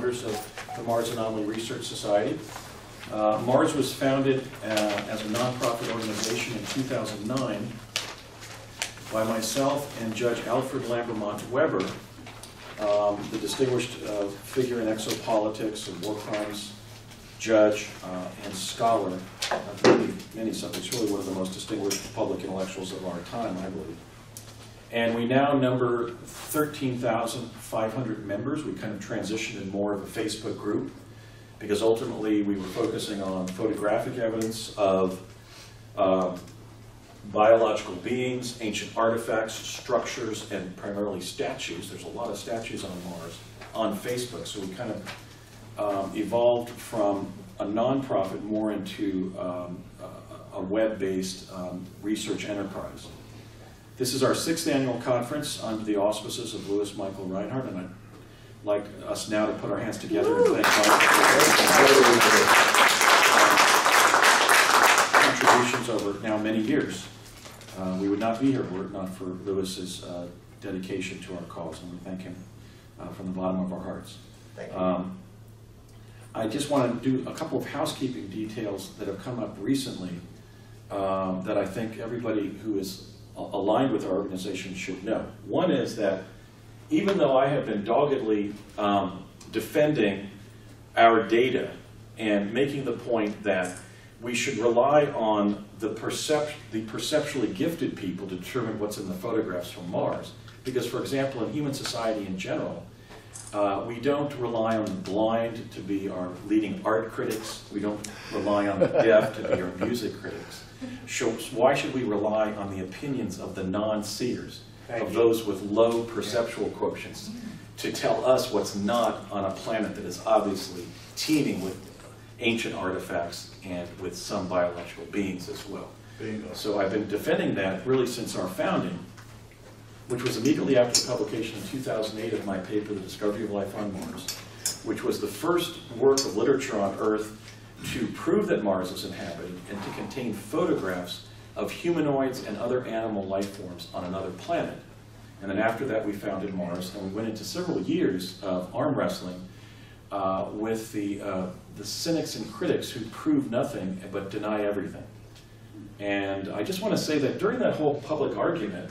founders of the Mars Anomaly Research Society. Mars was founded as a nonprofit organization in 2009 by myself and Judge Alfred Lambermont Weber, the distinguished figure in exopolitics and war crimes, judge and scholar of many subjects, really one of the most distinguished public intellectuals of our time, I believe. And we now number 13,500 members. We kind of transitioned in more of a Facebook group because ultimately we were focusing on photographic evidence of biological beings, ancient artifacts, structures, and primarily statues. There's a lot of statues on Mars on Facebook, so we kind of evolved from a nonprofit more into a web-based research enterprise. This is our 6th annual conference under the auspices of Louis Michael Reinhardt, and I'd like us now to put our hands together and thank Mike for contributions over now many years. We would not be here were it not for Louis's dedication to our cause, and we thank him from the bottom of our hearts. Thank you. I just want to do a couple of housekeeping details that have come up recently that I think everybody who is aligned with our organization should know. One is that even though I have been doggedly defending our data and making the point that we should rely on the perceptually gifted people to determine what's in the photographs from Mars, because, for example, in human society in general, we don't rely on the blind to be our leading art critics. We don't rely on the deaf to be our music critics. So why should we rely on the opinions of the non-seers, of those with low perceptual quotients, to tell us what's not on a planet that is obviously teeming with ancient artifacts and with some biological beings as well? Bingo. So I've been defending that really since our founding, which was immediately after the publication in 2008 of my paper, The Discovery of Life on Mars, which was the first work of literature on Earth to prove that Mars is inhabited and to contain photographs of humanoids and other animal life forms on another planet. And then after that we founded Mars, and we went into several years of arm wrestling with the cynics and critics who prove nothing but deny everything. And I just want to say that during that whole public argument,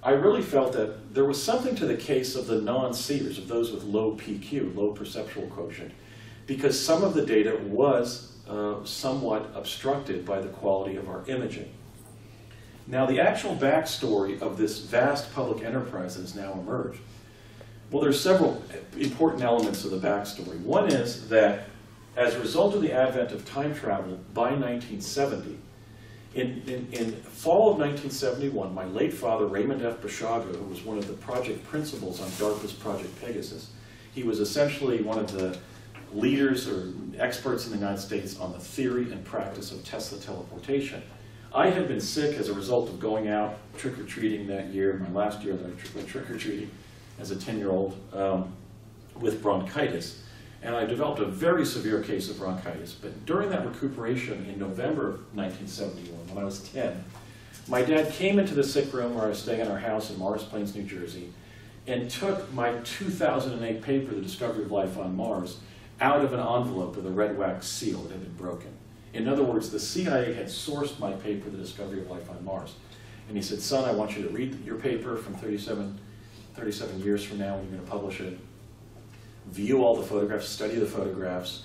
I really felt that there was something to the case of the non-seers, of those with low PQ, low perceptual quotient, because some of the data was somewhat obstructed by the quality of our imaging. Now, the actual backstory of this vast public enterprise that has now emerged, well, there's several important elements of the backstory. One is that as a result of the advent of time travel by 1970, in fall of 1971, my late father, Raymond F. Basiago, who was one of the project principals on DARPA's Project Pegasus, he was essentially one of the leaders or experts in the United States on the theory and practice of Tesla teleportation. I had been sick as a result of going out trick-or-treating that year, my last year that I went trick-or-treating as a 10-year-old with bronchitis. And I developed a very severe case of bronchitis. But during that recuperation in November of 1971, when I was 10, my dad came into the sick room where I was staying in our house in Morris Plains, New Jersey, and took my 2008 paper, The Discovery of Life on Mars, out of an envelope with a red wax seal that had been broken. In other words, the CIA had sourced my paper, The Discovery of Life on Mars. And he said, son, I want you to read your paper from 37 years from now when you're going to publish it. View all the photographs, study the photographs,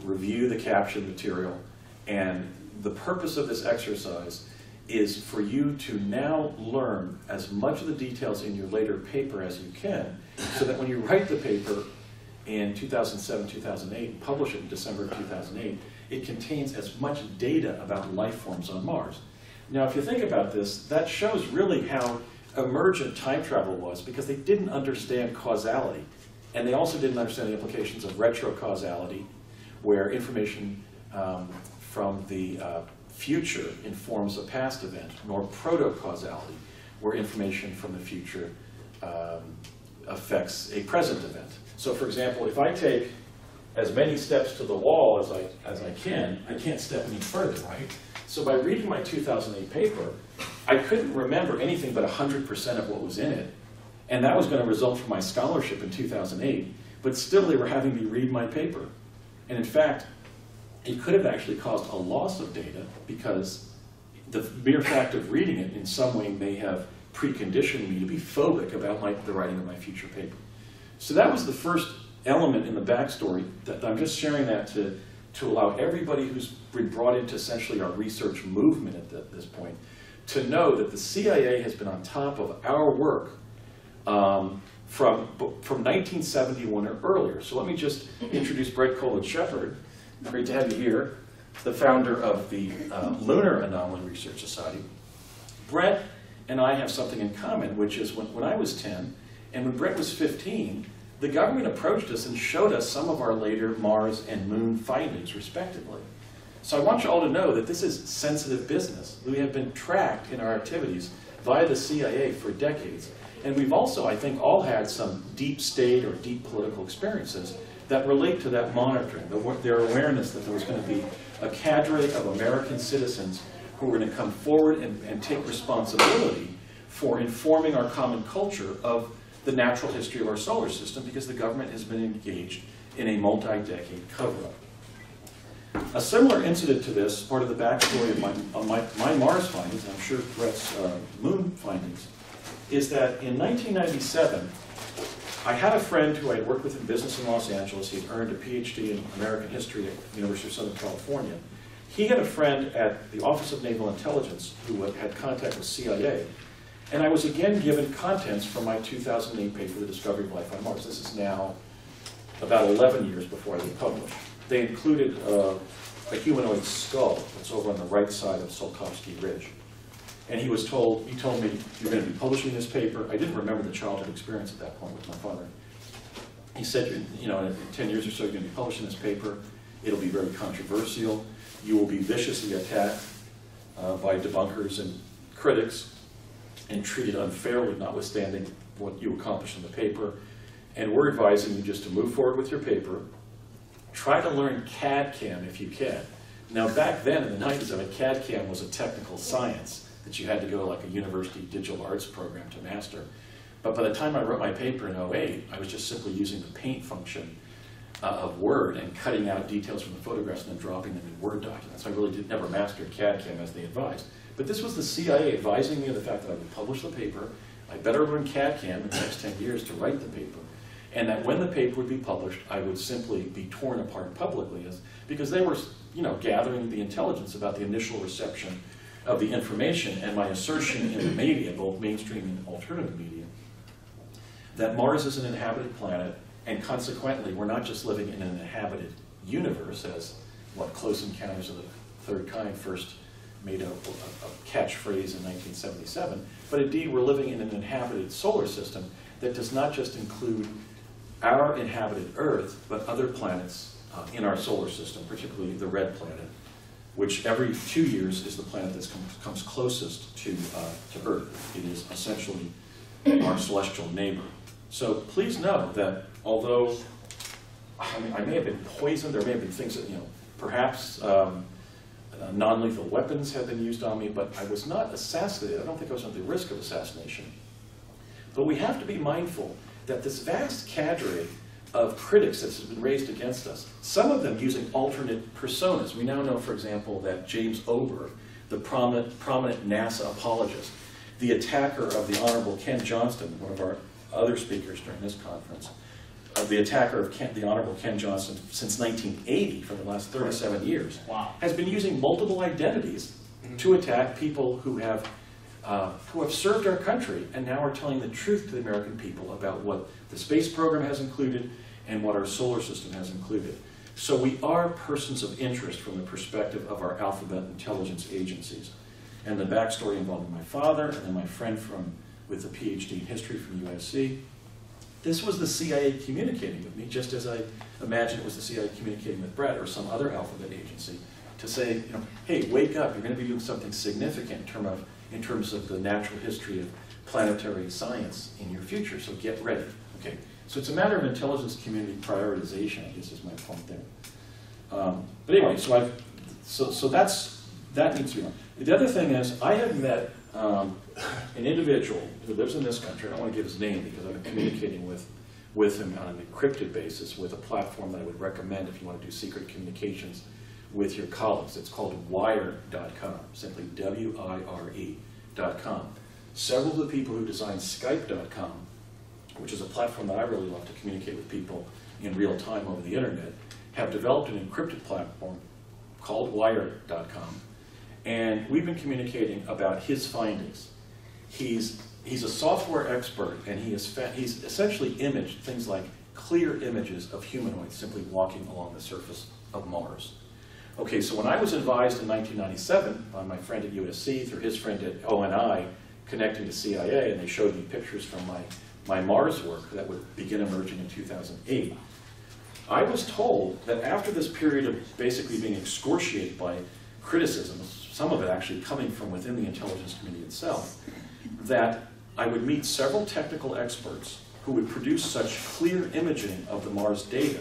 review the caption material, and the purpose of this exercise is for you to now learn as much of the details in your later paper as you can, so that when you write the paper in 2007, 2008, publish it in December of 2008, it contains as much data about life forms on Mars. Now, if you think about this, that shows really how emergent time travel was, because they didn't understand causality. And they also didn't understand the implications of retrocausality, where information from the future informs a past event, nor protocausality, where information from the future affects a present event. So, for example, if I take as many steps to the wall as I can't step any further, right? So by reading my 2008 paper, I couldn't remember anything but 100% of what was in it. And that was going to result from my scholarship in 2008. but still they were having me read my paper. And in fact, it could have actually caused a loss of data because the mere fact of reading it in some way may have preconditioned me to be phobic about the writing of my future paper. So that was the first element in the backstory. That I'm just sharing that to allow everybody who's been brought into essentially our research movement at this point to know that the CIA has been on top of our work from 1971 or earlier. So let me just introduce Brett Kohler-Shepard. Great to have you here, the founder of the Lunar Anomaly Research Society. Brett and I have something in common, which is when I was 10 and when Brett was 15, the government approached us and showed us some of our later Mars and Moon findings, respectively. So I want you all to know that this is sensitive business. We have been tracked in our activities via the CIA for decades. And we've also, I think, all had some deep state or deep political experiences that relate to that monitoring, their awareness that there was going to be a cadre of American citizens who were going to come forward and take responsibility for informing our common culture of the natural history of our solar system, because the government has been engaged in a multi-decade cover-up. A similar incident to this, part of the backstory of my Mars findings, and I'm sure Brett's Moon findings, is that in 1997, I had a friend who I had worked with in business in Los Angeles. He had earned a PhD in American history at the University of Southern California. He had a friend at the Office of Naval Intelligence who had contact with CIA. And I was again given contents from my 2008 paper, The Discovery of Life on Mars. This is now about 11 years before I was published. They included a humanoid skull that's over on the right side of Saltovsky Ridge. And he told me, you're going to be publishing this paper. I didn't remember the childhood experience at that point with my father. He said, in 10 years or so, you're going to be publishing this paper. It'll be very controversial. You will be viciously attacked by debunkers and critics and treated unfairly, notwithstanding what you accomplished in the paper. And we're advising you just to move forward with your paper. Try to learn CAD-CAM if you can. Now, back then in the 90s, CAD-CAM was a technical science that you had to go to like a university digital arts program to master. But by the time I wrote my paper in 2008, I was just simply using the paint function of Word and cutting out details from the photographs and then dropping them in Word documents. I really never mastered CAD-CAM as they advised. But this was the CIA advising me of the fact that I would publish the paper, I better learn CAD-CAM in the next 10 years to write the paper, and that when the paper would be published, I would simply be torn apart publicly, because they were gathering the intelligence about the initial reception of the information and my assertion in the media, both mainstream and alternative media, that Mars is an inhabited planet, and consequently, we're not just living in an inhabited universe, as what Close Encounters of the Third Kind first made a catchphrase in 1977, but indeed we're living in an inhabited solar system that does not just include our inhabited Earth, but other planets in our solar system, particularly the red planet, which every 2 years is the planet that comes closest to Earth. It is essentially our celestial neighbor. So please know that although I may have been poisoned, there may have been things that, perhaps non-lethal weapons had been used on me, but I was not assassinated. I don't think I was at the risk of assassination. But we have to be mindful that this vast cadre of critics that has been raised against us, some of them using alternate personas. We now know, for example, that James Oberg, the prominent NASA apologist, the attacker of the Honorable Ken Johnston, one of our other speakers during this conference, the attacker of the Honorable Ken Johnston since 1980, for the last 37 years, has been using multiple identities to attack people who have served our country and now are telling the truth to the American people about what the space program has included and what our solar system has included. So we are persons of interest from the perspective of our alphabet intelligence agencies. And the backstory involving my father and then my friend with a PhD in history from USC. This was the CIA communicating with me, just as I imagine it was the CIA communicating with Brett or some other alphabet agency to say, hey, wake up, you're going to be doing something significant in terms of the natural history of planetary science in your future, so get ready. Okay, so it's a matter of intelligence community prioritization, I guess is my point there. But anyway, so that needs to be on. The other thing is, I have met an individual who lives in this country. I don't want to give his name because I've been communicating with with him on an encrypted basis with a platform that I would recommend if you want to do secret communications with your colleagues. It's called wire.com, simply WIRE.com. Several of the people who designed Skype.com, which is a platform that I really love to communicate with people in real time over the internet, have developed an encrypted platform called wire.com, and we've been communicating about his findings. He's a software expert, and he's essentially imaged things like clear images of humanoids simply walking along the surface of Mars. Okay, so when I was advised in 1997 by my friend at USC through his friend at ONI connecting to CIA, and they showed me pictures from my Mars work that would begin emerging in 2008, I was told that after this period of basically being excoriated by criticism, some of it actually coming from within the intelligence community itself, that I would meet several technical experts who would produce such clear imaging of the Mars data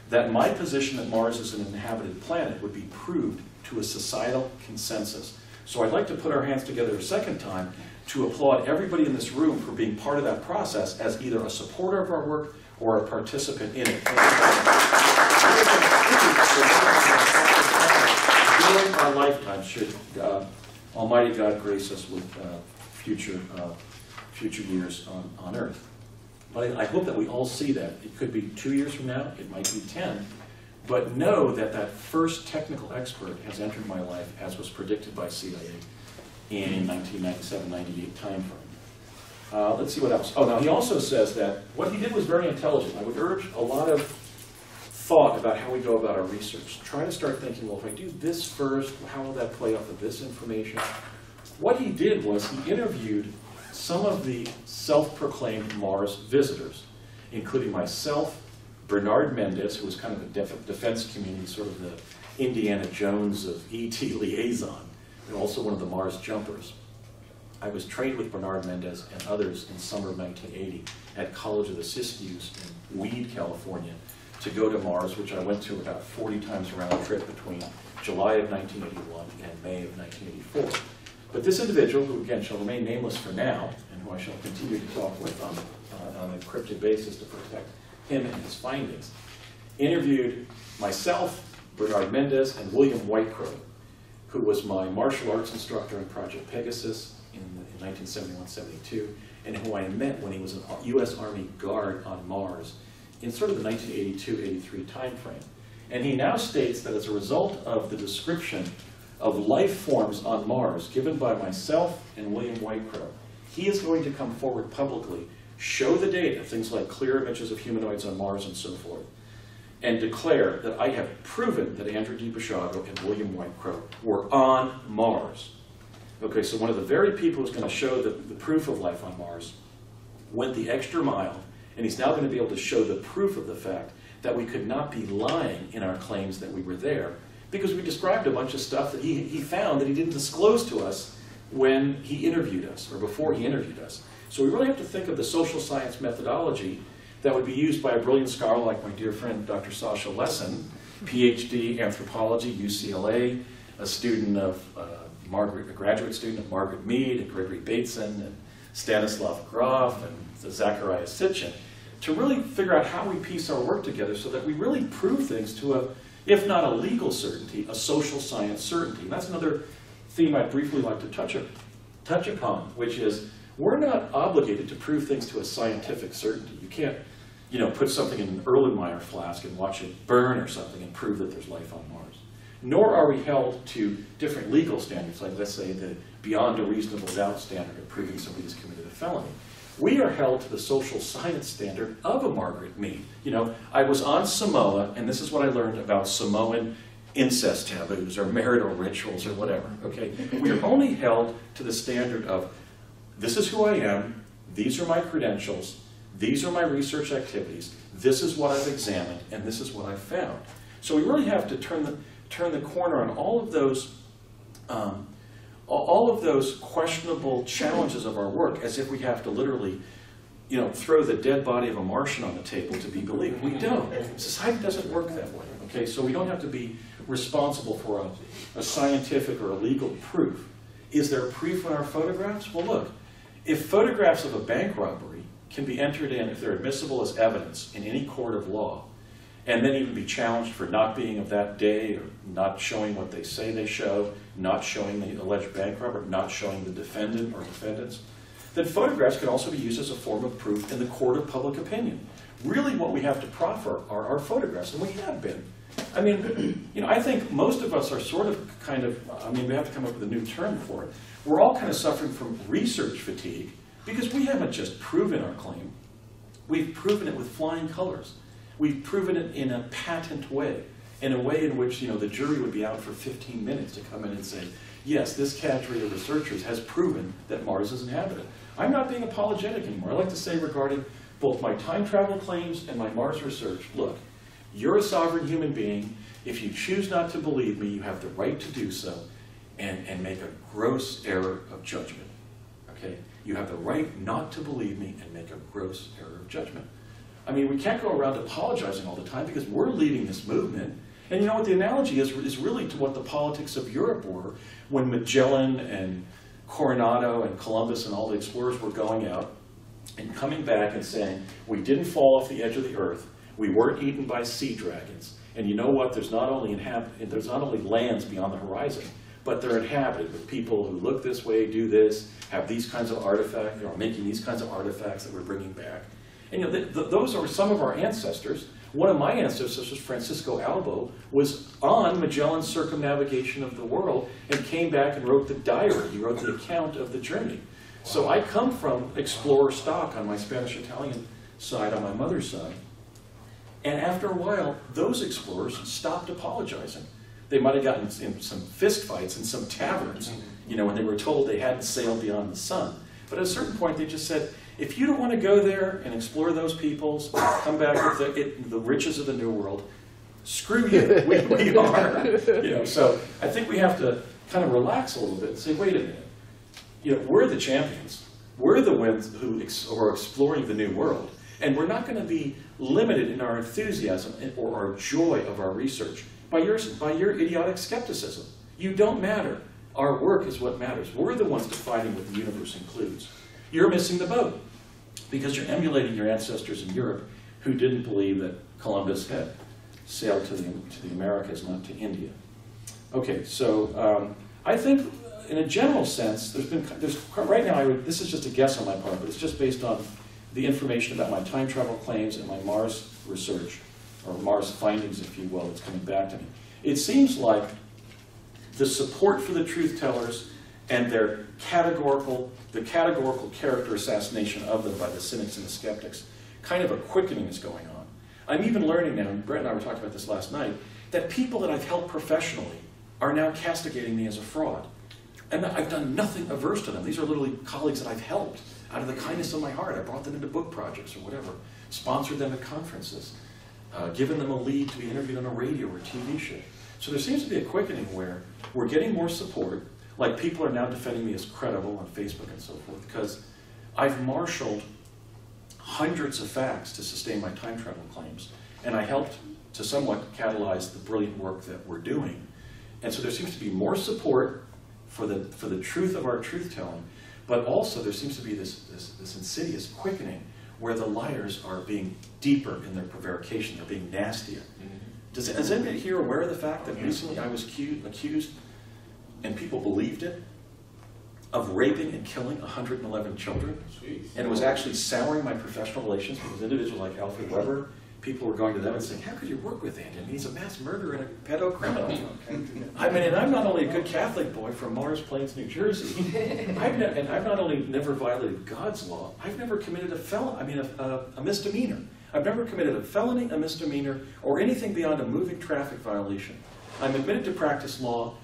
that my position that Mars is an inhabited planet would be proved to a societal consensus. So I'd like to put our hands together a second time to applaud everybody in this room for being part of that process as either a supporter of our work or a participant in it. During our lifetime, should Almighty God grace us with future years on Earth. But I hope that we all see that. It could be 2 years from now, it might be 10, but know that that first technical expert has entered my life as was predicted by CIA in 1997-98 timeframe. Let's see what else. Oh, now he also says that what he did was very intelligent. I would urge a lot of thought about how we go about our research. Try to start thinking, well, if I do this first, how will that play off of this information? What he did was he interviewed some of the self-proclaimed Mars visitors, including myself, Bernard Mendez, who was kind of a defense community, sort of the Indiana Jones of ET liaison, and also one of the Mars jumpers. I was trained with Bernard Mendez and others in summer of 1980 at College of the Siskiyous in Weed, California, to go to Mars, which I went to about 40 times round trip between July of 1981 and May of 1984. But this individual, who again shall remain nameless for now, and who I shall continue to talk with on an encrypted basis to protect him and his findings, interviewed myself, Bernard Mendez, and William Whitecrow, who was my martial arts instructor in Project Pegasus in 1971-72, and who I met when he was a U.S. Army guard on Mars in sort of the 1982-83 timeframe. And he now states that as a result of the description of life forms on Mars given by myself and William Whitecrow, he is going to come forward publicly, show the data, things like clear images of humanoids on Mars and so forth, and declare that I have proven that Andrew D. Basiago and William Whitecrow were on Mars. Okay, so one of the very people who's going to show the proof of life on Mars went the extra mile, and he's now going to be able to show the proof of the fact that we could not be lying in our claims that we were there, because we described a bunch of stuff that he found that he didn't disclose to us when he interviewed us, or before he interviewed us. So we really have to think of the social science methodology that would be used by a brilliant scholar like my dear friend Dr. Sasha Lessin, PhD anthropology, UCLA, a student of a graduate student of Margaret Mead and Gregory Bateson and Stanislav Grof and Zachariah Sitchin, to really figure out how we piece our work together so that we really prove things to a, if not a legal certainty, a social science certainty. And that's another theme I'd briefly like to touch upon, which is we're not obligated to prove things to a scientific certainty. You can't, put something in an Erlenmeyer flask and watch it burn or something and prove that there's life on Mars. Nor are we held to different legal standards, like let's say the beyond a reasonable doubt standard of proving somebody's committed a felony. We are held to the social science standard of a Margaret Mead. I was on Samoa, and this is what I learned about Samoan incest taboos or marital rituals or whatever, okay? We are only held to the standard of, this is who I am, these are my credentials, these are my research activities, this is what I've examined, and this is what I've found. So we really have to turn the corner on all of those questionable challenges of our work, as if we have to literally, throw the dead body of a Martian on the table to be believed. We don't. Society doesn't work that way. Okay, so we don't have to be responsible for a scientific or a legal proof. Is there proof in our photographs? Well, look, if photographs of a bank robbery can be entered in if they're admissible as evidence in any court of law, and then even be challenged for not being of that day, or not showing what they say they show, not showing the alleged bank robber, not showing the defendant or defendants, then photographs can also be used as a form of proof in the court of public opinion. Really what we have to proffer are our photographs, and we have been. I mean, you know, I think most of us are sort of kind of, I mean, we have to come up with a new term for it. We're all kind of suffering from research fatigue because we haven't just proven our claim. We've proven it with flying colors. We've proven it in a patent way, in a way in which, you know, the jury would be out for 15 minutes to come in and say, yes, this cadre of researchers has proven that Mars is inhabited. I'm not being apologetic anymore. I like to say regarding both my time travel claims and my Mars research, look, you're a sovereign human being. If you choose not to believe me, you have the right to do so and make a gross error of judgment. Okay? You have the right not to believe me and make a gross error of judgment. I mean, we can't go around apologizing all the time because we're leading this movement. And you know what the analogy is really to what the politics of Europe were when Magellan and Coronado and Columbus and all the explorers were going out and coming back and saying, we didn't fall off the edge of the earth, we weren't eaten by sea dragons, and you know what, there's not only lands beyond the horizon, but they're inhabited with people who look this way, do this, have these kinds of artifacts, making these kinds of artifacts that we're bringing back. And you know, those are some of our ancestors. One of my ancestors, Francisco Albo, was on Magellan's circumnavigation of the world and came back and wrote the diary. He wrote the account of the journey. So I come from explorer stock on my Spanish-Italian side, on my mother's side. And after a while, those explorers stopped apologizing. They might have gotten in some fist fights in some taverns, you know, when they were told they hadn't sailed beyond the sun. But at a certain point, they just said, if you don't want to go there and explore those peoples, come back with the riches of the New World, screw you, we are. You know, so I think we have to kind of relax a little bit and say, wait a minute. You know, we're the champions. We're the ones who are exploring the New World. And we're not going to be limited in our enthusiasm or our joy of our research by your idiotic skepticism. You don't matter. Our work is what matters. We're the ones defining what the universe includes. You're missing the boat because you're emulating your ancestors in Europe who didn't believe that Columbus had sailed to the Americas, not to India. Okay, so I think in a general sense, right now, this is just a guess on my part, but it's just based on the information about my time travel claims and my Mars research, or Mars findings, if you will, that's coming back to me. It seems like the support for the truth tellers and the categorical character assassination of them by the cynics and the skeptics, kind of a quickening is going on. I'm even learning now, and Brett and I were talking about this last night, that people that I've helped professionally are now castigating me as a fraud. And I've done nothing averse to them. These are literally colleagues that I've helped out of the kindness of my heart. I brought them into book projects or whatever, sponsored them at conferences, given them a lead to be interviewed on a radio or TV show. So there seems to be a quickening where we're getting more support, like people are now defending me as credible on Facebook and so forth, because I've marshaled hundreds of facts to sustain my time travel claims, and I helped to somewhat catalyze the brilliant work that we're doing. And so there seems to be more support for the truth of our truth-telling, but also there seems to be this insidious quickening where the liars are being deeper in their prevarication, they're being nastier. Is anybody here aware of the fact that recently I was accused, and people believed it, of raping and killing 111 children? Jeez. And it was actually souring my professional relations because individuals like Alfred Weber, people were going to them and saying, how could you work with Andy? I mean, he's a mass murderer and a pedo criminal. I mean, and I'm not only a good Catholic boy from Morris Plains, New Jersey, I've not only never violated God's law, I've never committed a misdemeanor. I've never committed a felony, a misdemeanor, or anything beyond a moving traffic violation. I'm admitted to practice law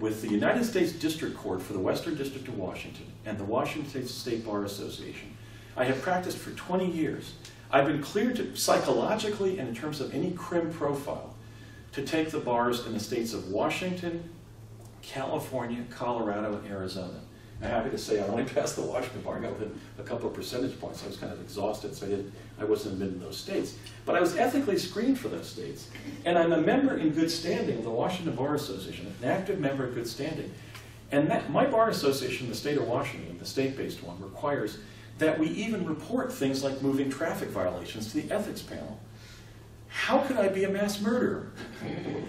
with the United States District Court for the Western District of Washington and the Washington State Bar Association. I have practiced for 20 years. I've been cleared to, psychologically and in terms of any crim profile, to take the bars in the states of Washington, California, Colorado, and Arizona. I'm happy to say I only passed the Washington bar. I got within a couple of percentage points. I was kind of exhausted, so I wasn't admitted in those states. But I was ethically screened for those states. And I'm a member in good standing of the Washington Bar Association, an active member in good standing. And my bar association in the state of Washington, the state-based one, requires that we even report things like moving traffic violations to the ethics panel. How could I be a mass murderer?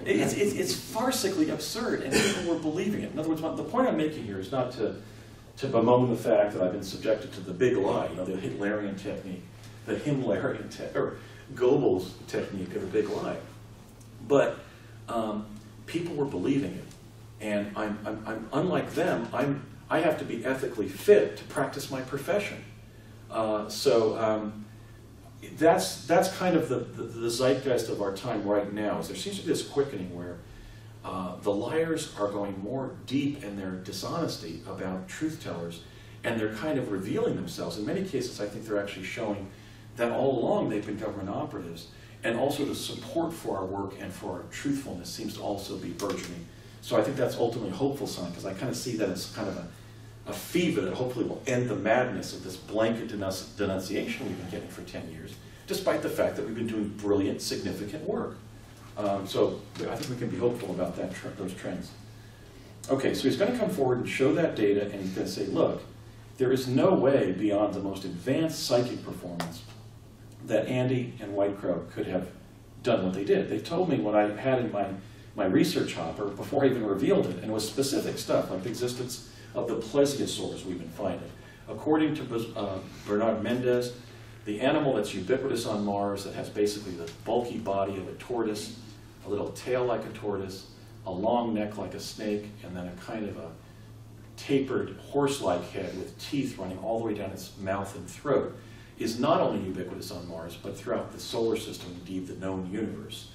It's farcically absurd, and people were believing it. In other words, the point I'm making here is not to bemoan the fact that I've been subjected to the big lie, the Hitlerian technique, the Himmlerian or Goebbels technique of the big lie. But people were believing it, and I'm unlike them. I have to be ethically fit to practice my profession. That's kind of the zeitgeist of our time right now. Is there seems to be this quickening where the liars are going more deep in their dishonesty about truth tellers, and they're kind of revealing themselves. In many cases, I think they're actually showing that all along they've been government operatives, and also the support for our work and for our truthfulness seems to also be burgeoning. So I think that's ultimately a hopeful sign, because I kind of see that as kind of a fever that hopefully will end the madness of this blanket denunciation we've been getting for 10 years, despite the fact that we've been doing brilliant, significant work. So I think we can be hopeful about those trends. Okay, so he's going to come forward and show that data, and he's going to say, look, there is no way beyond the most advanced psychic performance that Andy and White Crow could have done what they did. They told me what I had in my research hopper before I even revealed it, and it was specific stuff, like the existence of the Plesiosaurus we've been finding. According to Bernard Mendez, the animal that's ubiquitous on Mars, that has basically the bulky body of a tortoise, a little tail like a tortoise, a long neck like a snake, and then a kind of a tapered horse-like head with teeth running all the way down its mouth and throat, is not only ubiquitous on Mars, but throughout the solar system, indeed the known universe.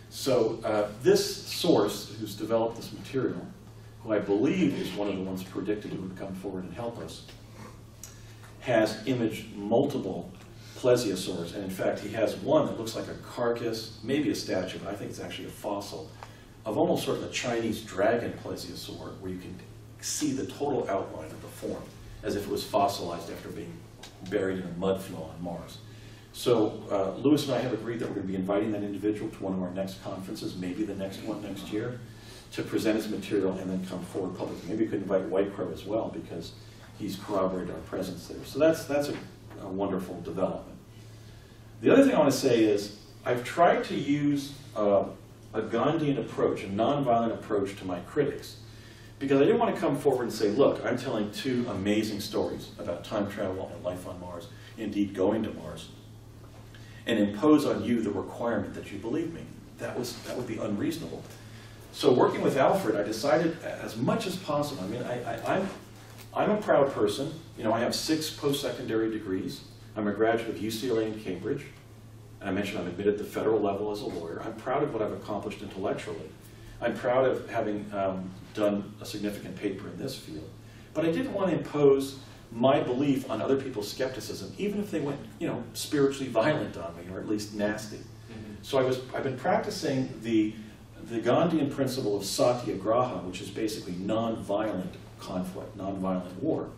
So this source, who's developed this material, who I believe is one of the ones predicted who would come forward and help us, has imaged multiple Plesiosaurs, and in fact he has one that looks like a carcass, maybe a statue, but I think it's actually a fossil, of almost sort of a Chinese dragon plesiosaur, where you can see the total outline of the form, as if it was fossilized after being buried in a mud flow on Mars. So Louis and I have agreed that we're going to be inviting that individual to one of our next conferences, maybe the next one next year, to present his material and then come forward publicly. Maybe we could invite White Crow as well, because he's corroborated our presence there. So that's a wonderful development. The other thing I want to say is, I've tried to use a Gandhian approach, a nonviolent approach to my critics, because I didn't want to come forward and say, look, I'm telling two amazing stories about time travel and life on Mars, indeed going to Mars, and impose on you the requirement that you believe me. That would be unreasonable. So working with Alfred, I decided as much as possible. I mean, I'm a proud person. You know, I have 6 post-secondary degrees. I'm a graduate of UCLA and Cambridge. And I mentioned I'm admitted at the federal level as a lawyer. I'm proud of what I've accomplished intellectually. I'm proud of having done a significant paper in this field. But I didn't want to impose my belief on other people's skepticism, even if they went, you know, spiritually violent on me, or at least nasty. Mm-hmm. So I've been practicing the Gandhian principle of satyagraha, which is basically nonviolent conflict, nonviolent war.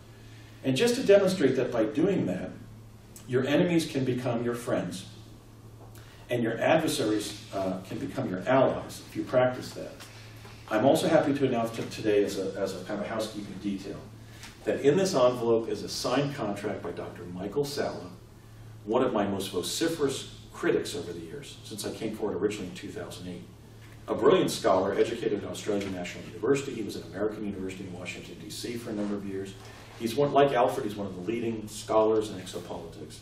And just to demonstrate that by doing that, your enemies can become your friends, and your adversaries can become your allies if you practice that. I'm also happy to announce today, as a kind of housekeeping detail, that in this envelope is a signed contract by Dr. Michael Salla, one of my most vociferous critics over the years, since I came forward originally in 2008. A brilliant scholar, educated at Australian National University. He was at American University in Washington, D.C. for a number of years. He's like Alfred, he's one of the leading scholars in exopolitics.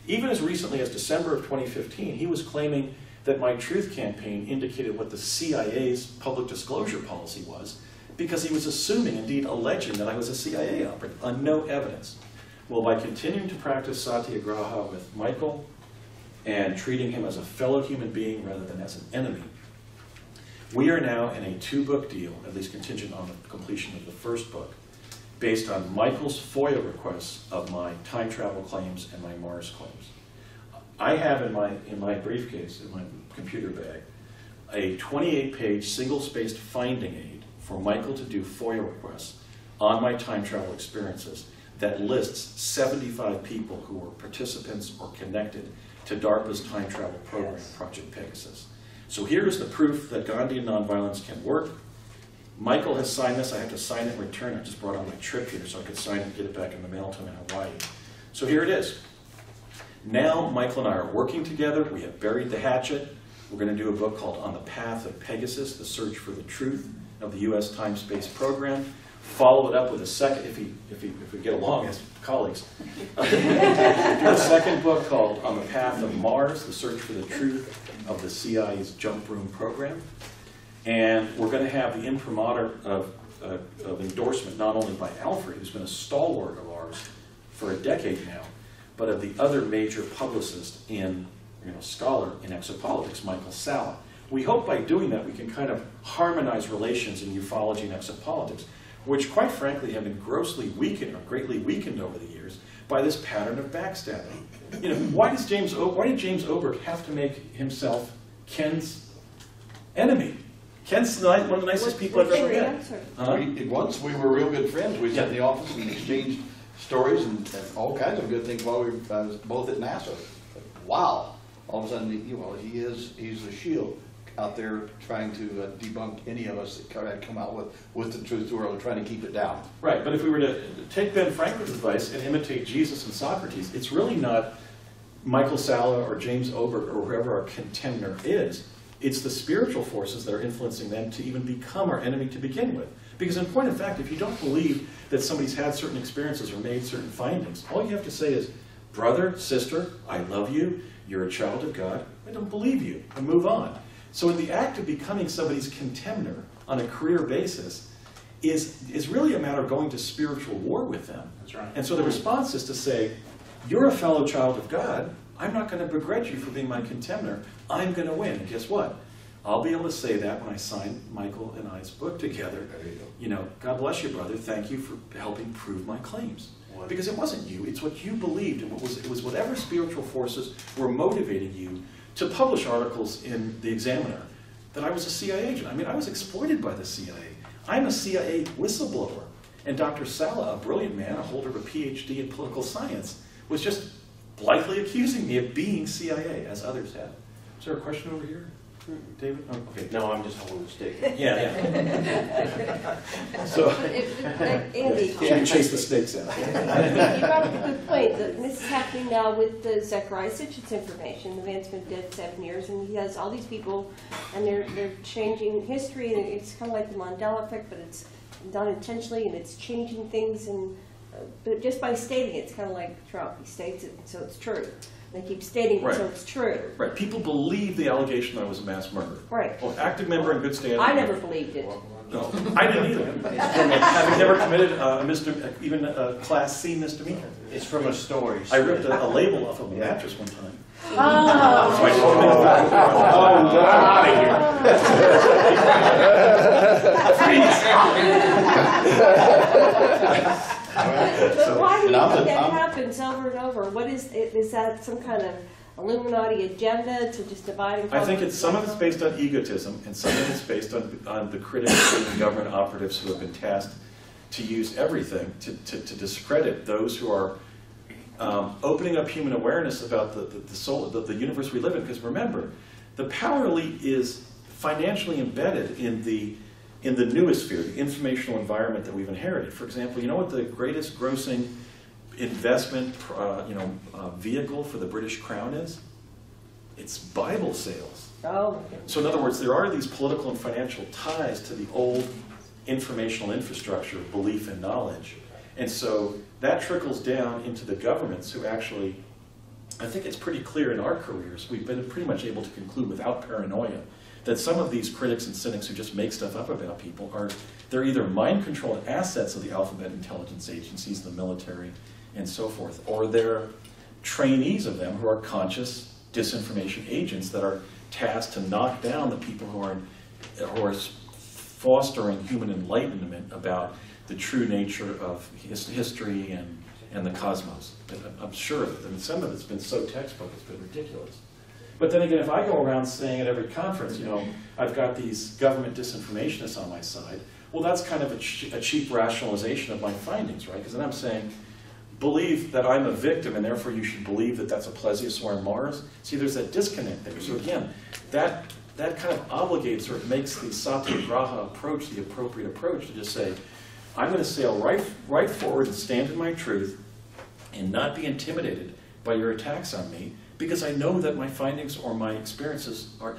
Even as recently as December of 2015, he was claiming that my truth campaign indicated what the CIA's public disclosure policy was, because he was assuming, indeed alleging, that I was a CIA operative on no evidence. Well, by continuing to practice satyagraha with Michael and treating him as a fellow human being rather than as an enemy, we are now in a 2-book deal, at least contingent on the completion of the first book, based on Michael's FOIA requests of my time travel claims and my Mars claims. I have in my briefcase, in my computer bag, a 28-page single-spaced finding aid for Michael to do FOIA requests on my time travel experiences that lists 75 people who were participants or connected to DARPA's time travel program, Project Pegasus. So here is the proof that Gandhian nonviolence can work. Michael has signed this. I have to sign it in return. I just brought on my trip here so I could sign it and get it back in the mail to him in Hawaii. So here it is. Now Michael and I are working together. We have buried the hatchet. We're going to do a book called On the Path of Pegasus, The Search for the Truth of the U.S. Time-Space Program. Follow it up with a second, if we get along as colleagues, a second book called On the Path of Mars, The Search for the Truth of the CIA's Jump Room Program. And we're going to have the imprimatur of endorsement not only by Alfred, who's been a stalwart of ours for a decade now, but of the other major publicist in, scholar in exopolitics, Michael Salla. We hope by doing that we can kind of harmonize relations in ufology and exopolitics, which quite frankly have been grossly weakened or greatly weakened over the years by this pattern of backstabbing. Why did James Oberg have to make himself Ken's enemy? Ken's one of the nicest people I've ever met. Once we were real good friends. We sat in the office and exchanged stories and all kinds of good things while we were both at NASA. Wow! All of a sudden, he's the shield out there trying to debunk any of us that come out with the truth to the world, trying to keep it down. Right, but if we were to take Ben Franklin's advice and imitate Jesus and Socrates, it's really not Michael Salla or James Oberg or whoever our contender is. It's the spiritual forces that are influencing them to even become our enemy to begin with. Because in point of fact, if you don't believe that somebody's had certain experiences or made certain findings, all you have to say is, brother, sister, I love you, you're a child of God, I don't believe you, and move on. So in the act of becoming somebody's contender on a career basis is really a matter of going to spiritual war with them. That's right. And so the response is to say, you're a fellow child of God, I'm not going to begrudge you for being my contender, I'm going to win. And guess what? I'll be able to say that when I sign Michael and I's book together. There you go. God bless you, brother, thank you for helping prove my claims. Because it wasn't you, it's what you believed, and it was whatever spiritual forces were motivating you to publish articles in the Examiner that I was a CIA agent. I mean, I was exploited by the CIA. I'm a CIA whistleblower. And Dr. Salla, a brilliant man, a holder of a PhD in political science, was just blithely accusing me of being CIA, as others had. Is there a question over here? David? Oh, okay. No, I'm just holding the stick. Yeah. So, Andy, she can chase the snakes out. you brought up a good point. This is happening now with the Zechariah Sitchin's information. The man's been dead 7 years, and he has all these people, and they're changing history, and it's kind of like the Mandela effect, but it's done intentionally, and it's changing things, and but just by stating it, it's kind of like Trump. He states it, so it's true. They keep stating it, so it's true. Right. People believe the allegation that I was a mass murderer. Right. Well, active member in good standing. I never believed it. No, I didn't either. Having never committed even a Class C misdemeanor. It's from a story. I ripped a label off of a mattress one time. Oh. So I told him out of here. But why do you think that happens over and over? What is that some kind of Illuminati agenda to just divide and conquer? I think some of it's based on egotism, and some of it's based on the critics and government operatives who have been tasked to use everything to discredit those who are opening up human awareness about the soul, the universe we live in. Because remember, the power elite is financially embedded in the noosphere, the informational environment that we've inherited. For example, you know what the greatest grossing investment vehicle for the British Crown is? It's Bible sales. Oh. So in other words, there are these political and financial ties to the old informational infrastructure of belief and knowledge. And so that trickles down into the governments who actually, I think it's pretty clear in our careers, we've been pretty much able to conclude without paranoia that some of these critics and cynics who just make stuff up about people they're either mind-controlled assets of the alphabet intelligence agencies, the military, and so forth, or they're trainees of them who are conscious disinformation agents that are tasked to knock down the people who are fostering human enlightenment about the true nature of history and the cosmos. I'm sure of it. I mean, some of it's been so textbook, it's been ridiculous. But then again, if I go around saying at every conference, I've got these government disinformationists on my side, well, that's kind of a cheap rationalization of my findings, right? Because then I'm saying, believe that I'm a victim, and therefore you should believe that that's a plesiosaur on Mars. See, there's that disconnect there. So again, that kind of obligates, or it makes the satyagraha approach the appropriate approach to just say, I'm going to sail right forward and stand in my truth. and not be intimidated by your attacks on me, because I know that my findings or my experiences are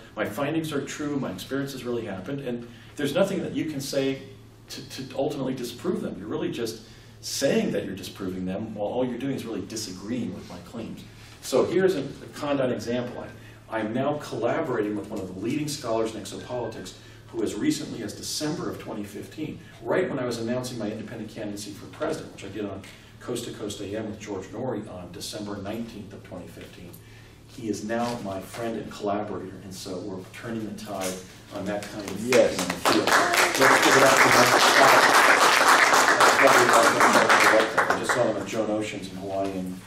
true, my experiences really happened, and there's nothing that you can say to ultimately disprove them. You're really just saying that you're disproving them, while all you're doing is really disagreeing with my claims. So here's a conduct example. I'm now collaborating with one of the leading scholars in exopolitics, who as recently as December of 2015, right when I was announcing my independent candidacy for president, which I did on Coast to Coast AM with George Norrie on December 19th of 2015, he is now my friend and collaborator, and so we're turning the tide on that kind of thing in the field. Let's give it up for I just saw him at Joan Ocean's in Hawaii, and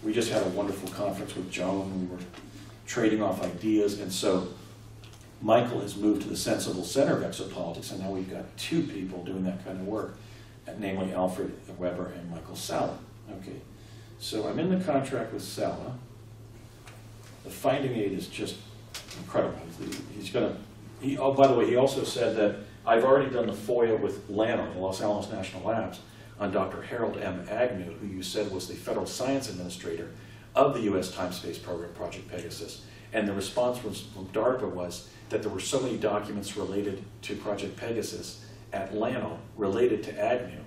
we just had a wonderful conference with Joan. We were trading off ideas, and so Michael has moved to the Sensible Center of Exopolitics, and now we've got two people doing that kind of work, namely Alfred Weber and Michael Sala. Okay, so I'm in the contract with Sala. The finding aid is just incredible. Oh, by the way, he also said that I've already done the FOIA with LANO, the Los Alamos National Labs, on Dr. Harold M. Agnew, who you said was the Federal Science Administrator of the U.S. Time-Space Program, Project Pegasus. And the response from DARPA was that there were so many documents related to Project Pegasus at LANO related to Agnew,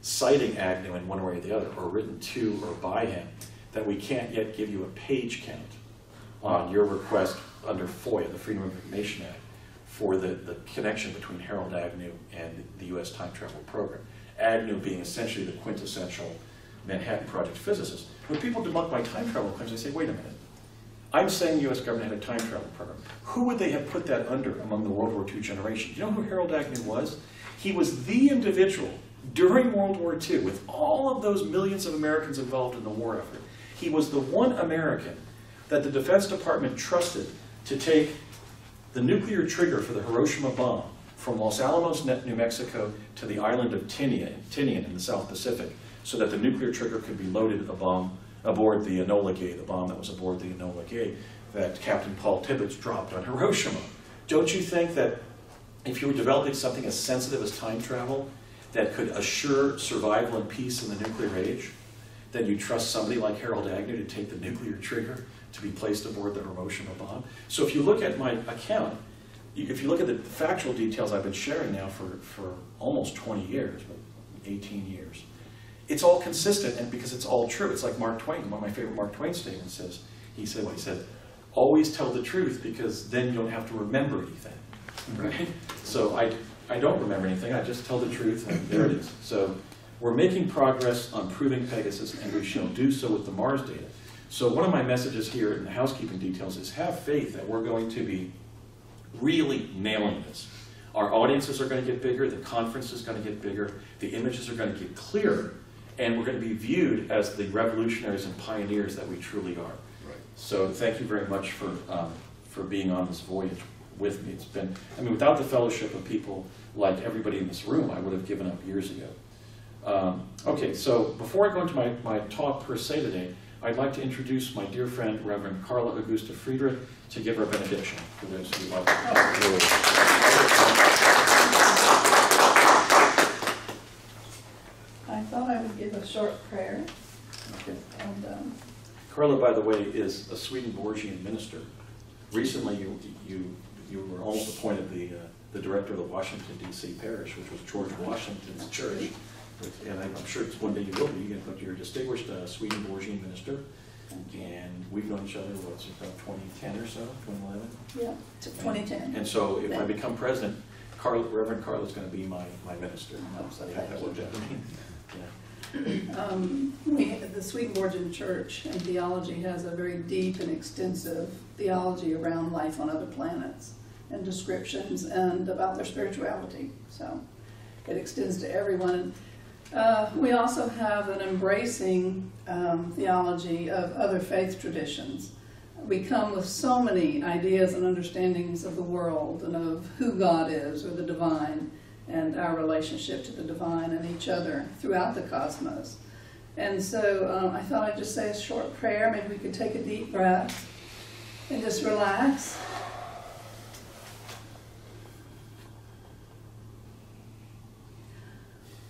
citing Agnew in one way or the other, or written to or by him, that we can't yet give you a page count on your request under FOIA, the Freedom of Information Act, for the connection between Harold Agnew and the U.S. Time Travel Program. Agnew being essentially the quintessential Manhattan Project physicist. When people debunk my time travel claims, I say, wait a minute. I'm saying the U.S. government had a time travel program. Who would they have put that under among the World War II generation? You know who Harold Agnew was? He was the individual during World War II, with all of those millions of Americans involved in the war effort. He was the one American that the Defense Department trusted to take the nuclear trigger for the Hiroshima bomb from Los Alamos, New Mexico, to the island of Tinian in the South Pacific, so that the nuclear trigger could be loaded aboard the Enola Gay, the bomb that was aboard the Enola Gay that Captain Paul Tibbets dropped on Hiroshima. Don't you think that if you were developing something as sensitive as time travel that could assure survival and peace in the nuclear age, that you trust somebody like Harold Agnew to take the nuclear trigger to be placed aboard the Hiroshima bomb? So if you look at my account, if you look at the factual details I've been sharing now for almost 20 years, 18 years, it's all consistent, and because it's all true. It's like Mark Twain, one of my favorite Mark Twain statements says, he said, always tell the truth, because then you don't have to remember anything, right? So I don't remember anything, I just tell the truth, and there it is. So we're making progress on proving Pegasus, and we shall do so with the Mars data. So one of my messages here in the housekeeping details is have faith that we're going to be really nailing this. Our audiences are going to get bigger, the conference is going to get bigger, the images are going to get clearer, and we're going to be viewed as the revolutionaries and pioneers that we truly are. Right. So thank you very much for being on this voyage with me. It's been, I mean, without the fellowship of people like everybody in this room, I would have given up years ago. Okay, so before I go into my talk per se today, I'd like to introduce my dear friend, Reverend Karla Augusta Friedrich, to give our benediction for those who like it. I thought I would give a short prayer. Okay. And, Karla, by the way, is a Swedenborgian minister. Recently, you were almost appointed the director of the Washington, D.C. parish, which was George Washington's church. And I'm sure it's one day you will be, but you're a distinguished Swedenborgian minister. And we've known each other, what's it, about 2010 or so, 2011? yeah, to 2010. And so if I become president, Reverend Karla is going to be my minister. so Yeah, that worked out for me. Yeah. The Swedenborgian Church and theology has a very deep and extensive theology around life on other planets and descriptions and about their spirituality. So it extends to everyone. We also have an embracing theology of other faith traditions. We come with so many ideas and understandings of the world and of who God is, or the divine, and our relationship to the divine and each other throughout the cosmos. And so I thought I'd just say a short prayer. Maybe we could take a deep breath and just relax.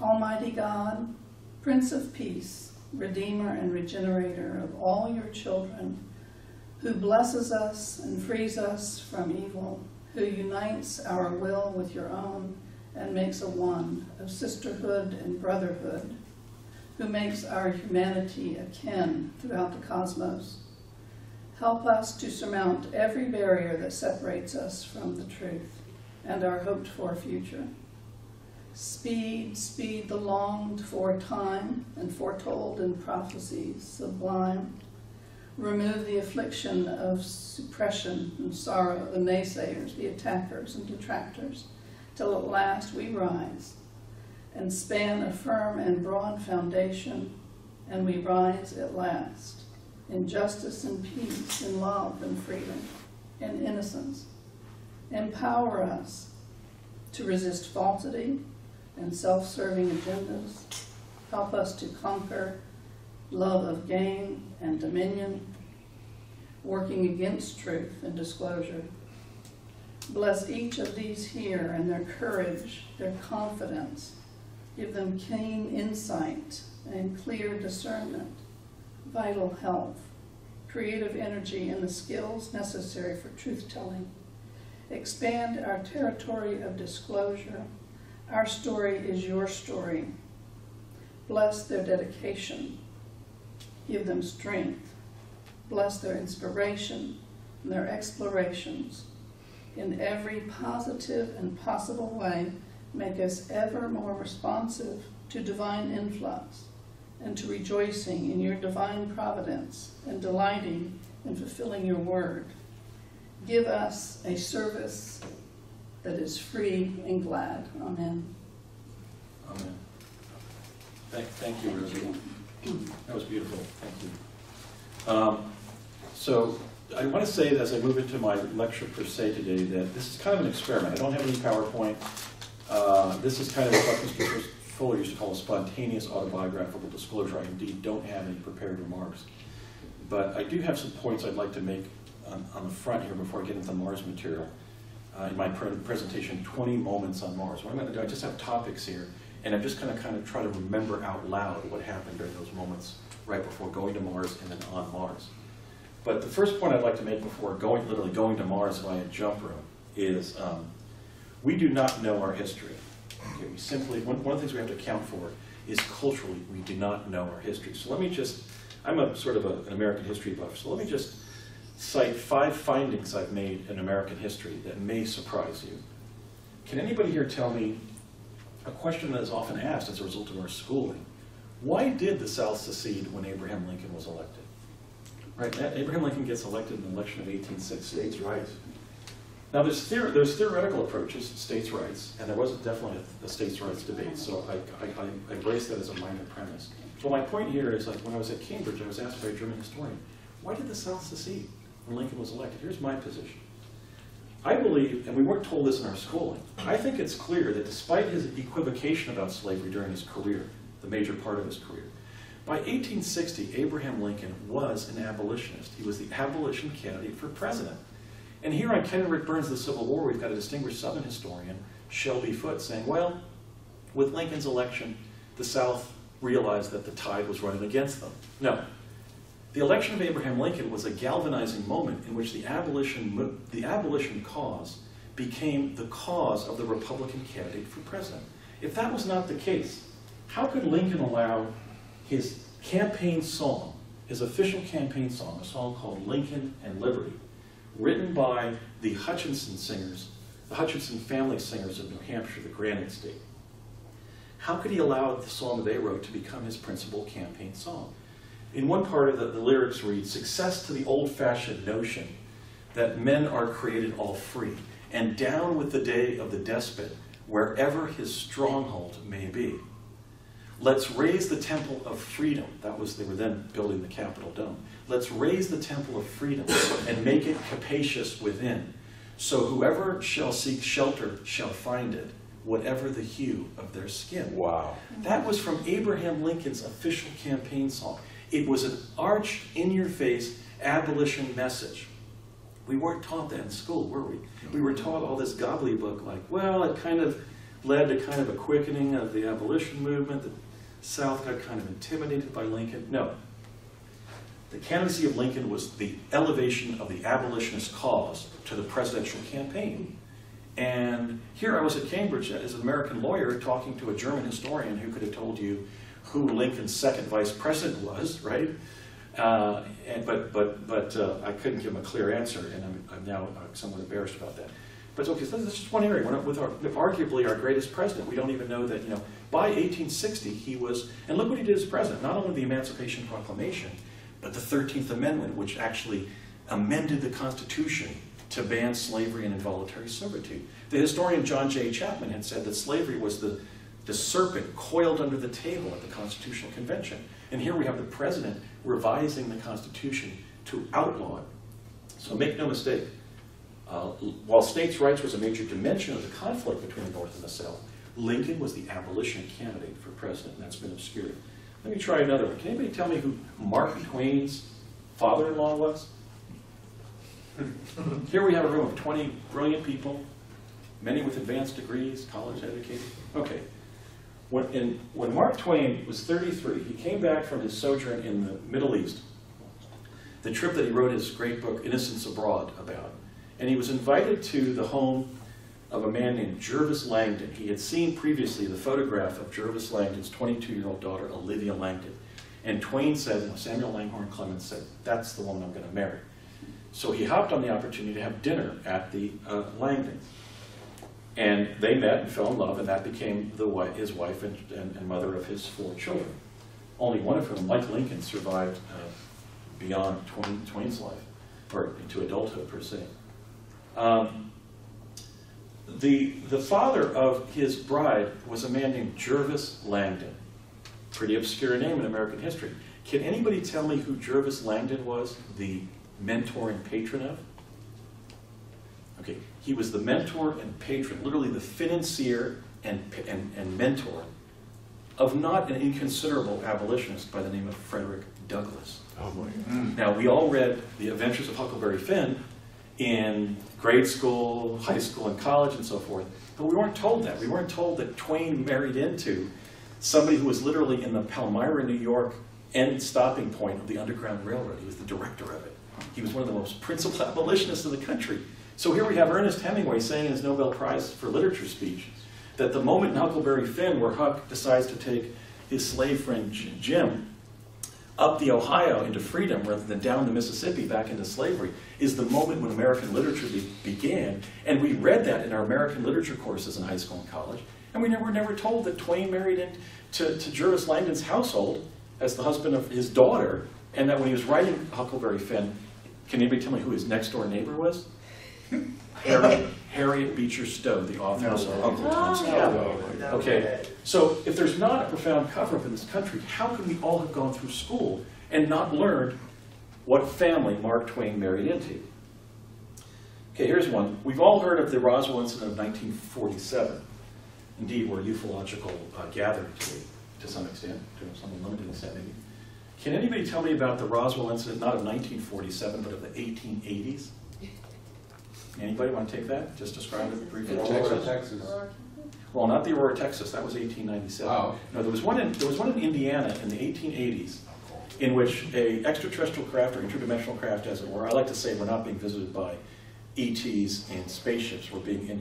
Almighty God, Prince of Peace, Redeemer and Regenerator of all your children, who blesses us and frees us from evil, who unites our will with your own and makes a one of sisterhood and brotherhood, who makes our humanity akin throughout the cosmos. Help us to surmount every barrier that separates us from the truth and our hoped-for future. Speed, speed the longed-for time and foretold in prophecies sublime. Remove the affliction of suppression and sorrow, the naysayers, the attackers and detractors, till at last we rise and span a firm and broad foundation, and we rise at last in justice and peace, in love and freedom, in innocence. Empower us to resist falsity and self-serving agendas. Help us to conquer love of gain and dominion, working against truth and disclosure. Bless each of these here and their courage, their confidence. Give them keen insight and clear discernment, vital health, creative energy, and the skills necessary for truth-telling. Expand our territory of disclosure. Our story is your story. Bless their dedication. Give them strength. Bless their inspiration and their explorations. In every positive and possible way, make us ever more responsive to divine influx and to rejoicing in your divine providence and delighting in fulfilling your word. Give us a service that is free and glad. Amen. Amen. Thank you, Rosie. That was beautiful. Thank you. So I want to say that as I move into my lecture per se today, that this is kind of an experiment. I don't have any PowerPoint. This is kind of what Mr. Fuller used to call a spontaneous autobiographical disclosure. I indeed don't have any prepared remarks. But I do have some points I'd like to make on the front here before I get into the Mars material. In my presentation, 20 Moments on Mars. What I'm going to do, I just have topics here, and I'm just going to kind of try to remember out loud what happened during those moments right before going to Mars and then on Mars. But the first point I'd like to make before literally going to Mars via jump room is we do not know our history. Okay, we simply, one of the things we have to account for is culturally we do not know our history. So let me just, I'm a sort of an American history buff, so let me just cite 5 findings I've made in American history that may surprise you. Can anybody here tell me a question that is often asked as a result of our schooling? Why did the South secede when Abraham Lincoln was elected? Right, Abraham Lincoln gets elected in the election of 1860. States' rights. Now there's theoretical approaches to states' rights, and there was definitely a states' rights debate, so I embrace that as a minor premise. So my point here is, like, when I was at Cambridge, I was asked by a German historian, why did the South secede when Lincoln was elected? Here's my position. I believe, and we weren't told this in our schooling, I think it's clear that despite his equivocation about slavery during his career, the major part of his career, by 1860, Abraham Lincoln was an abolitionist. He was the abolition candidate for president. And here on Ken and Rick Burns' The Civil War, we've got a distinguished Southern historian, Shelby Foote, saying, well, with Lincoln's election, the South realized that the tide was running against them. No. The election of Abraham Lincoln was a galvanizing moment in which the abolition cause became the cause of the Republican candidate for president. If that was not the case, how could Lincoln allow his campaign song, his official campaign song, a song called Lincoln and Liberty, written by the Hutchinson singers, the Hutchinson family singers of New Hampshire, the Granite State. How could he allow the song they wrote to become his principal campaign song? In one part of the lyrics read, success to the old-fashioned notion that men are created all free, and down with the day of the despot, wherever his stronghold may be. Let's raise the temple of freedom. That was, they were then building the Capitol Dome. Let's raise the temple of freedom and make it capacious within. So whoever shall seek shelter shall find it, whatever the hue of their skin. Wow. That was from Abraham Lincoln's official campaign song. It was an arch, in-your-face abolition message. We weren't taught that in school, were we? We were taught all this gobbledygook like, well, it kind of led to kind of a quickening of the abolition movement. The South got kind of intimidated by Lincoln. No. The candidacy of Lincoln was the elevation of the abolitionist cause to the presidential campaign. And here I was at Cambridge as an American lawyer talking to a German historian who could have told you who Lincoln's second vice president was, right? But I couldn't give him a clear answer, and I'm now somewhat embarrassed about that. But it's okay, so that's just one area. With arguably our greatest president, we don't even know that, by 1860 he was, and look what he did as president, not only the Emancipation Proclamation, but the 13th Amendment, which actually amended the Constitution to ban slavery and involuntary servitude. The historian John J. Chapman had said that slavery was the serpent coiled under the table at the Constitutional Convention. And here we have the president revising the Constitution to outlaw it. So make no mistake, while states' rights was a major dimension of the conflict between the North and the South, Lincoln was the abolition candidate for president, and that's been obscured. Let me try another one. Can anybody tell me who Mark Twain's father-in-law was? Here we have a room of 20 brilliant people, many with advanced degrees, college educated. Okay. When Mark Twain was 33, he came back from his sojourn in the Middle East, the trip that he wrote his great book, Innocents Abroad, about. And he was invited to the home of a man named Jervis Langdon. He had seen previously the photograph of Jervis Langdon's 22-year-old daughter, Olivia Langdon. And Twain said, Samuel Langhorne Clemens said, that's the woman I'm going to marry. So he hopped on the opportunity to have dinner at the Langdons. And they met and fell in love, and that became his wife and mother of his 4 children. Only one of whom, like Lincoln, survived beyond Twain's life, or into adulthood per se. The father of his bride was a man named Jervis Langdon. Pretty obscure name in American history. Can anybody tell me who Jervis Langdon was, the mentor and patron of? Okay, he was the mentor and patron, literally the financier and mentor of not an inconsiderable abolitionist by the name of Frederick Douglass. Oh boy. Now, we all read The Adventures of Huckleberry Finn in grade school, high school, and college, and so forth, but we weren't told that. We weren't told that Twain married into somebody who was literally in the Palmyra, New York, end stopping point of the Underground Railroad. He was the director of it. He was one of the most principal abolitionists in the country. So here we have Ernest Hemingway saying in his Nobel Prize for Literature speech that the moment in Huckleberry Finn where Huck decides to take his slave friend Jim up the Ohio into freedom rather than down the Mississippi back into slavery is the moment when American literature began. And we read that in our American literature courses in high school and college. And we were never told that Twain married into Jervis Langdon's household as the husband of his daughter, and that when he was writing Huckleberry Finn, can anybody tell me who his next door neighbor was? Harriet Beecher Stowe, the author of Uncle Tom's Cabin. Okay, so if there's not a profound cover-up in this country, how can we all have gone through school and not learned what family Mark Twain married into? Okay, here's one. We've all heard of the Roswell Incident of 1947. Indeed, we're ufological gathering to some extent, to some limited extent maybe. Can anybody tell me about the Roswell Incident, not of 1947, but of the 1880s? Anybody want to take that? Just describe it briefly. Texas. Well, not the Aurora, Texas. That was 1897. Oh. No, there was one in Indiana in the 1880s, in which a extraterrestrial craft or interdimensional craft, as it were. I like to say we're not being visited by ETs in spaceships. We're being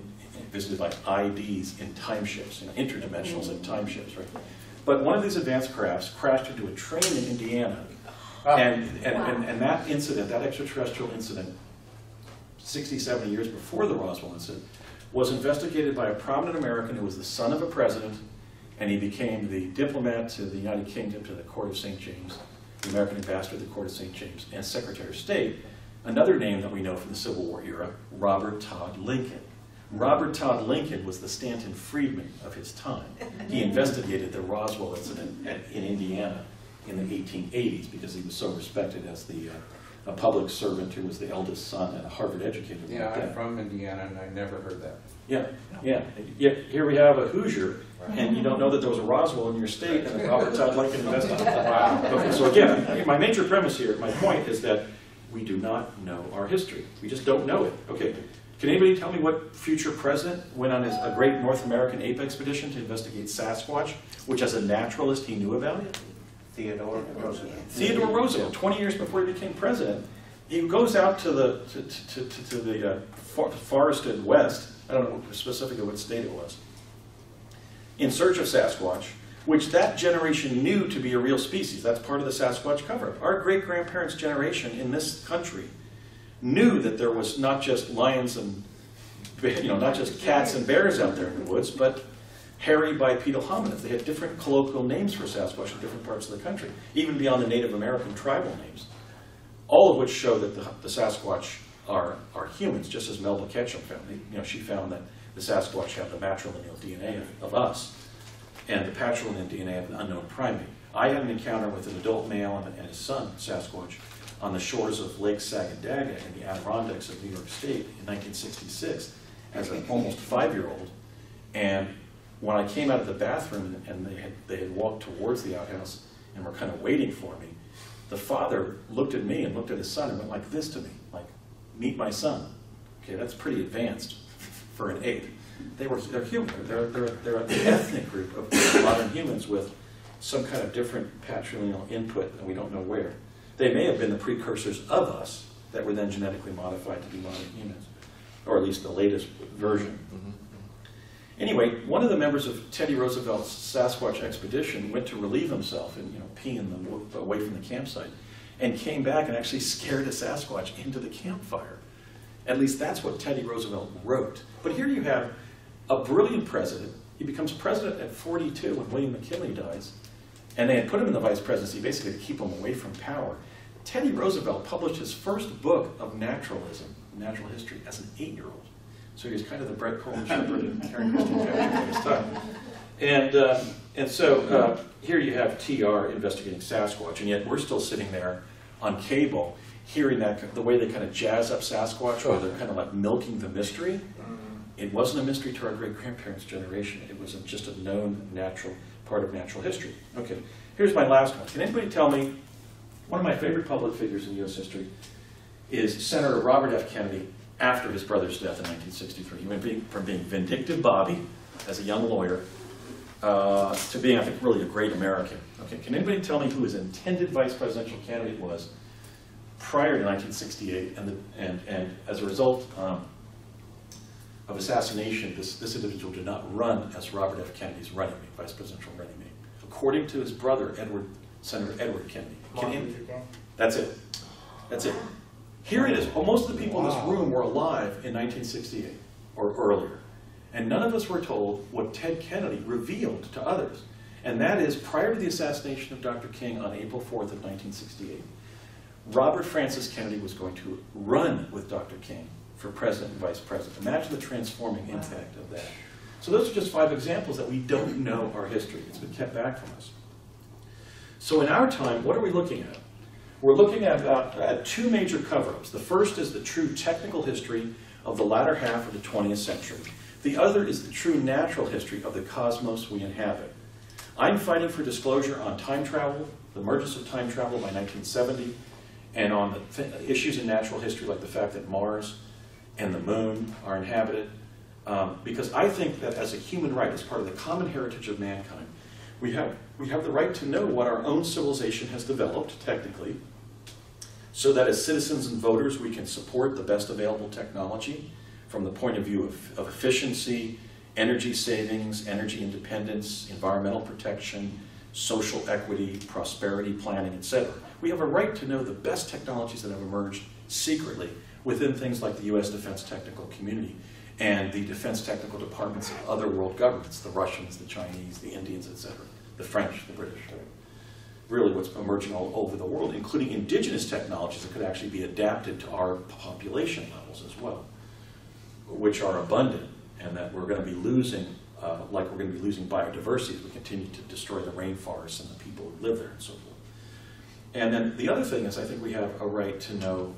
visited by IDs in time ships, interdimensionals in time ships, right? But one of these advanced crafts crashed into a train in Indiana, and that incident, that extraterrestrial incident, 60, 70 years before the Roswell incident, was investigated by a prominent American who was the son of a president, and he became the diplomat to the United Kingdom, to the Court of St. James, the American ambassador to the Court of St. James, and Secretary of State. Another name that we know from the Civil War era, Robert Todd Lincoln. Robert Todd Lincoln was the Stanton Friedman of his time. He investigated the Roswell incident in Indiana in the 1880s because he was so respected as a public servant who was the eldest son and a Harvard educator. Yeah, I'm from Indiana and I never heard that. Yeah. Here we have a Hoosier, and you don't know that there was a Roswell in your state and that Robert Todd Lincoln investigated. Wow. Okay, so again, my major premise here, my point is that we do not know our history. We just don't know it. Okay. Can anybody tell me what future president went on a great North American ape expedition to investigate Sasquatch, which as a naturalist he knew about it? Theodore Roosevelt. Theodore Roosevelt, 20 years before he became president. He goes out to the forested west, I don't know specifically what state it was, in search of Sasquatch, which that generation knew to be a real species. That's part of the Sasquatch cover-up. Our great-grandparents' generation in this country knew that there was not just lions and, not just cats and bears out there in the woods, but hairy bipedal hominids. They had different colloquial names for Sasquatch in different parts of the country, even beyond the Native American tribal names. All of which show that the Sasquatch are humans, just as Melba Ketchum found. She found that the Sasquatch have the matrilineal DNA of us and the patrilineal DNA of an unknown primate. I had an encounter with an adult male and his son, Sasquatch, on the shores of Lake Sagadaga in the Adirondacks of New York State in 1966 as an almost 5-year-old. And when I came out of the bathroom and they had walked towards the outhouse and were kind of waiting for me, the father looked at me and looked at his son and went like this to me, like, meet my son. Okay, that's pretty advanced for an ape. They're human. They're an ethnic group of modern humans with some kind of different patrilineal input, and we don't know where. They may have been the precursors of us that were then genetically modified to be modern humans, or at least the latest version. Anyway, one of the members of Teddy Roosevelt's Sasquatch expedition went to relieve himself and peeing away from the campsite, and came back and actually scared a Sasquatch into the campfire. At least that's what Teddy Roosevelt wrote. But here you have a brilliant president. He becomes president at 42 when William McKinley dies, and they had put him in the vice presidency basically to keep him away from power. Teddy Roosevelt published his first book of naturalism, natural history, as an 8-year-old. So he was kind of the Brett Coleman Shepherd and Karen Christine Patrick at his time. And so here you have TR investigating Sasquatch, and yet we're still sitting there on cable hearing that, the way they kind of jazz up Sasquatch, where they're kind of like milking the mystery. It wasn't a mystery to our great-grandparents' generation. It was just a known part of natural history. Okay, here's my last one. Can anybody tell me, one of my favorite public figures in U.S. history is Senator Robert F. Kennedy after his brother's death in 1963. He went from being vindictive Bobby as a young lawyer to being, I think, really a great American. Okay, can anybody tell me who his intended vice presidential candidate was prior to 1968, and as a result of assassination, this individual did not run as Robert F. Kennedy's running mate, vice presidential running mate, according to his brother, Senator Edward Kennedy. That's it. That's it. Here it is. Well, most of the people in this room were alive in 1968 or earlier, and none of us were told what Ted Kennedy revealed to others, and that is, prior to the assassination of Dr. King on April 4th of 1968, Robert Francis Kennedy was going to run with Dr. King for president and vice president. Imagine the transforming impact of that. So those are just 5 examples that we don't know our history. It's been kept back from us. So in our time, what are we looking at? We're looking at 2 major cover-ups. The first is the true technical history of the latter half of the 20th century. The other is the true natural history of the cosmos we inhabit. I'm fighting for disclosure on time travel, the emergence of time travel by 1970, and on the issues in natural history like the fact that Mars and the moon are inhabited, because I think that as a human right, as part of the common heritage of mankind, we have the right to know what our own civilization has developed, technically, so that as citizens and voters we can support the best available technology from the point of view of efficiency, energy savings, energy independence, environmental protection, social equity, prosperity planning, etc. We have a right to know the best technologies that have emerged secretly within things like the U.S. Defense Technical Community and the defense technical departments of other world governments, the Russians, the Chinese, the Indians, etc., the French, the British. Really what's emerging all over the world, including indigenous technologies that could actually be adapted to our population levels as well, which are abundant, and that we're going to be losing, like we're going to be losing biodiversity as we continue to destroy the rainforests and the people who live there and so forth. And then the other thing is, I think we have a right to know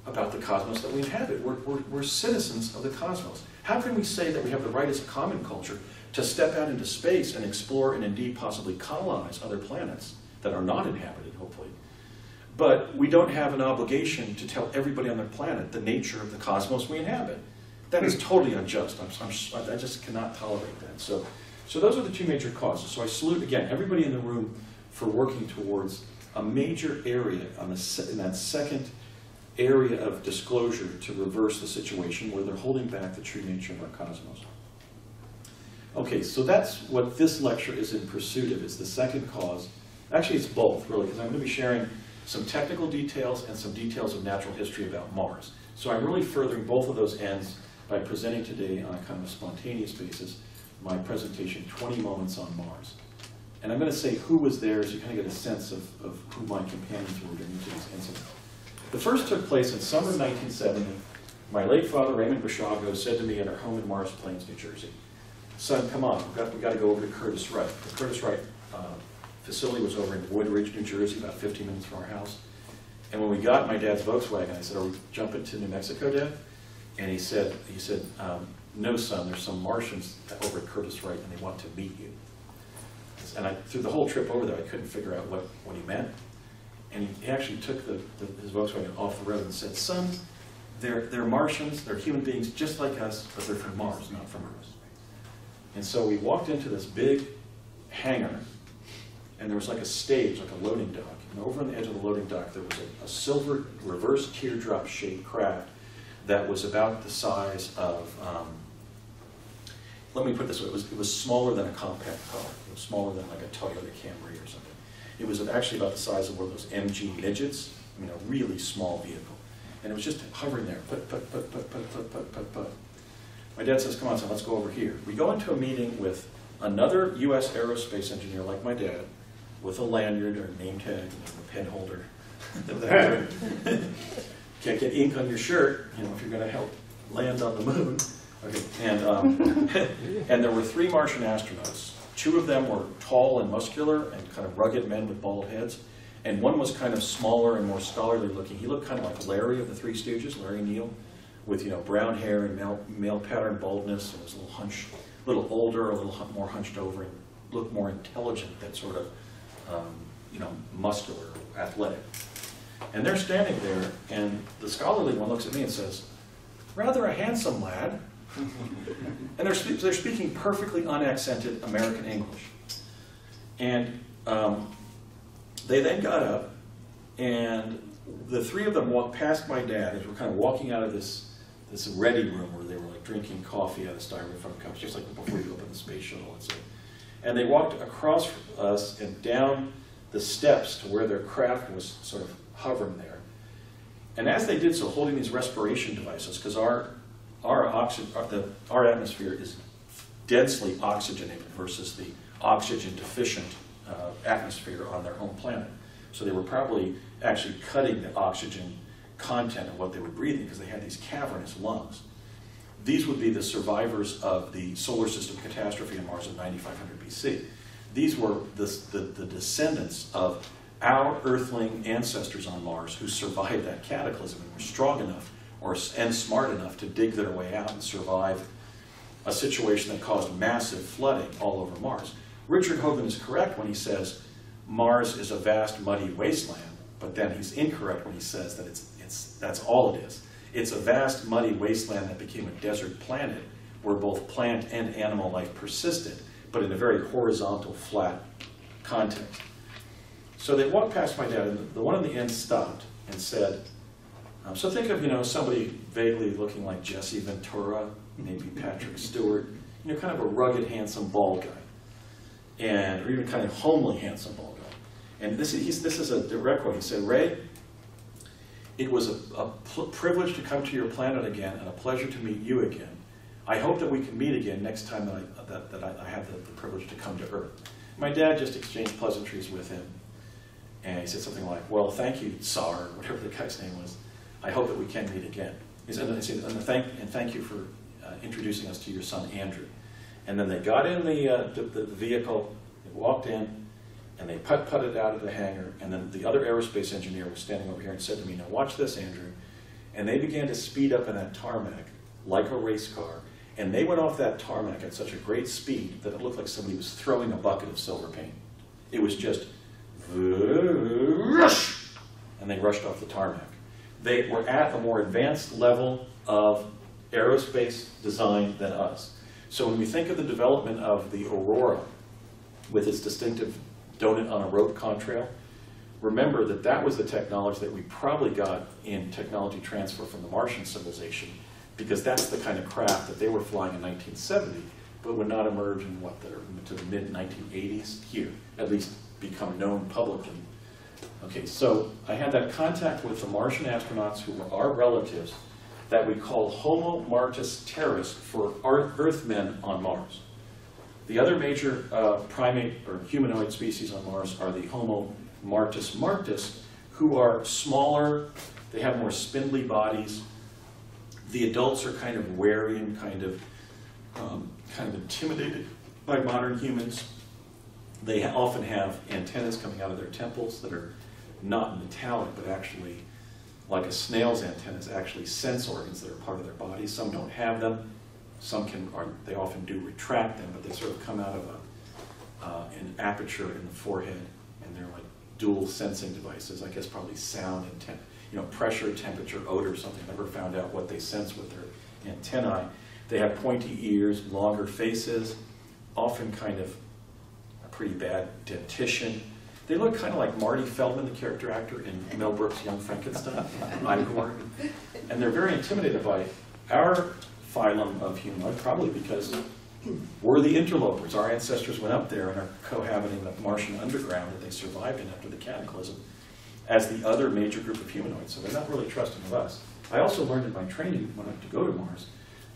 about the cosmos that we inhabit. We're citizens of the cosmos. How can we say that we have the right as a common culture to step out into space and explore and indeed possibly colonize other planets that are not inhabited, hopefully, but we don't have an obligation to tell everybody on the planet the nature of the cosmos we inhabit? That is totally unjust. I just cannot tolerate that. So those are the two major causes. So I salute, again, everybody in the room for working towards a major area in that second area of disclosure to reverse the situation where they're holding back the true nature of our cosmos. Okay, so that's what this lecture is in pursuit of, is the second cause. Actually, it's both, really, because I'm going to be sharing some technical details and some details of natural history about Mars. So I'm really furthering both of those ends by presenting today on a kind of a spontaneous basis my presentation, 20 Moments on Mars. And I'm going to say who was there so you kind of get a sense of who my companions were during each of these incidents. The first took place in summer 1970. My late father, Raymond Basiago, said to me at our home in Mars Plains, New Jersey, "Son, come on, we've got to go over to Curtis Wright." The Curtis Wright facility was over in Woodridge, New Jersey, about 15 minutes from our house. And when we got in my dad's Volkswagen, I said, "Are we jumping to New Mexico, Dad?" And he said, "No, son, there's some Martians over at Curtis Wright, and they want to meet you." And through the whole trip over there, I couldn't figure out what he meant. And he actually took his Volkswagen off the road and said, "Son, they're Martians, they're human beings just like us, but they're from Mars, not from Earth." And so we walked into this big hangar, and there was like a stage, like a loading dock. And over on the edge of the loading dock, there was a silver reverse teardrop-shaped craft that was about the size of, let me put it this way, it was smaller than a compact car. It was smaller than like a Toyota Camry or something. It was actually about the size of one of those MG midgets, I mean, a really small vehicle. And it was just hovering there, put. My dad says, "Come on, son, let's go over here." We go into a meeting with another U.S. aerospace engineer like my dad, with a lanyard or a name tag and a pen holder. Can't get ink on your shirt, if you're going to help land on the moon. Okay, and there were 3 Martian astronauts. 2 of them were tall and muscular and kind of rugged men with bald heads, and one was kind of smaller and more scholarly looking. He looked kind of like Larry of the Three Stooges, Larry Neal, with brown hair and male pattern baldness, and was a little older, a little more hunched over, and looked more intelligent than sort of muscular, athletic. And they're standing there, and the scholarly one looks at me and says, "Rather a handsome lad." And they're speaking perfectly unaccented American English. And they then got up, and the 3 of them walked past my dad as we're kind of walking out of this ready room where they were like drinking coffee out of styrofoam cups, just like before you open the space shuttle, let's say. And they walked across us and down the steps to where their craft was sort of hovering there. And as they did so, holding these respiration devices, because our atmosphere is densely oxygenated versus the oxygen deficient atmosphere on their home planet. So they were probably actually cutting the oxygen content of what they were breathing because they had these cavernous lungs. These would be the survivors of the solar system catastrophe on Mars in 9500 BC. These were the descendants of our Earthling ancestors on Mars who survived that cataclysm and were strong enough and smart enough to dig their way out and survive a situation that caused massive flooding all over Mars. Richard Hogan is correct when he says Mars is a vast muddy wasteland, but then he's incorrect when he says that that's all it is. It's a vast muddy wasteland that became a desert planet where both plant and animal life persisted, but in a very horizontal, flat context. So they walked past my dad, and the one in the end stopped and said, so think of, somebody vaguely looking like Jesse Ventura, maybe Patrick Stewart, kind of a rugged, handsome, bald guy, or even kind of homely, handsome, bald guy. And this is a direct quote. He said, "Ray, it was a privilege to come to your planet again and a pleasure to meet you again. I hope that we can meet again next time that I have the privilege to come to Earth." My dad just exchanged pleasantries with him, and he said something like, "Well, thank you, Tsar," whatever the guy's name was. "I hope that we can meet again." He said, and thank you for introducing us to your son, Andrew. And then they got in the vehicle, they walked in, and they putted out of the hangar, and then the other aerospace engineer was standing over here and said to me, "Now watch this, Andrew." And they began to speed up in that tarmac like a race car, and they went off that tarmac at such a great speed that it looked like somebody was throwing a bucket of silver paint. It was just, rush, and they rushed off the tarmac. They were at a more advanced level of aerospace design than us. So when we think of the development of the Aurora with its distinctive donut on a rope contrail, remember that that was the technology that we probably got in technology transfer from the Martian civilization, because that's the kind of craft that they were flying in 1970, but would not emerge in to the mid-1980s here, at least become known publicly. Okay, so I had that contact with the Martian astronauts who were our relatives that we call Homo Martis Terris for Earthmen on Mars. The other major primate or humanoid species on Mars are the Homo Martis Martis, who are smaller, they have more spindly bodies. The adults are kind of wary and kind of intimidated by modern humans. They often have antennas coming out of their temples that are not metallic, but actually, like a snail's antennas, actually sense organs that are part of their body. Some don't have them. Some can, or they often do retract them, but they sort of come out of an aperture in the forehead, and they're like dual sensing devices. I guess probably sound and pressure, temperature, odor, something. I never found out what they sense with their antennae. They have pointy ears, longer faces, often kind of a pretty bad dentition. They look kind of like Marty Feldman, the character actor in Mel Brooks' Young Frankenstein, Igor. And they're very intimidated by our phylum of humanoid, probably because we're the interlopers. Our ancestors went up there and are cohabiting the Martian underground that they survived in after the cataclysm as the other major group of humanoids. So they're not really trusting of us. I also learned in my training when I went to go to Mars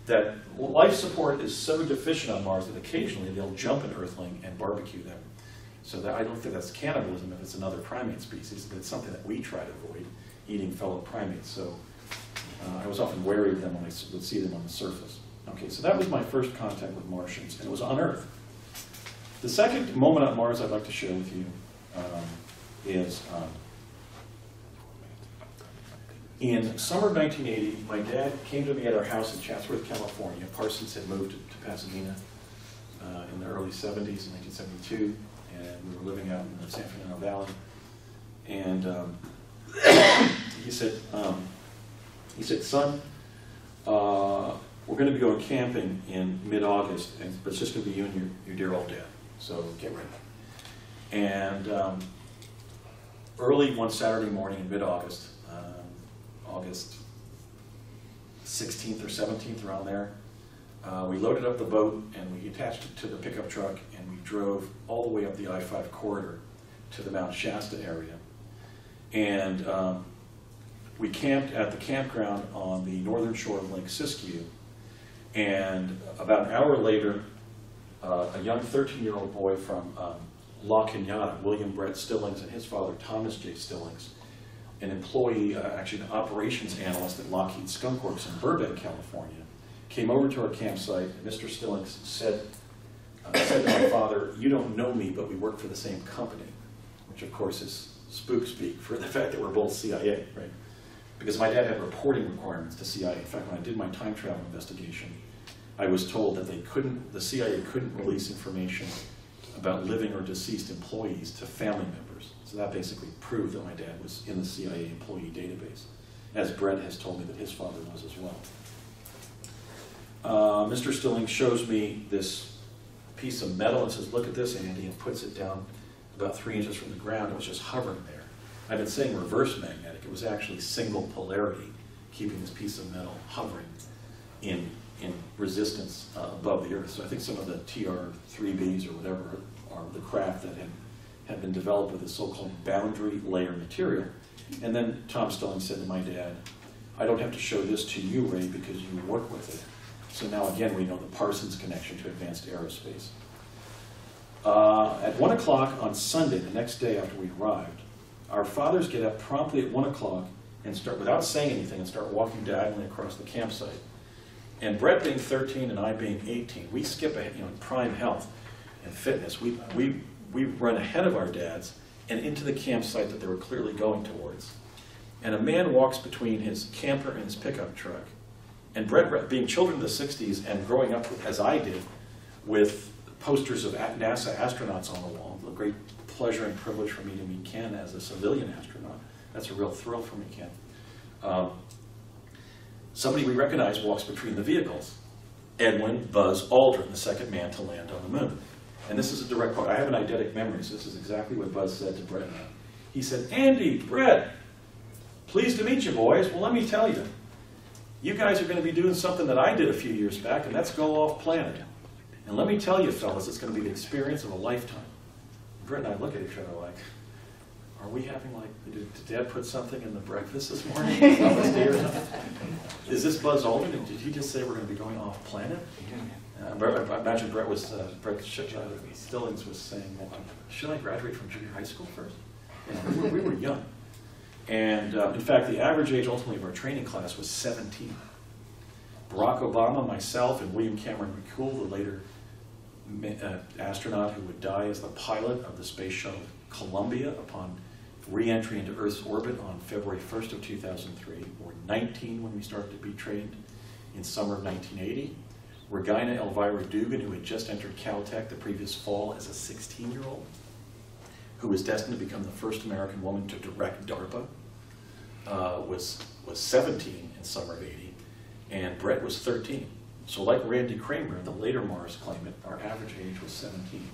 that life support is so deficient on Mars that occasionally they'll jump an Earthling and barbecue them. So that, I don't think that's cannibalism if it's another primate species, but it's something that we try to avoid, eating fellow primates. So I was often wary of them when I would see them on the surface. Okay, so that was my first contact with Martians, and it was on Earth. The second moment on Mars I'd like to share with you is in summer of 1980, my dad came to me at our house in Chatsworth, California. Parsons had moved to Pasadena in the early 70s, in 1972, and we were living out in the San Fernando Valley. And he said, son, we're going to be going camping in mid-August, but it's just going to be you and your dear old dad, so get ready. And early one Saturday morning in mid-August, August 16th or 17th, around there, we loaded up the boat and we attached it to the pickup truck and we drove all the way up the I-5 corridor to the Mount Shasta area. And we camped at the campground on the northern shore of Lake Siskiyou. And about an hour later, a young 13-year-old boy from La Cañada, William Brett Stillings, and his father, Thomas J. Stillings, an employee, actually an operations analyst at Lockheed Skunk Works in Burbank, California, came over to our campsite. And Mr. Stillings said to my father, "You don't know me, but we work for the same company," which of course is spook speak for the fact that we're both CIA, right? Because my dad had reporting requirements to CIA. In fact, when I did my time travel investigation, I was told that the CIA couldn't release information about living or deceased employees to family members. So that basically proved that my dad was in the CIA employee database, as Brett has told me that his father was as well. Mr. Stilling shows me this piece of metal and says, "Look at this, Andy," and puts it down about 3 inches from the ground. It was just hovering there. I've been saying reverse magnetic. It was actually single polarity, keeping this piece of metal hovering in resistance above the Earth. So I think some of the TR-3Bs or whatever are the craft that had been developed with this so-called boundary layer material. And then Tom Stilling said to my dad, "I don't have to show this to you, Ray, because you work with it." So now again we know the Parsons connection to advanced aerospace. At 1 o'clock on Sunday, the next day after we arrived, our fathers get up promptly at 1 o'clock and start, without saying anything, and start walking diagonally across the campsite. And Brett being 13 and I being 18, we skip ahead, in prime health and fitness. We run ahead of our dads and into the campsite that they were clearly going towards. And a man walks between his camper and his pickup truck. And Brett, being children of the 60s and growing up, as I did, with posters of NASA astronauts on the wall, a great pleasure and privilege for me to meet Ken as a civilian astronaut. That's a real thrill for me, Ken. somebody we recognize walks between the vehicles. Edwin Buzz Aldrin, the second man to land on the moon. And this is a direct quote. I have an eidetic memory, so this is exactly what Buzz said to Brett and I. He said, "Andy, Brett, pleased to meet you, boys. Well, let me tell you, you guys are going to be doing something that I did a few years back, and that's go off planet. And let me tell you, fellas, it's going to be the experience of a lifetime." Brett and I look at each other like, are we having like, did Dad put something in the breakfast this morning? Is this Buzz Aldrin? Did he just say we're going to be going off planet? I imagine Brett Stillings was saying, well, should I graduate from junior high school first? We were young. And in fact, the average age ultimately of our training class was 17. Barack Obama, myself, and William Cameron McCool, the later astronaut who would die as the pilot of the space shuttle Columbia upon re-entry into Earth's orbit on February 1st of 2003, were 19 when we started to be trained in summer of 1980. Regina Elvira Dugan, who had just entered Caltech the previous fall as a 16-year-old, who was destined to become the first American woman to direct DARPA, was 17 in summer of 80, and Brett was 13. So like Randy Kramer, the later Mars claimant, our average age was 17.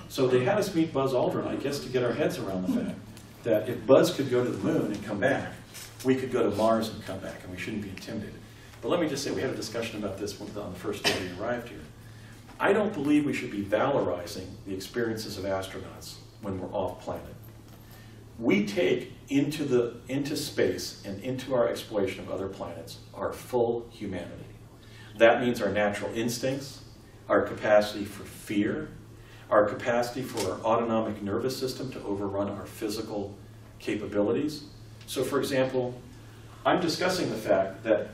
So they had us meet Buzz Aldrin, I guess, to get our heads around the fact that if Buzz could go to the moon and come back, we could go to Mars and come back, and we shouldn't be intimidated. But let me just say, we had a discussion about this on the first day we arrived here. I don't believe we should be valorizing the experiences of astronauts when we're off planet. We take into space and into our exploration of other planets our full humanity. That means our natural instincts, our capacity for fear, our capacity for our autonomic nervous system to overrun our physical capabilities. So for example, I'm discussing the fact that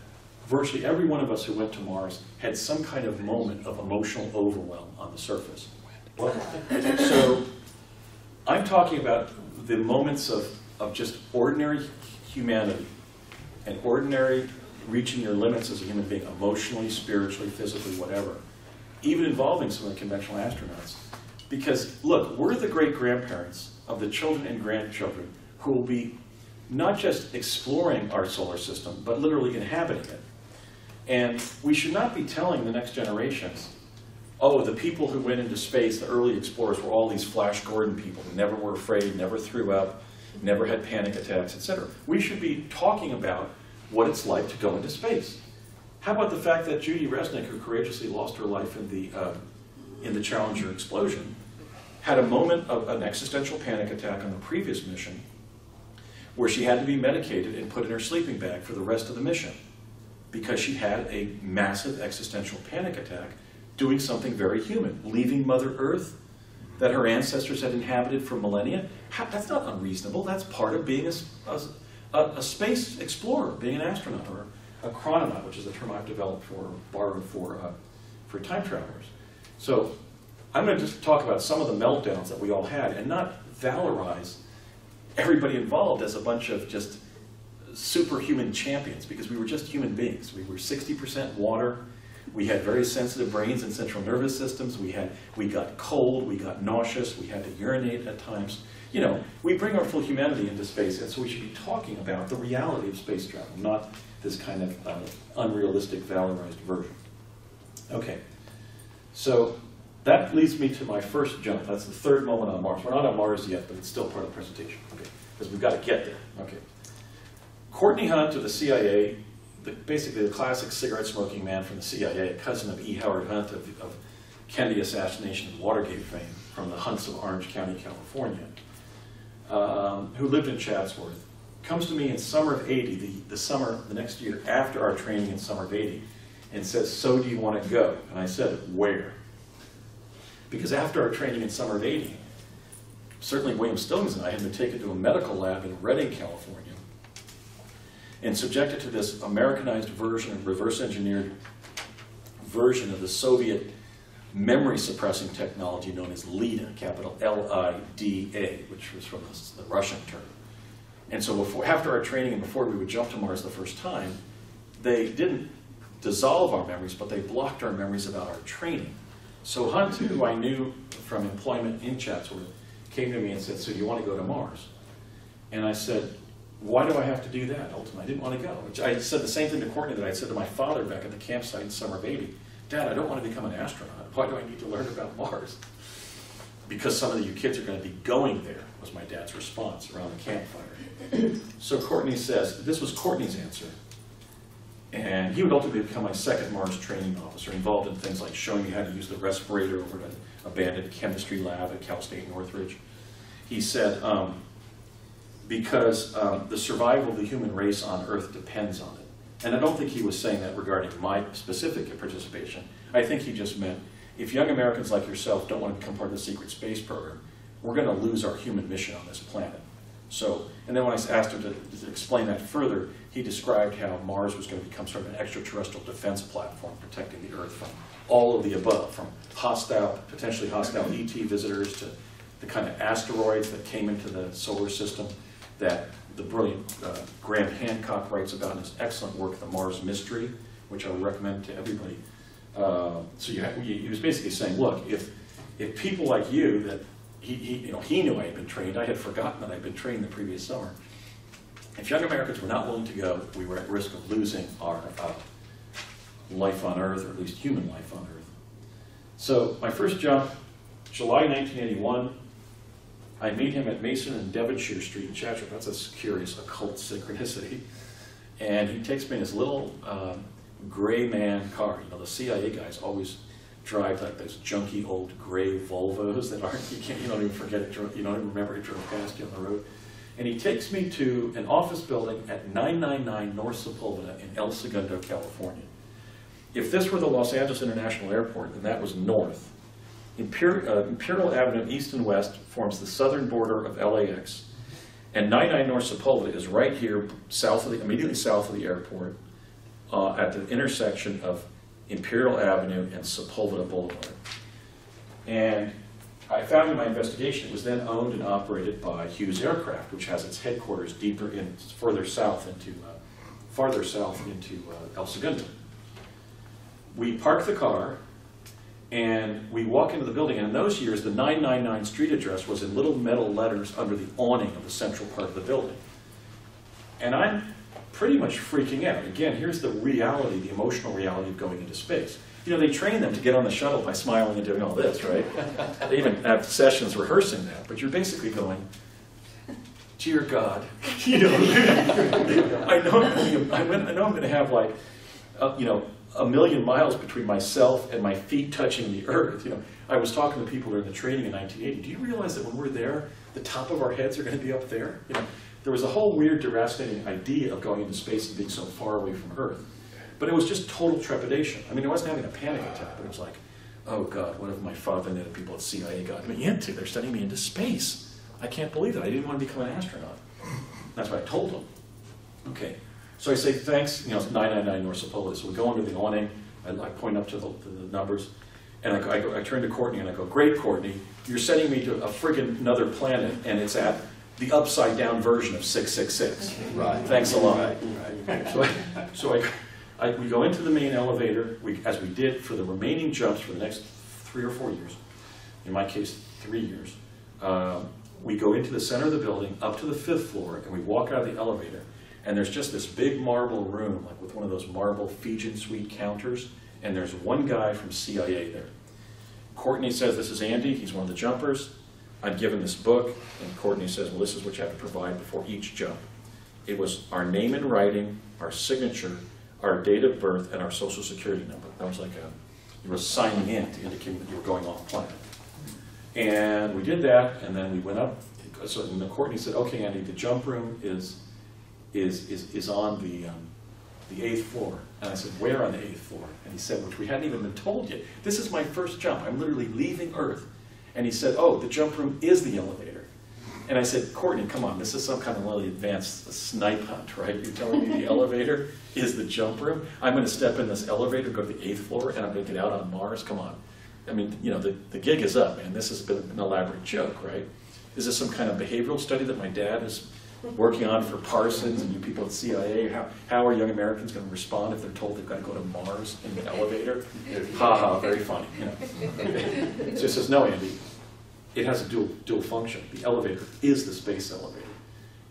virtually every one of us who went to Mars had some kind of moment of emotional overwhelm on the surface. So I'm talking about the moments of just ordinary humanity and ordinary reaching your limits as a human being, emotionally, spiritually, physically, whatever, even involving some of the conventional astronauts. Because, look, we're the great-grandparents of the children and grandchildren who will be not just exploring our solar system, but literally inhabiting it. And we should not be telling the next generations, oh, the people who went into space, the early explorers, were all these Flash Gordon people who never were afraid, never threw up, never had panic attacks, etc. We should be talking about what it's like to go into space. How about the fact that Judy Resnick, who courageously lost her life in the Challenger explosion, had a moment of an existential panic attack on the previous mission where she had to be medicated and put in her sleeping bag for the rest of the mission because she had a massive existential panic attack doing something very human, leaving Mother Earth that her ancestors had inhabited for millennia. That's not unreasonable. That's part of being a space explorer, being an astronaut, or a chrononaut, which is a term I've developed borrowed for time travelers. So I'm going to just talk about some of the meltdowns that we all had and not valorize everybody involved as a bunch of just superhuman champions, because we were just human beings. We were 60% water. We had very sensitive brains and central nervous systems. We got cold. We got nauseous. We had to urinate at times. You know, we bring our full humanity into space, and so we should be talking about the reality of space travel, not this kind of unrealistic, valorized version. Okay, so that leads me to my first jump. That's the third moment on Mars. We're not on Mars yet, but it's still part of the presentation. Okay, because we've got to get there. Okay. Courtney Hunt of the CIA, basically the classic cigarette-smoking man from the CIA, a cousin of E. Howard Hunt of Kennedy assassination and Watergate fame from the Hunts of Orange County, California, who lived in Chatsworth, comes to me in summer of 80, the next year after our training in summer of 80, and says, "So do you want to go?" And I said, "Where?" Because after our training in summer of 80, certainly William Stillings and I had been taken to a medical lab in Redding, California, and subjected to this Americanized version, reverse-engineered version of the Soviet memory suppressing technology known as LIDA, capital L-I-D-A, which was from the Russian term. And so after our training and before we would jump to Mars the first time, they didn't dissolve our memories, but they blocked our memories about our training. So Hunt, who I knew from employment in Chatsworth, came to me and said, "So you want to go to Mars?" And I said, why do I have to do that? Ultimately, I didn't want to go. Which I said the same thing to Courtney that I said to my father back at the campsite in Summer Baby. Dad, I don't want to become an astronaut. Why do I need to learn about Mars? Because some of you kids are going to be going there, was my dad's response around the campfire. So Courtney says, this was Courtney's answer. And he would ultimately become my second Mars training officer, involved in things like showing me how to use the respirator over at an abandoned chemistry lab at Cal State Northridge. He said, because the survival of the human race on Earth depends on it. And I don't think he was saying that regarding my specific participation. I think he just meant, if young Americans like yourself don't want to become part of the secret space program, we're going to lose our human mission on this planet. So, and then when I asked him to explain that further, he described how Mars was going to become sort of an extraterrestrial defense platform protecting the Earth from all of the above, from hostile, potentially hostile ET visitors to the kind of asteroids that came into the solar system that the brilliant Graham Hancock writes about in his excellent work, The Mars Mystery, which I would recommend to everybody. So he was basically saying, look, if people like you, that he knew I had been trained, I had forgotten that I'd been trained the previous summer. If young Americans were not willing to go, we were at risk of losing our life on Earth, or at least human life on Earth. So my first jump, July 1981, I meet him at Mason and Devonshire Street in Chatsworth. That's a curious occult synchronicity. And he takes me in his little gray man car. You know, the CIA guys always drive like those junky old gray Volvos that aren't, you don't even forget it, you don't even remember it drove past you on the road. And he takes me to an office building at 999 North Sepulveda in El Segundo, California. If this were the Los Angeles International Airport, then that was north. Imperial Avenue east and west forms the southern border of LAX, and 99 North Sepulveda is right here, immediately south of the airport, at the intersection of Imperial Avenue and Sepulveda Boulevard. And I found in my investigation it was then owned and operated by Hughes Aircraft, which has its headquarters farther south into El Segundo. We park the car, and we walk into the building, and in those years, the 999 street address was in little metal letters under the awning of the central part of the building. And I'm pretty much freaking out. Again, here's the reality, the emotional reality of going into space. You know, they train them to get on the shuttle by smiling and doing all this, right? They even have sessions rehearsing that, but you're basically going, dear God, you know, I know I'm going to have like, a million miles between myself and my feet touching the Earth. You know, I was talking to people during the training in 1980. Do you realize that when we're there, the top of our heads are going to be up there? You know, there was a whole weird, deracinating idea of going into space and being so far away from Earth. But it was just total trepidation. I mean, I wasn't having a panic attack, but it was like, oh God, what have my father and the people at CIA got me into? They're sending me into space. I can't believe that. I didn't want to become an astronaut. That's what I told them. Okay. So I say, thanks, 999 North Sepulveda. So we go under the awning, I point up to the numbers, and I turn to Courtney and I go, great, Courtney, you're sending me to a friggin' another planet, and it's at the upside down version of 666. Right. Thanks a lot. Right. So we go into the main elevator, as we did for the remaining jumps for the next 3 or 4 years, in my case, 3 years. We go into the center of the building, up to the 5th floor, and we walk out of the elevator. And there's just this big marble room, like with one of those marble Fijian suite counters, and there's one guy from CIA there. Courtney says, this is Andy, he's one of the jumpers. I'm given this book, and Courtney says, well, this is what you have to provide before each jump. It was our name in writing, our signature, our date of birth, and our social security number. That was like you were signing in to indicate that you were going off planet. And we did that, and then we went up. So Courtney said, okay, Andy, the jump room is on the 8th floor. And I said, where on the 8th floor? And he said, which we hadn't even been told yet. This is my first jump. I'm literally leaving Earth. And he said, oh, the jump room is the elevator. And I said, Courtney, come on, this is some kind of really advanced snipe hunt, right? You're telling me the elevator is the jump room? I'm going to step in this elevator, go to the 8th floor, and I'm going to get out on Mars? Come on. I mean, the gig is up, man. This has been an elaborate joke, right? Is this some kind of behavioral study that my dad is working on for Parsons and you people at CIA? How are young Americans going to respond if they're told they've got to go to Mars in the elevator? Ha ha, very funny. So he says, no, Andy, it has a dual function. The elevator is the space elevator.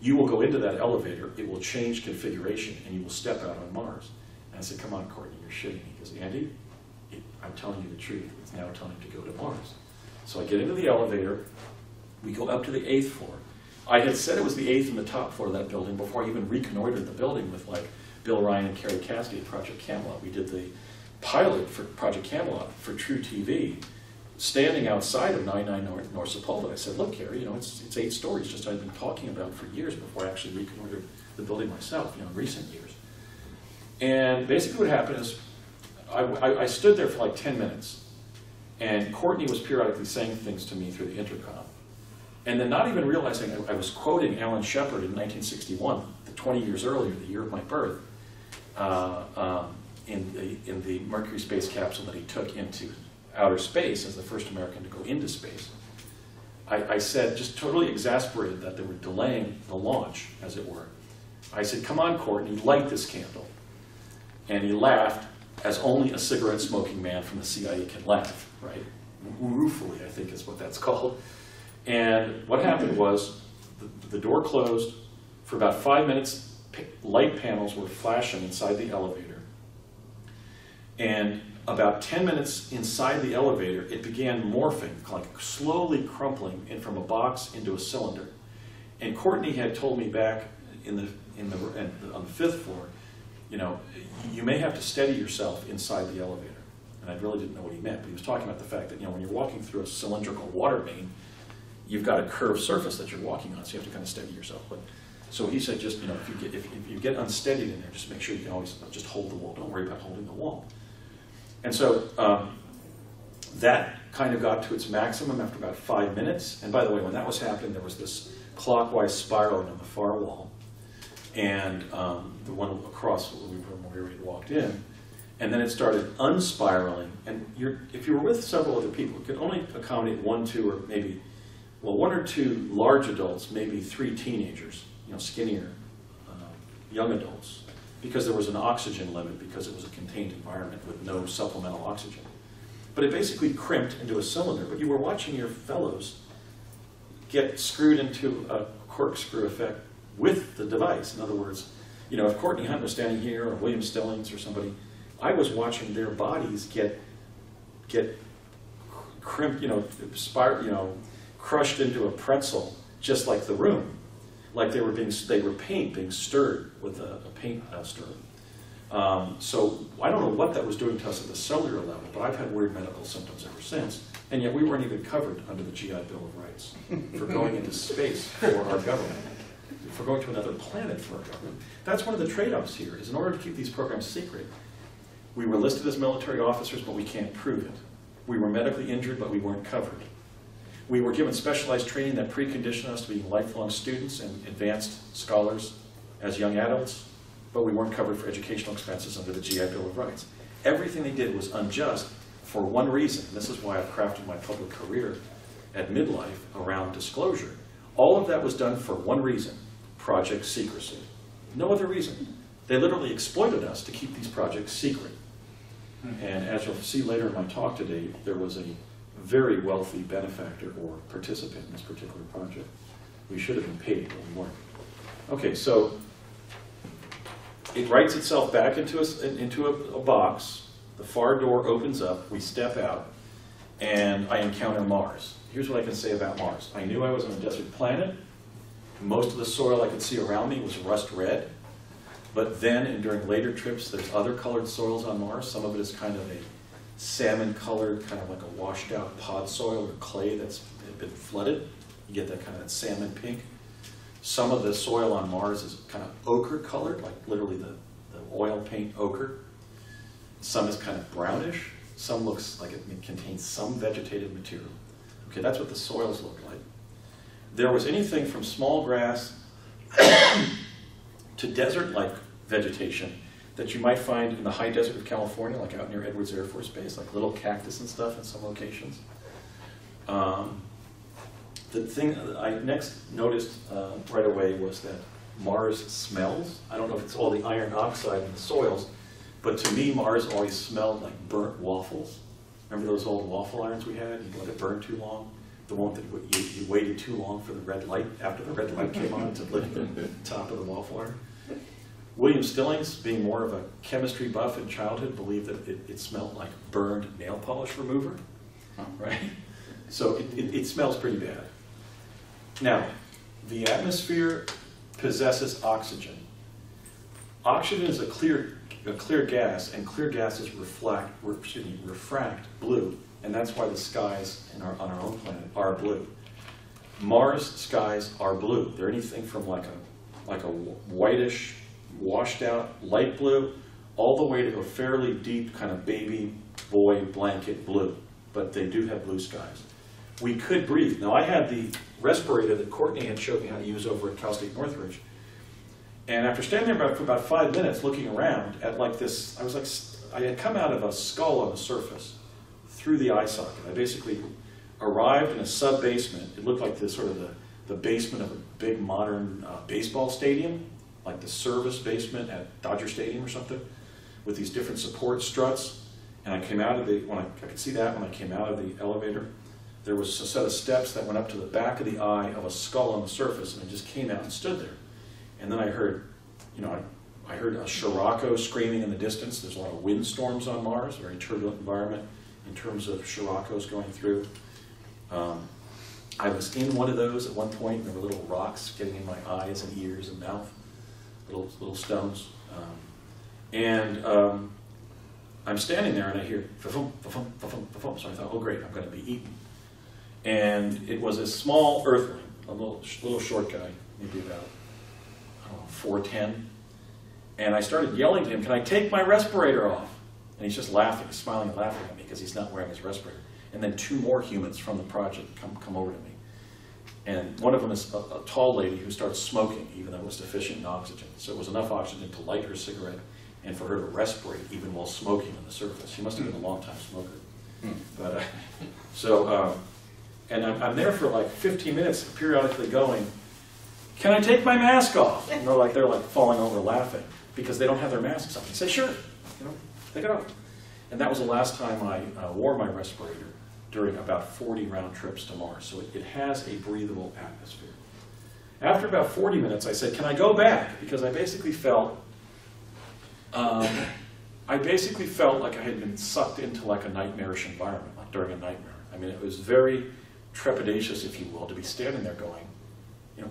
You will go into that elevator, it will change configuration, and you will step out on Mars. And I said, come on, Courtney, you're shitting me. He goes, Andy, I'm telling you the truth. It's now time to go to Mars. So I get into the elevator. We go up to the 8th floor. I had said it was the 8th and the top floor of that building before I even reconnoitered the building with like Bill Ryan and Carrie Cassidy at Project Camelot. We did the pilot for Project Camelot for True TV, standing outside of 99 North Sepulveda. I said, look, Carrie, you know, it's 8 stories, just I've been talking about for years before I actually reconnoitered the building myself, you know, in recent years. And basically what happened is I stood there for like 10 minutes, and Courtney was periodically saying things to me through the intercom. And then not even realizing I was quoting Alan Shepard in 1961, the 20 years earlier, the year of my birth, in the Mercury space capsule that he took into outer space as the first American to go into space. I said, just totally exasperated that they were delaying the launch, as it were. I said, come on, Courtney, light this candle. And he laughed, as only a cigarette-smoking man from the CIA can laugh, right? Ruefully, I think is what that's called. And what happened was, the door closed. For about 5 minutes, light panels were flashing inside the elevator. And about 10 minutes inside the elevator, it began morphing, like slowly crumpling in from a box into a cylinder. And Courtney had told me back on the 5th floor, you know, you may have to steady yourself inside the elevator. And I really didn't know what he meant, but he was talking about the fact that, you know, when you're walking through a cylindrical water main, you've got a curved surface that you're walking on, so you have to kind of steady yourself. But so he said, just, you know, if you get unsteadied in there, just make sure you can always just hold the wall. Don't worry about holding the wall. And so that kind of got to its maximum after about 5 minutes. And by the way, when that was happening, there was this clockwise spiraling on the far wall, and the one across where we already walked in. And then it started unspiraling. And if you were with several other people, it could only accommodate 1, 2, or maybe, well, 1 or 2 large adults, maybe 3 teenagers, you know, skinnier, young adults, because there was an oxygen limit, because it was a contained environment with no supplemental oxygen. But it basically crimped into a cylinder, but you were watching your fellows get screwed into a corkscrew effect with the device. In other words, you know, if Courtney Hunt was standing here, or William Stillings or somebody, I was watching their bodies get crimped, you know, crushed into a pretzel, just like the room, like they were paint being stirred with a paint stirrer. So I don't know what that was doing to us at the cellular level, but I've had weird medical symptoms ever since, and yet we weren't even covered under the GI Bill of Rights for going into space for our government, for going to another planet for our government. That's one of the trade-offs here, is in order to keep these programs secret, we were listed as military officers, but we can't prove it. We were medically injured, but we weren't covered. We were given specialized training that preconditioned us to be lifelong students and advanced scholars as young adults, but we weren't covered for educational expenses under the GI Bill of Rights. Everything they did was unjust for one reason, and this is why I've crafted my public career at midlife around disclosure. All of that was done for one reason: project secrecy. No other reason. They literally exploited us to keep these projects secret. And as you'll see later in my talk today, there was a very wealthy benefactor or participant in this particular project. We should have been paid, but we weren't. Okay, so it writes itself back into a box. The far door opens up, we step out, and I encounter Mars. Here's what I can say about Mars. I knew I was on a desert planet. Most of the soil I could see around me was rust red. But then, and during later trips, there's other colored soils on Mars. Some of it is kind of a salmon-colored, kind of like a washed-out pod soil or clay that's been flooded. You get that kind of salmon pink. Some of the soil on Mars is kind of ochre-colored, like literally the oil paint ochre. Some is kind of brownish. Some looks like it contains some vegetative material. Okay, that's what the soils look like. There was anything from small grass to desert-like vegetation that you might find in the high desert of California, like out near Edwards Air Force Base, like little cactus and stuff in some locations. The thing I next noticed right away was that Mars smells. I don't know if it's all the iron oxide in the soils, but to me, Mars always smelled like burnt waffles. Remember those old waffle irons we had? You'd let it burn too long. the one that you waited too long for the red light, after the red light came on to lift the top of the wallflower. William Stillings, being more of a chemistry buff in childhood, believed that it smelled like burned nail polish remover, right? So it smells pretty bad. Now, the atmosphere possesses oxygen. Oxygen is a clear gas, and clear gases refract blue, and that's why the skies on our own planet are blue. Mars skies are blue. They're anything from like a whitish, washed out light blue, all the way to a fairly deep kind of baby boy blanket blue, but they do have blue skies. We could breathe. Now, I had the respirator that Courtney had showed me how to use over at Cal State Northridge. And after standing there for about 5 minutes looking around at like this, I had come out of a skull on the surface through the eye socket. I basically arrived in a sub-basement. It looked like this sort of the basement of a big modern baseball stadium, like the service basement at Dodger Stadium or something, with these different support struts. And I came out of I could see that when I came out of the elevator. There was a set of steps that went up to the back of the eye of a skull on the surface, and I just came out and stood there. And then I heard, I heard a Scirocco screaming in the distance. There's a lot of windstorms on Mars, very turbulent environment in terms of Scirocco's going through. I was in one of those at one point, and there were little rocks getting in my eyes and ears and mouth, little stones. I'm standing there and I hear fa-fum, fa-fum, fa-fum, fa-fum. So I thought, oh great, I'm going to be eaten. And it was a small earthling, a little short guy, maybe about, 4'10". And I started yelling to him, can I take my respirator off? And he's just laughing, smiling and laughing at me because he's not wearing his respirator. And then 2 more humans from the project come over to me. And one of them is a tall lady who starts smoking, even though it was deficient in oxygen. So it was enough oxygen to light her cigarette and for her to respirate even while smoking on the surface. She must have been a long-time smoker. But and I'm there for like 15 minutes, periodically going, can I take my mask off? And they're like falling over laughing because they don't have their masks on. I say, sure, take it off. And that was the last time I wore my respirator during about 40 round trips to Mars. So it has a breathable atmosphere. After about 40 minutes, I said, can I go back? Because I basically felt like I had been sucked into like a nightmarish environment, like during a nightmare. I mean, it was very trepidatious, if you will, to be standing there going,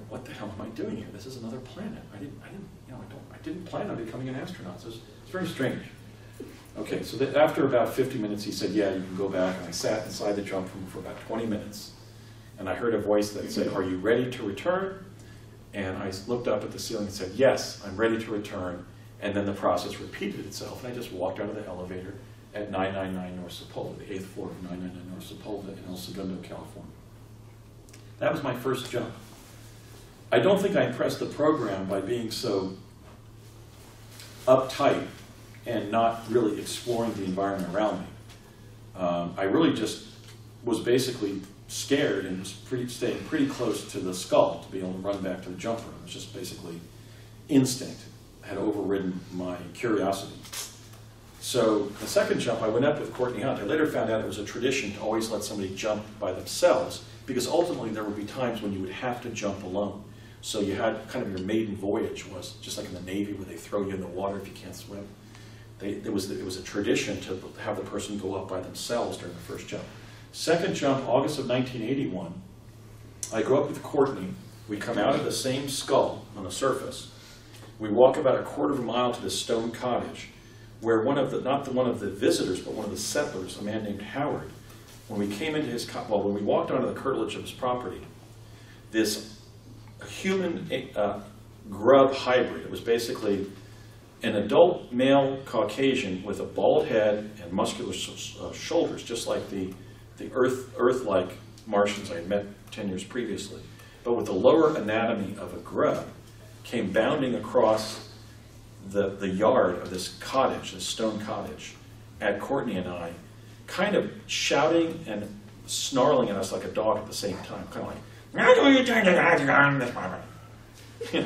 what the hell am I doing here? This is another planet. I didn't plan on becoming an astronaut. So it's very strange. Okay, so after about 50 minutes, he said, yeah, you can go back. And I sat inside the jump room for about 20 minutes. And I heard a voice that said, are you ready to return? And I looked up at the ceiling and said, yes, I'm ready to return. And then the process repeated itself. And I just walked out of the elevator at 999 North Sepulveda, the 8th floor of 999 North Sepulveda in El Segundo, California. That was my first jump. I don't think I impressed the program by being so uptight and not really exploring the environment around me. I really just was basically scared and was staying pretty close to the skull to be able to run back to the jump room. It was just basically instinct had overridden my curiosity. So the second jump, I went up with Courtney Hunt. I later found out it was a tradition to always let somebody jump by themselves because ultimately there would be times when you would have to jump alone. So you had kind of your maiden voyage was just like in the Navy where they throw you in the water if you can't swim. It was a tradition to have the person go up by themselves during the first jump. Second jump, August of 1981, I go up with Courtney. We come out of the same skull on the surface. We walk about a quarter of a mile to this stone cottage where not one of the visitors, but one of the settlers, a man named Howard, when we came into when we walked onto the curtilage of his property, this human grub hybrid, it was basically an adult male Caucasian with a bald head and muscular shoulders, just like the Earth-like Martians I had met 10 years previously, but with the lower anatomy of a grub, came bounding across the yard of this cottage, this stone cottage, at Courtney and I, kind of shouting and snarling at us like a dog at the same time, kind of like, and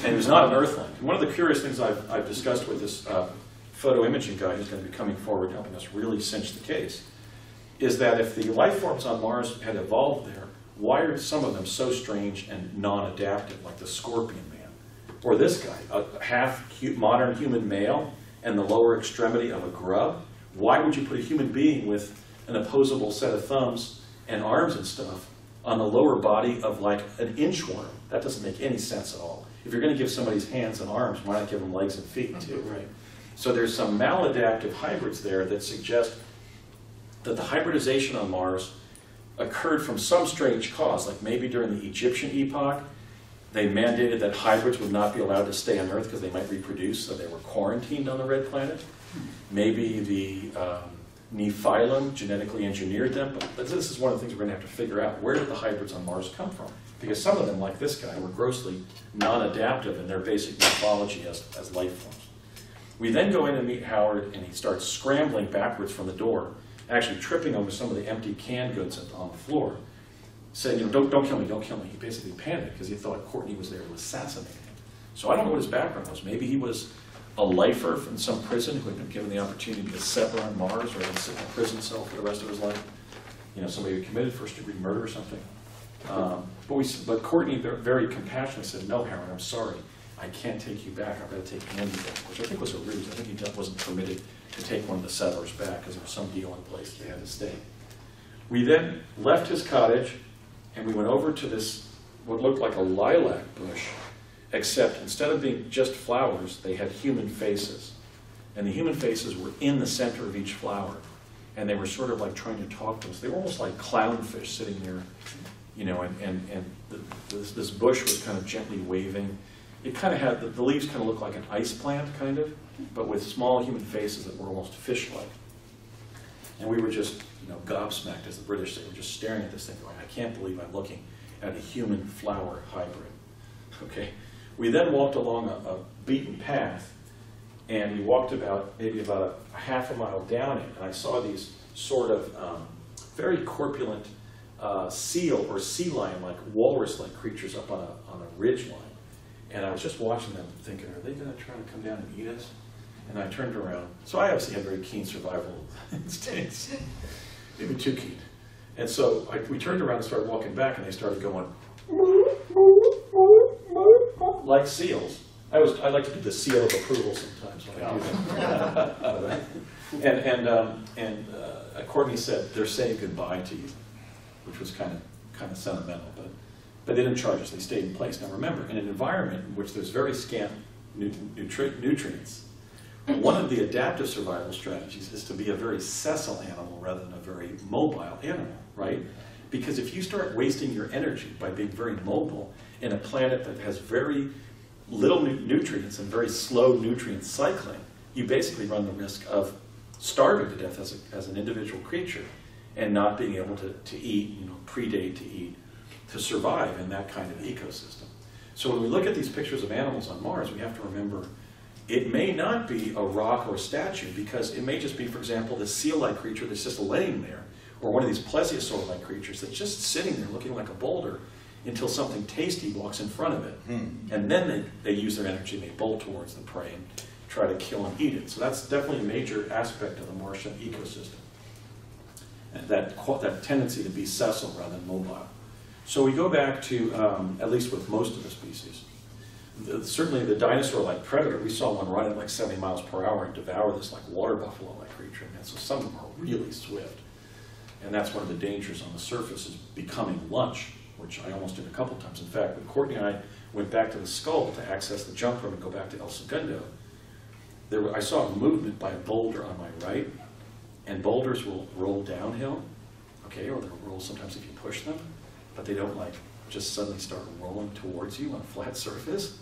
he was not an earthling. And one of the curious things I've discussed with this photo imaging guy who's going to be coming forward helping us really cinch the case is that if the life forms on Mars had evolved there, why are some of them so strange and non-adaptive, like the scorpion man? Or this guy, a half-modern human male and the lower extremity of a grub? Why would you put a human being with an opposable set of thumbs and arms and stuff on the lower body of like an inchworm? That doesn't make any sense at all. If you're going to give somebody's hands and arms, why not give them legs and feet too, right? So there's some maladaptive hybrids there that suggest that the hybridization on Mars occurred from some strange cause, like maybe during the Egyptian epoch, they mandated that hybrids would not be allowed to stay on Earth because they might reproduce, so they were quarantined on the red planet. Maybe the Nephilim genetically engineered them, but this is one of the things we're going to have to figure out. Where did the hybrids on Mars come from? Because some of them, like this guy, were grossly non-adaptive in their basic morphology as life forms. We then go in and meet Howard, and he starts scrambling backwards from the door, actually tripping over some of the empty canned goods on the floor, saying, don't kill me, don't kill me. He basically panicked because he thought Courtney was there to assassinate him. So I don't know what his background was. Maybe he was a lifer from some prison who had been given the opportunity to settle on Mars or to sit in a prison cell for the rest of his life. Somebody who committed first-degree murder or something. But Courtney very compassionately said, no, Howard, I'm sorry. I can't take you back. I've got to take Andy back, which I think was a ruse. I think he wasn't permitted to take one of the settlers back because there was some deal in place. They had to stay. We then left his cottage and we went over to this, what looked like a lilac bush, except instead of being just flowers, they had human faces. And the human faces were in the center of each flower. And they were sort of like trying to talk to us. They were almost like clownfish sitting there, this bush was kind of gently waving. It kind of had, the leaves kind of looked like an ice plant, kind of, but with small human faces that were almost fish-like. And we were just, gobsmacked, as the British say. We're just staring at this thing going, I can't believe I'm looking at a human flower hybrid. Okay. We then walked along a beaten path, and we walked maybe about a half a mile down it, and I saw these sort of very corpulent seal or sea lion-like, walrus-like creatures up on a ridge line. And I was just watching them thinking, are they going to try to come down and eat us? And I turned around. So I obviously had very keen survival instincts, maybe too keen. And so we turned around and started walking back, and they started going, like seals. I like to do the seal of approval sometimes when I do that. And Courtney said, they're saying goodbye to you, which was kind of sentimental, but they didn't charge us. They stayed in place. Now remember, in an environment in which there's very scant nutrients, one of the adaptive survival strategies is to be a very sessile animal rather than a very mobile animal, right? Because if you start wasting your energy by being very mobile in a planet that has very little nutrients and very slow nutrient cycling, you basically run the risk of starving to death as an individual creature and not being able to eat, predate to eat, to survive in that kind of ecosystem. So when we look at these pictures of animals on Mars, we have to remember it may not be a rock or a statue, because it may just be, for example, this seal-like creature that's just laying there, or one of these plesiosaur-like creatures that's just sitting there looking like a boulder until something tasty walks in front of it. And then they use their energy and they bolt towards the prey and try to kill and eat it. So that's definitely a major aspect of the Martian ecosystem, and that tendency to be sessile rather than mobile. So we go back to, at least with most of the species, certainly the dinosaur-like predator, we saw one run at like 70 miles per hour and devour this like water buffalo-like creature. And so some of them are really swift. And that's one of the dangers on the surface, is becoming lunch, which I almost did a couple times. In fact, when Courtney and I went back to the skull to access the jump room and go back to El Segundo, I saw a movement by a boulder on my right, and boulders will roll downhill, okay, or they'll roll sometimes if you push them, but they don't like just suddenly start rolling towards you on a flat surface.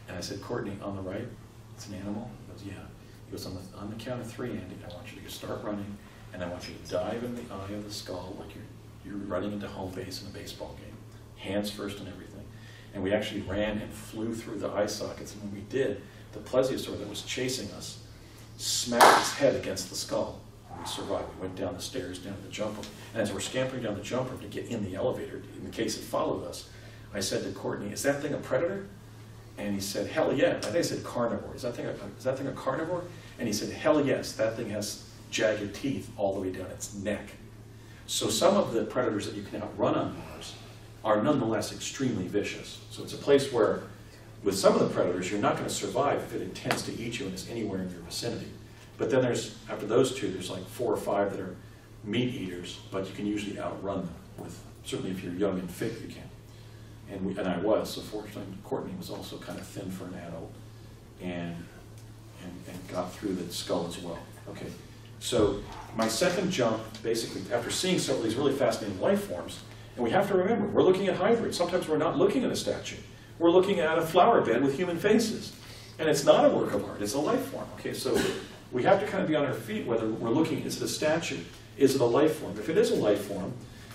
And I said, Courtney, on the right, it's an animal? He goes, yeah. He goes, on the count of 3, Andy, I want you to start running, and I want you to dive in the eye of the skull like you're running into home base in a baseball game. Hands first and everything. And we actually ran and flew through the eye sockets, and when we did, the plesiosaur that was chasing us smacked its head against the skull. And we survived. We went down the stairs, down to the jump room. And as we're scampering down the jump room to get in the elevator, in case it followed us, I said to Courtney, is that thing a predator? And he said, hell yeah. I think I said carnivore. Is that thing a carnivore? And he said, hell yes. That thing has jagged teeth all the way down its neck. So some of the predators that you can outrun on Mars are nonetheless extremely vicious. So it's a place where, with some of the predators, you're not going to survive if it intends to eat you and is anywhere in your vicinity. But then there's, after those two, there's like 4 or 5 that are meat eaters, but you can usually outrun them with, certainly if you're young and fit, you can. And I was, so fortunately, Courtney was also kind of thin for an adult and got through the skull as well. Okay, so my second jump, basically, after seeing several of these really fascinating life forms, and we have to remember, we're looking at hybrids. Sometimes we're not looking at a statue. We're looking at a flower bed with human faces. And it's not a work of art, it's a life form. Okay, so we have to kind of be on our feet whether we're looking, is it a statue? Is it a life form? If it is a life form,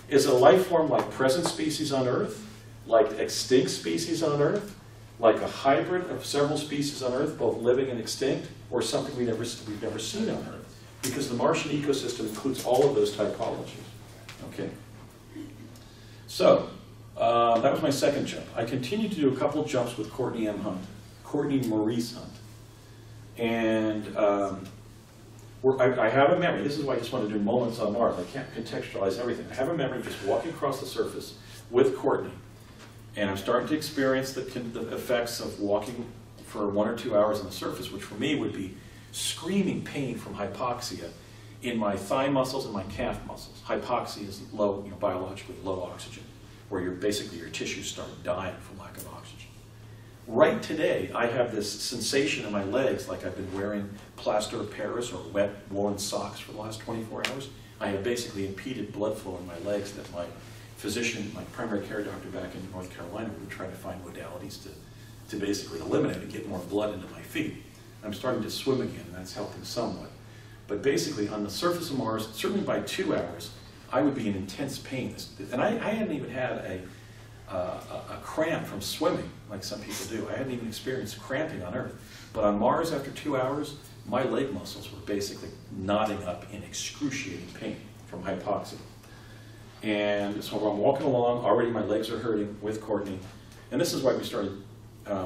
is it a life form like present species on Earth, like extinct species on Earth, like a hybrid of several species on Earth, both living and extinct, or something we've never seen on Earth? Because the Martian ecosystem includes all of those typologies. Okay. So, that was my second jump. I continued to do a couple jumps with Courtney M. Hunt, Courtney Maurice Hunt. And I have a memory, this is why I just want to do moments on Mars. I can't contextualize everything. I have a memory of just walking across the surface with Courtney, and I'm starting to experience the effects of walking for 1 or 2 hours on the surface, which for me would be screaming pain from hypoxia in my thigh muscles and my calf muscles. Hypoxia is low, biologically low oxygen, where basically your tissues start dying from lack of oxygen. Right today, I have this sensation in my legs like I've been wearing plaster of Paris or wet woolen socks for the last 24 hours. I have basically impeded blood flow in my legs that my physician, my primary care doctor back in North Carolina, would try to find modalities to basically eliminate and get more blood into my feet. I'm starting to swim again, and that's helping somewhat. But basically, on the surface of Mars, certainly by 2 hours, I would be in intense pain. And I hadn't even had a cramp from swimming, like some people do. I hadn't even experienced cramping on Earth. But on Mars, after 2 hours, my leg muscles were basically knotting up in excruciating pain from hypoxia. And so I'm walking along, already my legs are hurting with Courtney. And this is why we started,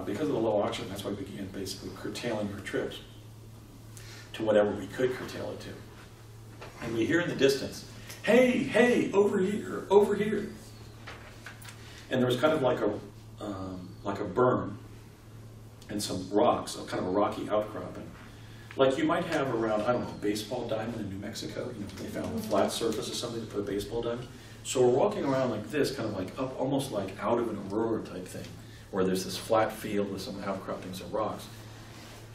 because of the low oxygen, that's why we began basically curtailing our trips to whatever we could curtail it to. And we hear in the distance, hey, hey, over here, over here. And there was kind of like a berm and some rocks, kind of a rocky outcropping. Like you might have around, I don't know, a baseball diamond in New Mexico. They found a flat surface or something to put a baseball diamond. So we're walking around like this, kind of like up, almost like out of an aurora type thing, where there's this flat field with some outcroppings of rocks.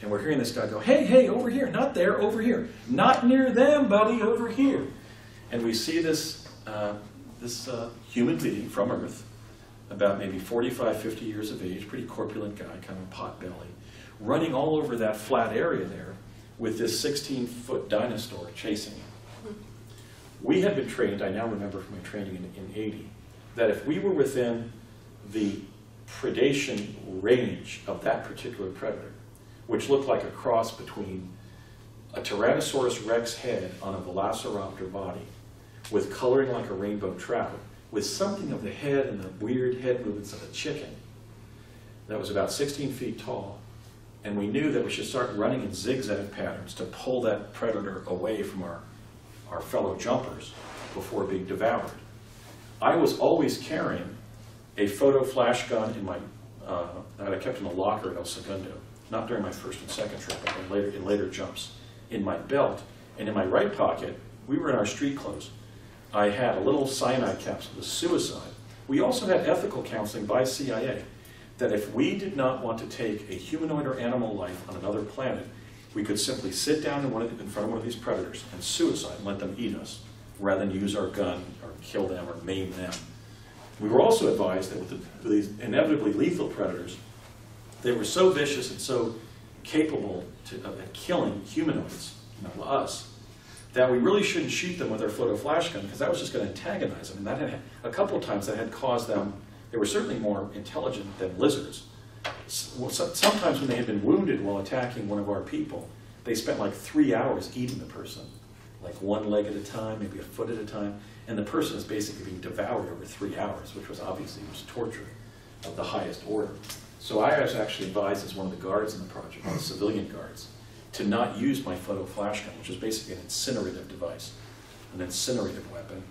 And we're hearing this guy go, hey, hey, over here, not there, over here. Not near them, buddy, over here. And we see this, human being from Earth, about maybe 45, 50 years of age, pretty corpulent guy, kind of pot belly, running all over that flat area there with this 16-foot dinosaur chasing him. We had been trained, I now remember from my training in 80, that if we were within the predation range of that particular predator, which looked like a cross between a Tyrannosaurus rex head on a velociraptor body, with coloring like a rainbow trout, with something of the head and the weird head movements of a chicken that was about 16 feet tall, and we knew that we should start running in zigzag patterns to pull that predator away from our fellow jumpers before being devoured. I was always carrying a photo flash gun in my, that I kept in a locker at El Segundo, not during my first and second trip, but in later jumps, in my belt, and in my right pocket, we were in our street clothes. I had a little cyanide capsule to suicide. We also had ethical counseling by CIA that if we did not want to take a humanoid or animal life on another planet, we could simply sit down in front of one of these predators and suicide and let them eat us, rather than use our gun or kill them or maim them. We were also advised that with these inevitably lethal predators, they were so vicious and so capable of killing humanoids, us, that we really shouldn't shoot them with our photo flash gun because that was just going to antagonize them. And that had, a couple of times that had caused them, they were certainly more intelligent than lizards. Sometimes when they had been wounded while attacking one of our people, they spent like 3 hours eating the person, like one leg at a time, maybe a foot at a time, and the person is basically being devoured over 3 hours, which was obviously torture of the highest order. So I was actually advised as one of the guards in the project, one of the civilian guards, to not use my photo flash gun, which is basically an incinerative device, an incinerative weapon,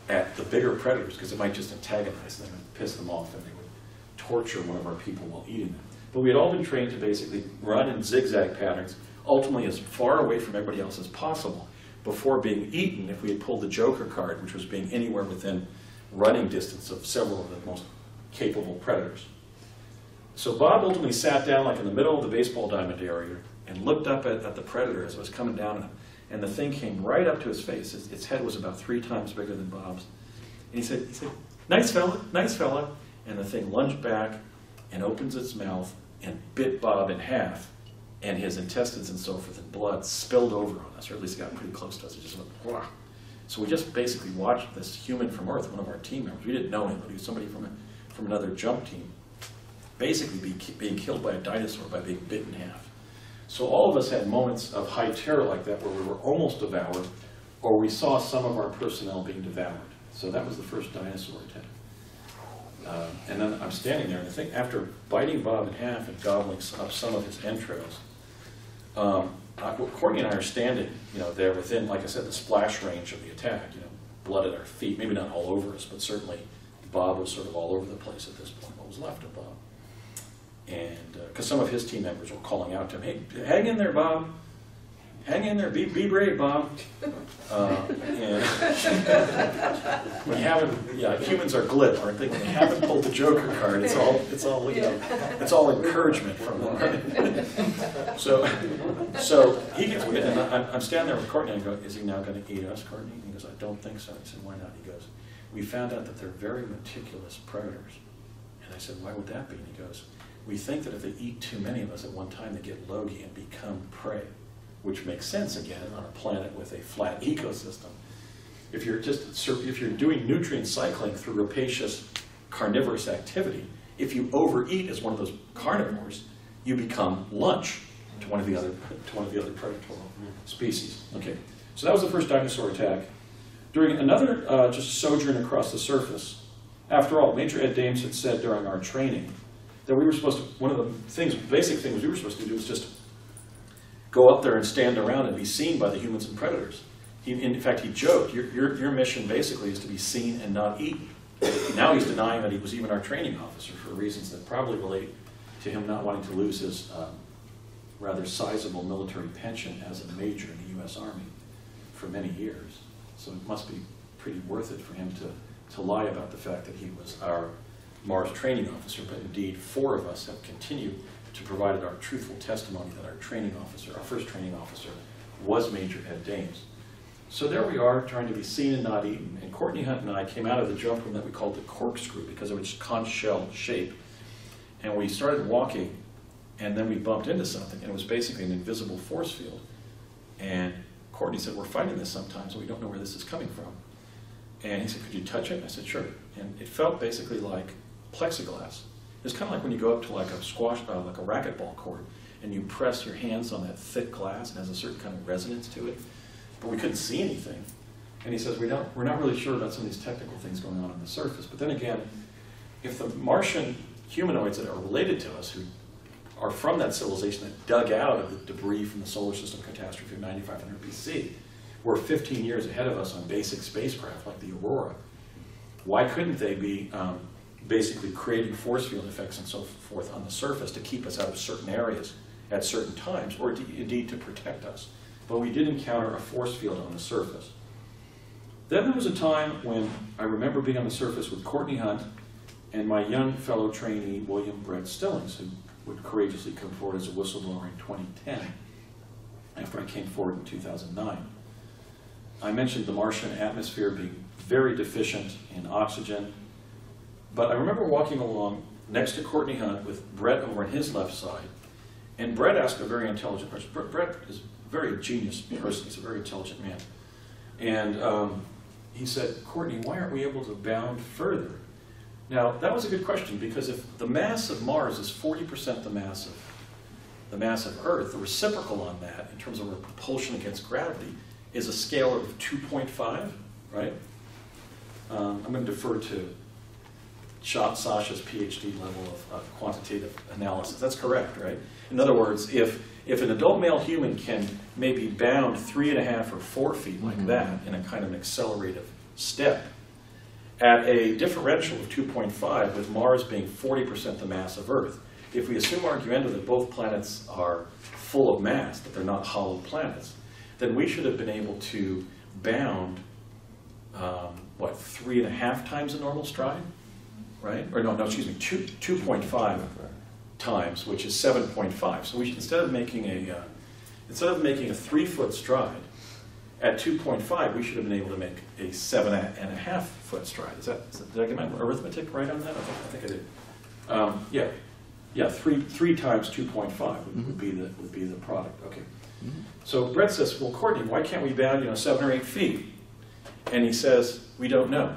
at the bigger predators, because it might just antagonize them and piss them off, and they would torture one of our people while eating them. But we had all been trained to basically run in zigzag patterns, ultimately as far away from everybody else as possible, before being eaten if we had pulled the Joker card, which was being anywhere within running distance of several of the most capable predators. So Bob ultimately sat down like in the middle of the baseball diamond area and looked up at the predator as it was coming down at him. And the thing came right up to his face. Its head was about 3 times bigger than Bob's. And he said, nice fella, nice fella. And the thing lunged back and opens its mouth and bit Bob in half. And his intestines and so forth and blood spilled over on us, or at least got pretty close to us. It just went, wah. So we just basically watched this human from Earth, one of our team members. We didn't know him, but he was somebody from another jump team, basically being killed by a dinosaur by being bit in half. So all of us had moments of high terror like that where we were almost devoured, or we saw some of our personnel being devoured. So that was the first dinosaur attack. And then I'm standing there, and I think after biting Bob in half and gobbling up some of his entrails, Courtney and I are standing, there within, like I said, the splash range of the attack. Blood at our feet, maybe not all over us, but certainly Bob was sort of all over the place at this point. What was left of Bob? And because some of his team members were calling out to him, "Hey, hang in there, Bob. Hang in there. Be brave, Bob." And when you haven't, humans are glib, aren't they? When they haven't pulled the Joker card, it's all encouragement from them. Right? So he gets, and I'm standing there with Courtney, and I go, "Is he now going to eat us, Courtney?" And he goes, "I don't think so." I said, "Why not?" He goes, "We found out that they're very meticulous predators." And I said, "Why would that be?" And he goes, "We think that if they eat too many of us at one time, they get logy and become prey." Which makes sense again on a planet with a flat ecosystem. If you're doing nutrient cycling through rapacious carnivorous activity, if you overeat as one of those carnivores, you become lunch to one of the other predatory species. Okay, so that was the first dinosaur attack. During another just sojourn across the surface, after all, Major Ed Dames had said during our training that we were supposed to, one of the basic things we were supposed to do was just go up there and stand around and be seen by the humans and predators. In fact, he joked, your mission basically is to be seen and not eaten. Now he's denying that he was even our training officer for reasons that probably relate to him not wanting to lose his rather sizable military pension as a major in the U.S. Army for many years. So it must be pretty worth it for him to lie about the fact that he was our Mars training officer, but indeed 4 of us have continued to provide our truthful testimony that our training officer, our first training officer, was Major Ed Dames. So there we are, trying to be seen and not eaten. And Courtney Hunt and I came out of the jump room that we called the corkscrew because of its conch shell shape. And we started walking, and then we bumped into something, and it was basically an invisible force field. And Courtney said, "We're fighting this sometimes, and we don't know where this is coming from." And he said, "Could you touch it?" And I said, "Sure." And it felt basically like plexiglass. It's kind of like when you go up to like a like a racquetball court, and you press your hands on that thick glass, and it has a certain kind of resonance to it. But we couldn't see anything. And he says, we're not really sure about some of these technical things going on the surface. But then again, if the Martian humanoids that are related to us, who are from that civilization that dug out of the debris from the solar system catastrophe of 9500 BC, were 15 years ahead of us on basic spacecraft like the Aurora, why couldn't they be basically creating force field effects and so forth on the surface to keep us out of certain areas at certain times, or indeed to protect us? But we did encounter a force field on the surface. Then there was a time when I remember being on the surface with Courtney Hunt and my young fellow trainee, William Brett Stillings, who would courageously come forward as a whistleblower in 2010, after I came forward in 2009. I mentioned the Martian atmosphere being very deficient in oxygen, but I remember walking along next to Courtney Hunt with Brett over on his left side, and Brett asked a very intelligent question. Brett is a very genius person. He's a very intelligent man. And he said, "Courtney, why aren't we able to bound further?" Now, that was a good question, because if the mass of Mars is 40% the mass of Earth, the reciprocal on that, in terms of repulsion against gravity, is a scale of 2.5, right? I'm going to defer to Sasha's PhD level of quantitative analysis. That's correct, right? In other words, if an adult male human can maybe bound 3.5 or 4 feet like that in a kind of an accelerative step, at a differential of 2.5, with Mars being 40% the mass of Earth. If we assume arguendo that both planets are full of mass, that they're not hollow planets, then we should have been able to bound, 3.5 times the normal stride, right? Or no, excuse me, 2.5 times, which is 7.5. So we should, instead of making a 3-foot stride at 2.5, we should have been able to make a 7.5-foot stride. Did I get my arithmetic right on that? I think I did. Yeah, 3 times 2.5 would be the product. Okay. So Brett says, well, Courtney, why can't we bound 7 or 8 feet? And he says, we don't know.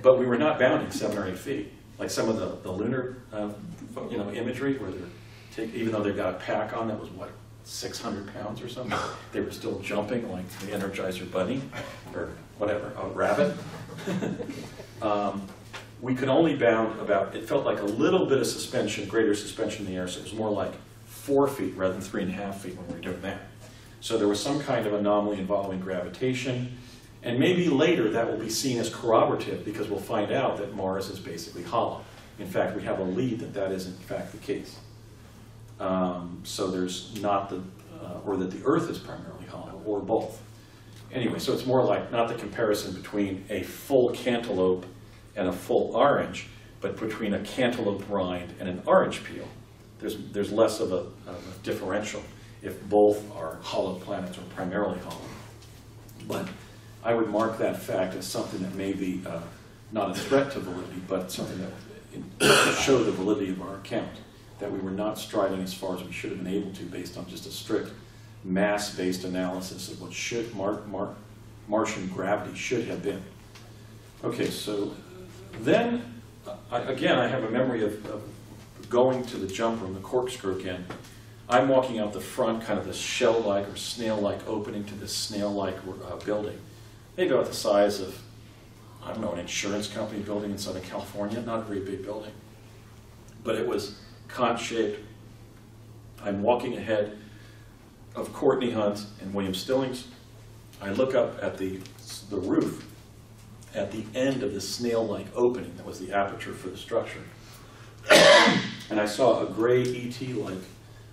But we were not bounding 7 or 8 feet, like some of the lunar imagery where they're even though they've got a pack on that was 600 pounds or something, they were still jumping like the Energizer Bunny or whatever, a rabbit. We could only bound about, it felt like a little bit of suspension, greater suspension in the air, so it was more like 4 feet rather than 3.5 feet when we were doing that. So there was some kind of anomaly involving gravitation, and maybe later that will be seen as corroborative because we'll find out that Mars is basically hollow. In fact, we have a lead that that is in fact the case. So there's not or that the Earth is primarily hollow, or both. Anyway, so it's more like not the comparison between a full cantaloupe and a full orange, but between a cantaloupe rind and an orange peel. There's less of a differential if both are hollow planets or primarily hollow. But I would mark that fact as something that may be not a threat to validity, but something that show the validity of our account, that we were not striding as far as we should have been able to based on just a strict mass-based analysis of what should Martian gravity should have been. Okay, so then, again, I have a memory of going to the jump room, the corkscrew again. I'm walking out the front, kind of this shell-like or snail-like opening to this snail-like building. Maybe about the size of, I don't know, an insurance company building in Southern California. Not a very big building. But it was conch-shaped. I'm walking ahead of Courtney Hunt and William Stillings. I look up at the roof at the end of the snail-like opening that was the aperture for the structure. And I saw a gray ET-like,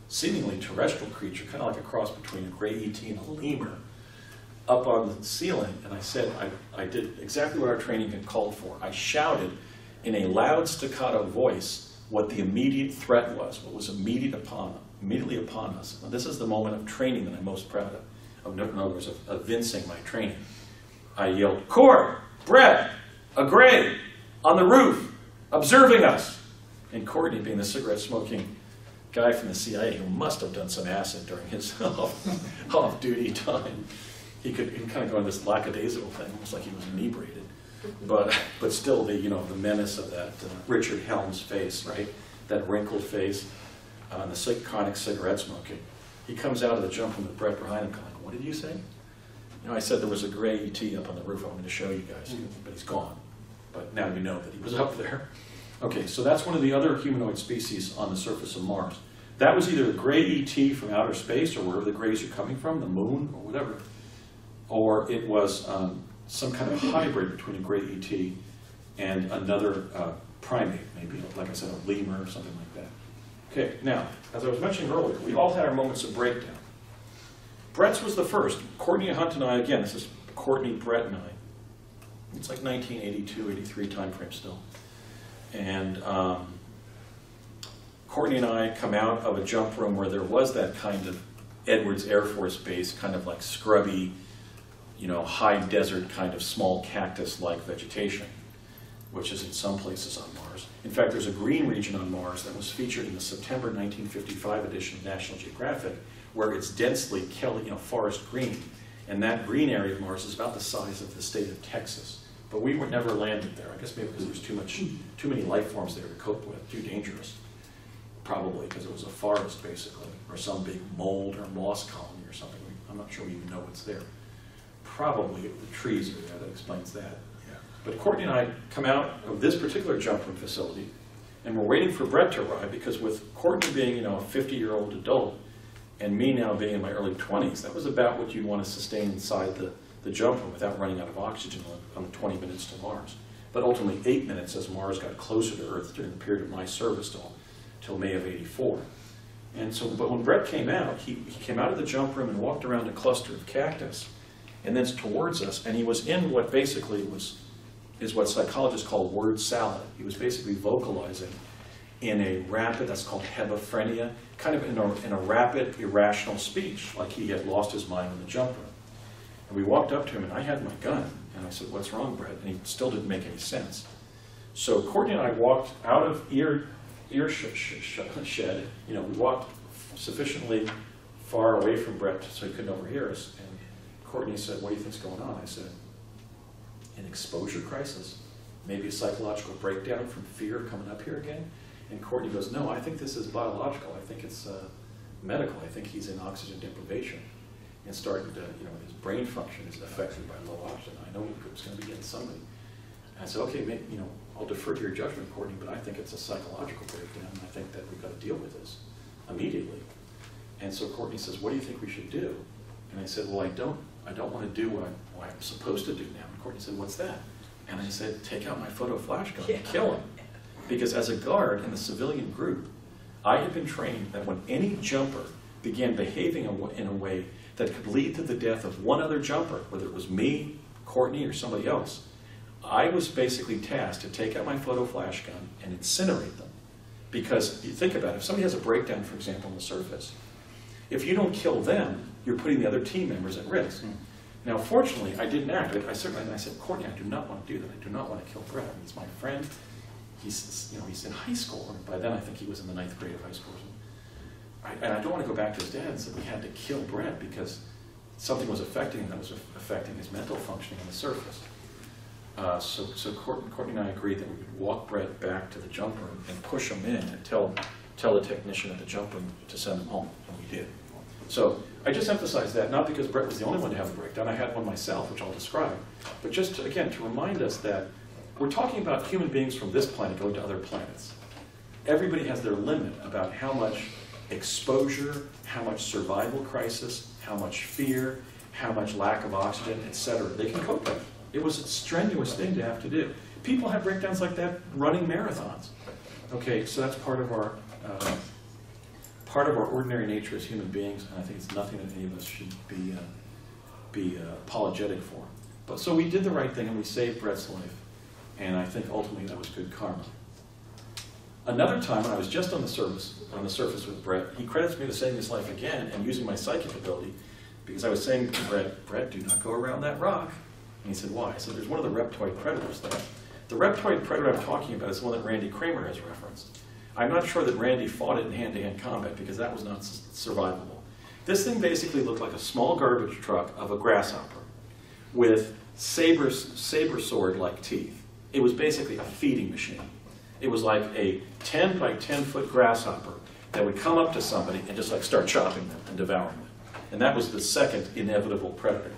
seemingly terrestrial creature, kind of like a cross between a gray ET and a lemur, up on the ceiling. And I said, I did exactly what our training had called for. I shouted in a loud staccato voice what the immediate threat was, what was immediately upon us. Now, this is the moment of training that I'm most proud of. In other words, of evincing my training. I yelled, "Court! Brett! A gray! On the roof! Observing us!" And Courtney, being the cigarette-smoking guy from the CIA who must have done some acid during his off-duty time, he could kind of go in this lackadaisical thing, almost like he was inebriated. But still, the menace of that Richard Helms face, right? That wrinkled face, the chronic cigarette smoking. He comes out of the jump room with Brett behind him, going, "What did you say?" I said there was a gray ET up on the roof. I'm going to show you guys, but he's gone. But now you know that he was up there. Okay, so that's one of the other humanoid species on the surface of Mars. That was either a gray ET from outer space, or wherever the grays are coming from, the moon, or whatever. Or it was some kind of hybrid between a gray ET and another primate, maybe, like I said, a lemur or something like that. Okay, now, as I was mentioning earlier, we all had our moments of breakdown. Brett's was the first. Courtney Hunt and I, again, this is Courtney, Brett, and I. It's like 1982, 83 time frame still. And Courtney and I come out of a jump room where there was that kind of Edwards Air Force Base, kind of like scrubby, high desert kind of small cactus-like vegetation, which is in some places on Mars. In fact, there's a green region on Mars that was featured in the September 1955 edition of National Geographic, where it's densely forest green. And that green area of Mars is about the size of the state of Texas. But we were never landed there. I guess maybe because there was too many life forms there to cope with, too dangerous. Probably because it was a forest, basically, or some big mold or moss colony or something. I'm not sure we even know what's there. Probably the trees are there. That explains that. Yeah. But Courtney and I come out of this particular jump room facility, and we're waiting for Brett to arrive, because with Courtney being, a 50-year-old adult, and me now being in my early 20s, that was about what you'd want to sustain inside the the jumper without running out of oxygen on the 20 minutes to Mars. But ultimately 8 minutes as Mars got closer to Earth during the period of my service till May of '84. And so, but when Brett came out, he came out of the jump room and walked around a cluster of cactus and then towards us, and he was in what basically is what psychologists call word salad. He was basically vocalizing in a rapid, that's called hebephrenia, kind of in a rapid, irrational speech, like he had lost his mind in the jump room. And we walked up to him, and I had my gun, and I said, "What's wrong, Brett?" And he still didn't make any sense. So Courtney and I walked out of ear shed. We walked sufficiently far away from Brett so he couldn't overhear us. And Courtney said, "What do you think's going on?" I said, "An exposure crisis? Maybe a psychological breakdown from fear of coming up here again?" And Courtney goes, "No, I think this is biological. I think it's medical. I think he's in oxygen deprivation and starting to, his brain function is affected by low oxygen. I know it's going to be getting somebody." And I said, "Okay, maybe, I'll defer to your judgment, Courtney, but I think it's a psychological breakdown, and I think that we've got to deal with this immediately." And so Courtney says, "What do you think we should do?" And I said, "Well, I don't want to do what I'm supposed to do now." And Courtney said, "What's that?" And I said, "Take out my photo flash gun and kill him." Because as a guard in the civilian group, I had been trained that when any jumper began behaving in a way that could lead to the death of one other jumper, whether it was me, Courtney, or somebody else, I was basically tasked to take out my photo flash gun and incinerate them. Because you think about it, if somebody has a breakdown, for example, on the surface, if you don't kill them, you're putting the other team members at risk. Now, fortunately, I didn't act. I said, "Courtney, I do not want to do that. I do not want to kill Brett. He's my friend. He's in high school." And by then, I think he was in the 9th grade of high school. And I don't want to go back to his dad and say we had to kill Brett because something was affecting him that was affecting his mental functioning on the surface. So Courtney and I agreed that we would walk Brett back to the jump room and push him in and tell the technician at the jump room to send him home, and we did. So I just emphasize that, not because Brett was the only one to have a breakdown. I had one myself, which I'll describe, but just again to remind us that we're talking about human beings from this planet going to other planets. Everybody has their limit about how much exposure, how much survival crisis, how much fear, how much lack of oxygen, etc. they can cope with. It was a strenuous thing to have to do. People have breakdowns like that running marathons. Okay, so that's part of our ordinary nature as human beings, and I think it's nothing that any of us should be apologetic for. But so we did the right thing and we saved Brett's life, and I think ultimately that was good karma. Another time when I was just on the surface with Brett, he credits me with saving his life again and using my psychic ability, because I was saying to Brett, "Do not go around that rock." And he said, "Why?" I said, "There's one of the reptoid predators there." The reptoid predator I'm talking about is the one that Randy Kramer has referenced. I'm not sure that Randy fought it in hand-to-hand combat because that was not survivable. This thing basically looked like a small garbage truck of a grasshopper with saber sword-like teeth. It was basically a feeding machine. It was like a 10 by 10 foot grasshopper that would come up to somebody and just like start chopping them and devouring them. And that was the second inevitable predator.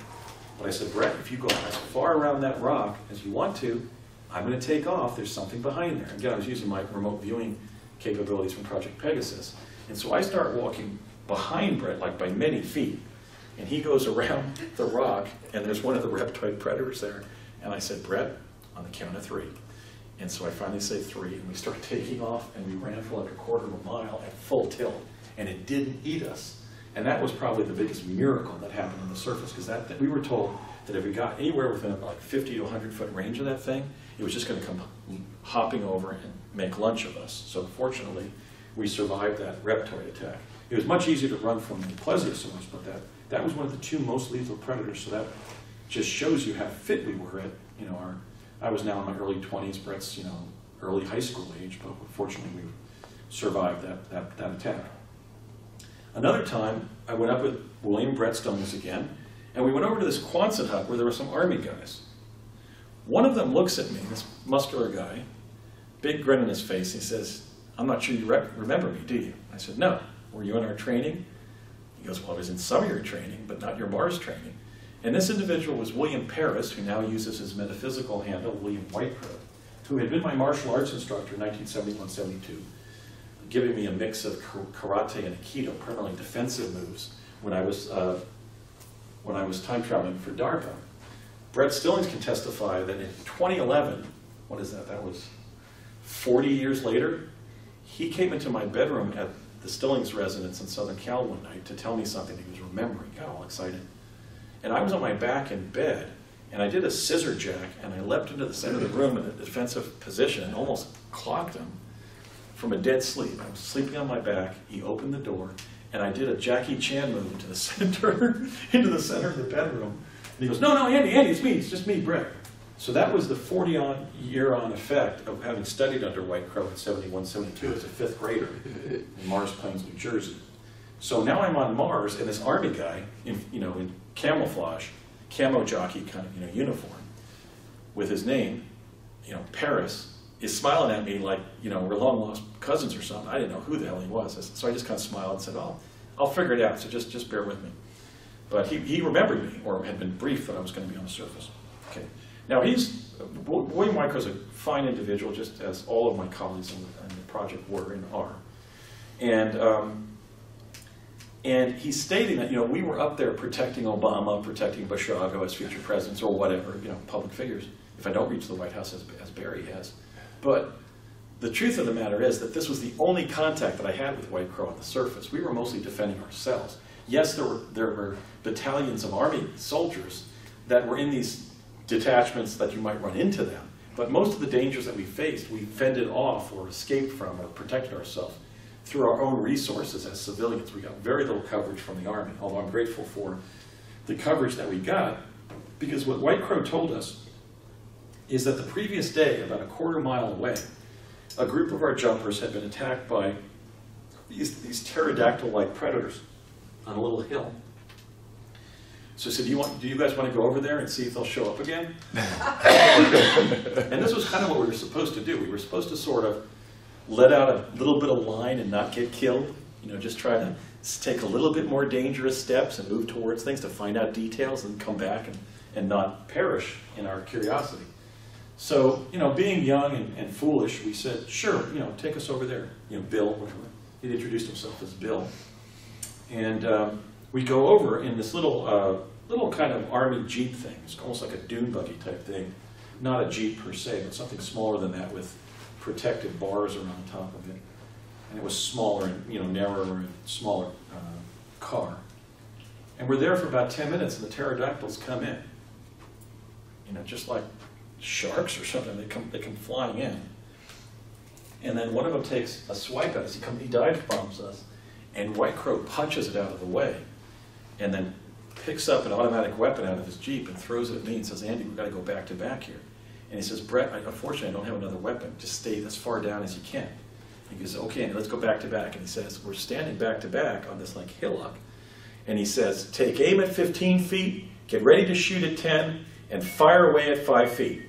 But I said, "Brett, if you go as far around that rock as you want to, I'm going to take off. There's something behind there." Again, I was using my remote viewing capabilities from Project Pegasus. And so I start walking behind Brett, like by many feet. And he goes around the rock, and there's one of the reptoid predators there. And I said, "Brett, on the count of 3. And so I finally say 3, and we start taking off, and we ran for like a quarter of a mile at full tilt. And it didn't eat us. And that was probably the biggest miracle that happened on the surface, because that we were told that if we got anywhere within like 50 to 100 foot range of that thing, it was just going to come hopping over and make lunch of us. So fortunately, we survived that reptoid attack. It was much easier to run from the Plesiosaurus, but that was one of the 2 most lethal predators. So that just shows you how fit we were at, I was now in my early 20s, Brett's, early high school age, but fortunately we survived that attack. Another time, I went up with William Brett Stones again, and we went over to this Quonset hut where there were some army guys. One of them looks at me, this muscular guy, big grin on his face. He says, "I'm not sure you remember me, do you?" I said, "No. Were you in our training?" He goes, "Well, I was in some of your training, but not your Mars training." And this individual was William Paris, who now uses his metaphysical handle, William Whitecrow, who had been my martial arts instructor in 1971-72, giving me a mix of karate and aikido, primarily defensive moves, when I was time traveling for DARPA. Brett Stillings can testify that in 2011, what is that? That was 40 years later. He came into my bedroom at the Stillings residence in Southern Cal one night to tell me something he was remembering. Got all excited. And I was on my back in bed, and I did a scissor jack, and I leapt into the center of the room in a defensive position and almost clocked him from a dead sleep. I was sleeping on my back. He opened the door, and I did a Jackie Chan move into the center, into the center of the bedroom. And he goes, "No, no, Andy, it's me. It's just me, Brett." So that was the 40-year-on effect of having studied under White Crow in 71, 72 as a 5th grader in Mars Plains, New Jersey. So now I'm on Mars, and this Army guy, in camouflage, camo jockey kind of uniform, with his name, Paris, is smiling at me like we're long lost cousins or something. I didn't know who the hell he was, so I just kind of smiled and said, "Oh, I'll figure it out. So just bear with me." But he remembered me, or had been briefed that I was going to be on the surface. Okay. Now William White Crow is a fine individual, just as all of my colleagues in the project were and are. And he's stating that we were up there protecting Obama, protecting Basiago as future presidents or whatever, public figures. If I don't reach the White House as Barry has, but the truth of the matter is that this was the only contact that I had with White Crow on the surface. We were mostly defending ourselves. Yes, there were battalions of Army soldiers that were in these detachments that you might run into them, but most of the dangers that we faced, we fended off or escaped from or protected ourselves through our own resources as civilians. We got very little coverage from the Army, although I'm grateful for the coverage that we got, because what White Crow told us is that the previous day, about a quarter mile away, a group of our jumpers had been attacked by these pterodactyl-like predators on a little hill. So I said, do you guys want to go over there and see if they'll show up again? And this was kind of what we were supposed to do. We were supposed to sort of let out a little bit of line and not get killed. Just try to take a little bit more dangerous steps and move towards things to find out details and come back and not perish in our curiosity. So, being young and foolish, we said, sure, take us over there. Bill, whatever. He'd introduced himself as Bill. And we go over in this little kind of Army Jeep thing. It's almost like a dune buggy type thing. Not a Jeep per se, but something smaller than that with protective bars around the top of it. And it was smaller and, narrower and smaller car. And we're there for about 10 minutes, and the pterodactyls come in. Just like sharks or something, they come flying in. And then one of them takes a swipe at us. He dive bombs us, and White Crow punches it out of the way, and then picks up an automatic weapon out of his Jeep and throws it at me and says, "Andy, we've got to go back to back here." And he says, "Brett, unfortunately, I don't have another weapon. Just stay as far down as you can." And he goes, "Okay, Andy, let's go back to back." And he says, we're standing back to back on this like hillock. And he says, "Take aim at 15 feet, get ready to shoot at 10, and fire away at 5 feet.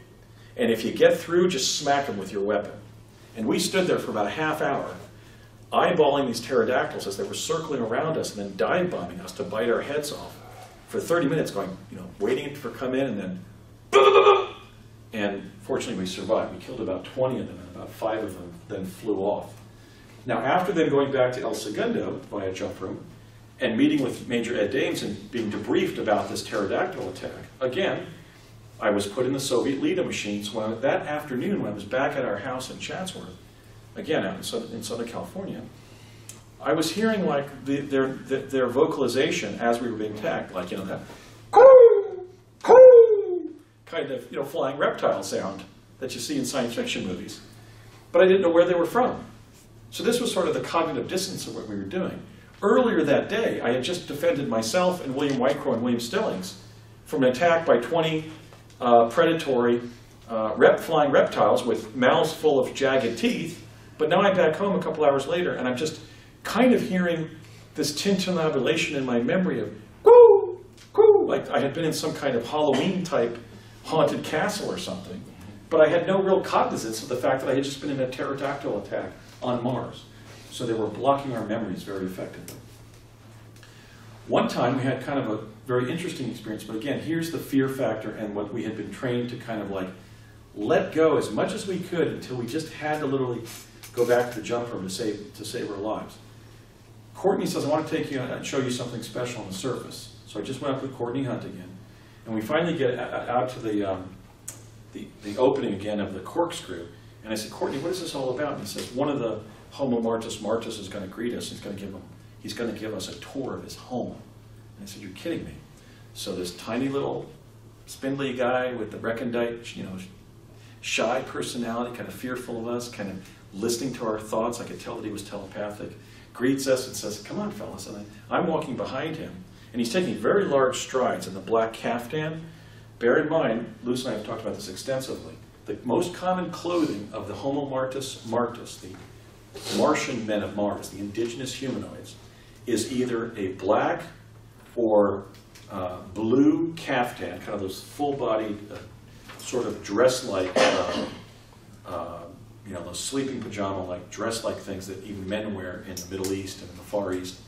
And if you get through, just smack them with your weapon." And we stood there for about a half hour, eyeballing these pterodactyls as they were circling around us and then dive bombing us to bite our heads off for 30 minutes, going, waiting for come in, and then, and fortunately we survived. We killed about 20 of them, and about 5 of them then flew off. Now, after then going back to El Segundo via jump room and meeting with Major Ed Dames and being debriefed about this pterodactyl attack, again, I was put in the Soviet Leda machines that afternoon when I was back at our house in Chatsworth, again out in Southern California. I was hearing like their vocalization as we were being attacked, like that kind of flying reptile sound that you see in science fiction movies, but I didn't know where they were from. So this was sort of the cognitive dissonance of what we were doing. Earlier that day, I had just defended myself and William White Crow and William Stillings from an attack by 20 predatory flying reptiles with mouths full of jagged teeth. But now I'm back home a couple hours later, and I'm just kind of hearing this tintinnabulation in my memory of "Coo, coo," like I had been in some kind of Halloween-type haunted castle or something. But I had no real cognizance of the fact that I had just been in a pterodactyl attack on Mars. So they were blocking our memories very effectively. One time we had kind of a very interesting experience, but again, here's the fear factor and what we had been trained to kind of like let go as much as we could until we just had to literally go back to the jump room to save our lives. Courtney says, "I want to take you and show you something special on the surface." So I just went up with Courtney Hunt again, And we finally get out to the opening again of the corkscrew. And I said, Courtney, what is this all about? And he says, one of the Homo Martus Martus is going to greet us. He's going to give us a tour of his home. And I said, you're kidding me. So this tiny little spindly guy with the recondite, you know, shy personality, kind of fearful of us, kind of listening to our thoughts. I could tell that he was telepathic. Greets us and says, come on, fellas. And I'm walking behind him. And he's taking very large strides in the black caftan. Bear in mind, Luce and I have talked about this extensively. The most common clothing of the Homo Martus Martus, the Martian men of Mars, the indigenous humanoids, is either a black or blue caftan, kind of those full-bodied, sort of dress-like, you know, those sleeping pajama-like, dress-like things that even men wear in the Middle East and in the Far East,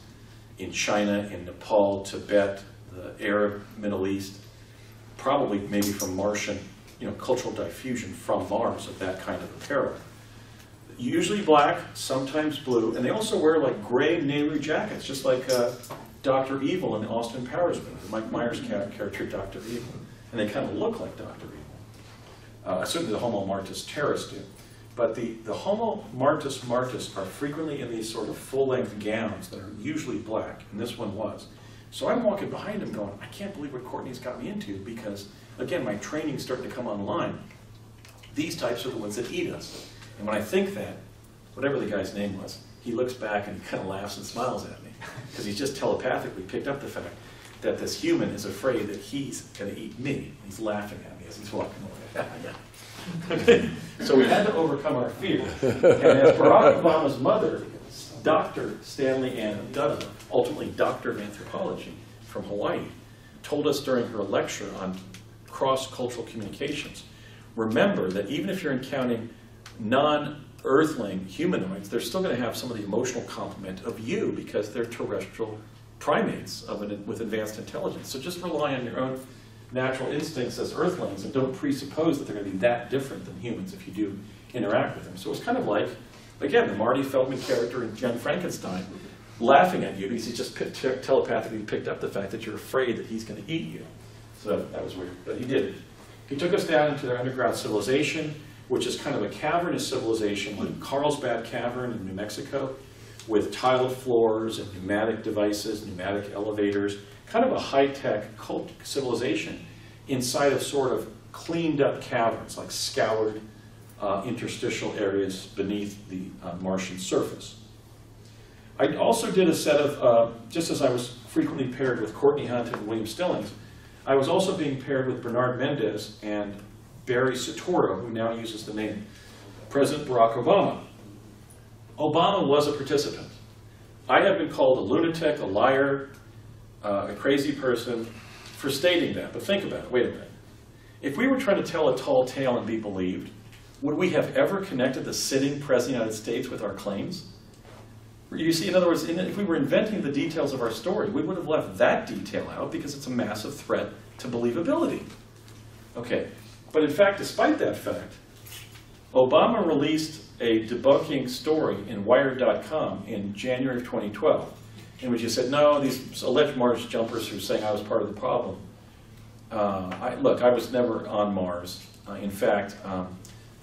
in China, in Nepal, Tibet, the Arab Middle East, probably maybe from Martian, you know, cultural diffusion from Mars of that kind of apparel. Usually black, sometimes blue, and they also wear like gray Nehru jackets, just like Dr. Evil in the Austin Powers movie, Mike Myers' character, Dr. Evil. And they kind of look like Dr. Evil. Certainly the Homo Martus terrorists do. But the Homo Martus Martus are frequently in these sort of full-length gowns that are usually black, and this one was. So I'm walking behind him going, I can't believe what Courtney's got me into, because, again, my training's starting to come online. These types are the ones that eat us. And when I think that, whatever the guy's name was, he looks back and he kind of laughs and smiles at me, because he's just telepathically picked up the fact that this human is afraid that he's going to eat me. He's laughing at me as he's walking away. So we had to overcome our fear. And as Barack Obama's mother, Dr. Stanley Ann Dutta, ultimately Doctor of Anthropology from Hawaii, told us during her lecture on cross-cultural communications, remember that even if you're encountering non-earthling humanoids, they're still going to have some of the emotional complement of you because they're terrestrial primates with advanced intelligence. So just rely on your own natural instincts as earthlings and don't presuppose that they're going to be that different than humans if you do interact with them. So it's kind of like, again, the Marty Feldman character in Young Frankenstein laughing at you because he just telepathically picked up the fact that you're afraid that he's going to eat you. So that was weird, but he did it. He took us down into their underground civilization, which is kind of a cavernous civilization like Carlsbad Cavern in New Mexico, with tiled floors and pneumatic devices, pneumatic elevators, kind of a high-tech civilization inside of sort of cleaned up caverns, like scoured interstitial areas beneath the Martian surface. I also did a set of, just as I was frequently paired with Courtney Hunt and William Stillings, I was also being paired with Bernard Mendez and Barry Soetoro, who now uses the name President Barack Obama. Obama was a participant. I have been called a lunatic, a liar, a crazy person for stating that. But think about it. Wait a minute. If we were trying to tell a tall tale and be believed, would we have ever connected the sitting President of the United States with our claims? You see, in other words, if we were inventing the details of our story, we would have left that detail out because it's a massive threat to believability. Okay, but in fact, despite that fact, Obama released a debunking story in Wired.com in January of 2012, in which he said, no, these alleged Mars jumpers who are saying I was part of the problem. Look, I was never on Mars. In fact,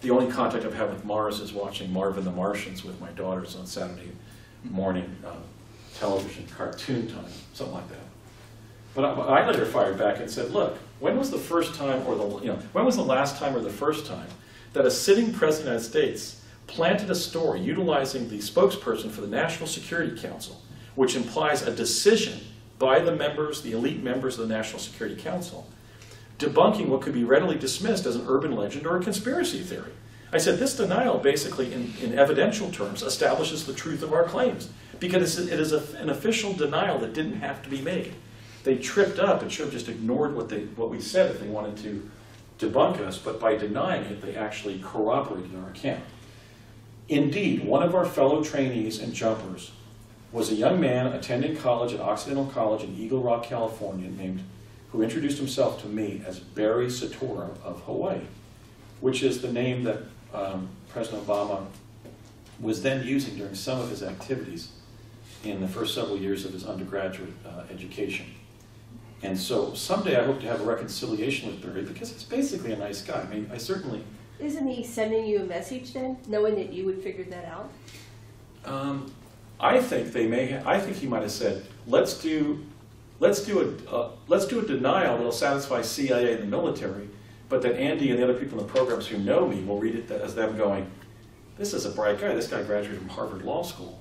the only contact I've had with Mars is watching Marvin the Martians with my daughters on Saturday morning television, cartoon time, something like that. But I later fired back and said, look, when was the first time, or when was the last time or the first time that a sitting President of the United States planted a story utilizing the spokesperson for the National Security Council, which implies a decision by the members, the elite members of the National Security Council, debunking what could be readily dismissed as an urban legend or a conspiracy theory? I said, this denial basically, in evidential terms, establishes the truth of our claims, because it is an official denial that didn't have to be made. They tripped up and should have just ignored what we said if they wanted to debunk us, but by denying it, they actually corroborated our account. Indeed, one of our fellow trainees and jumpers was a young man attending college at Occidental College in Eagle Rock, California, who introduced himself to me as Barry Soetoro of Hawaii, which is the name that President Obama was then using during some of his activities in the first several years of his undergraduate education. And so someday I hope to have a reconciliation with Barry, because he's basically a nice guy. I mean, I certainly... Isn't he sending you a message then, knowing that you would figure that out? I think they may. I think he might have said, "Let's do a denial that'll satisfy CIA and the military, but that Andy and the other people in the programs who know me will read it as them going, this is a bright guy. This guy graduated from Harvard Law School.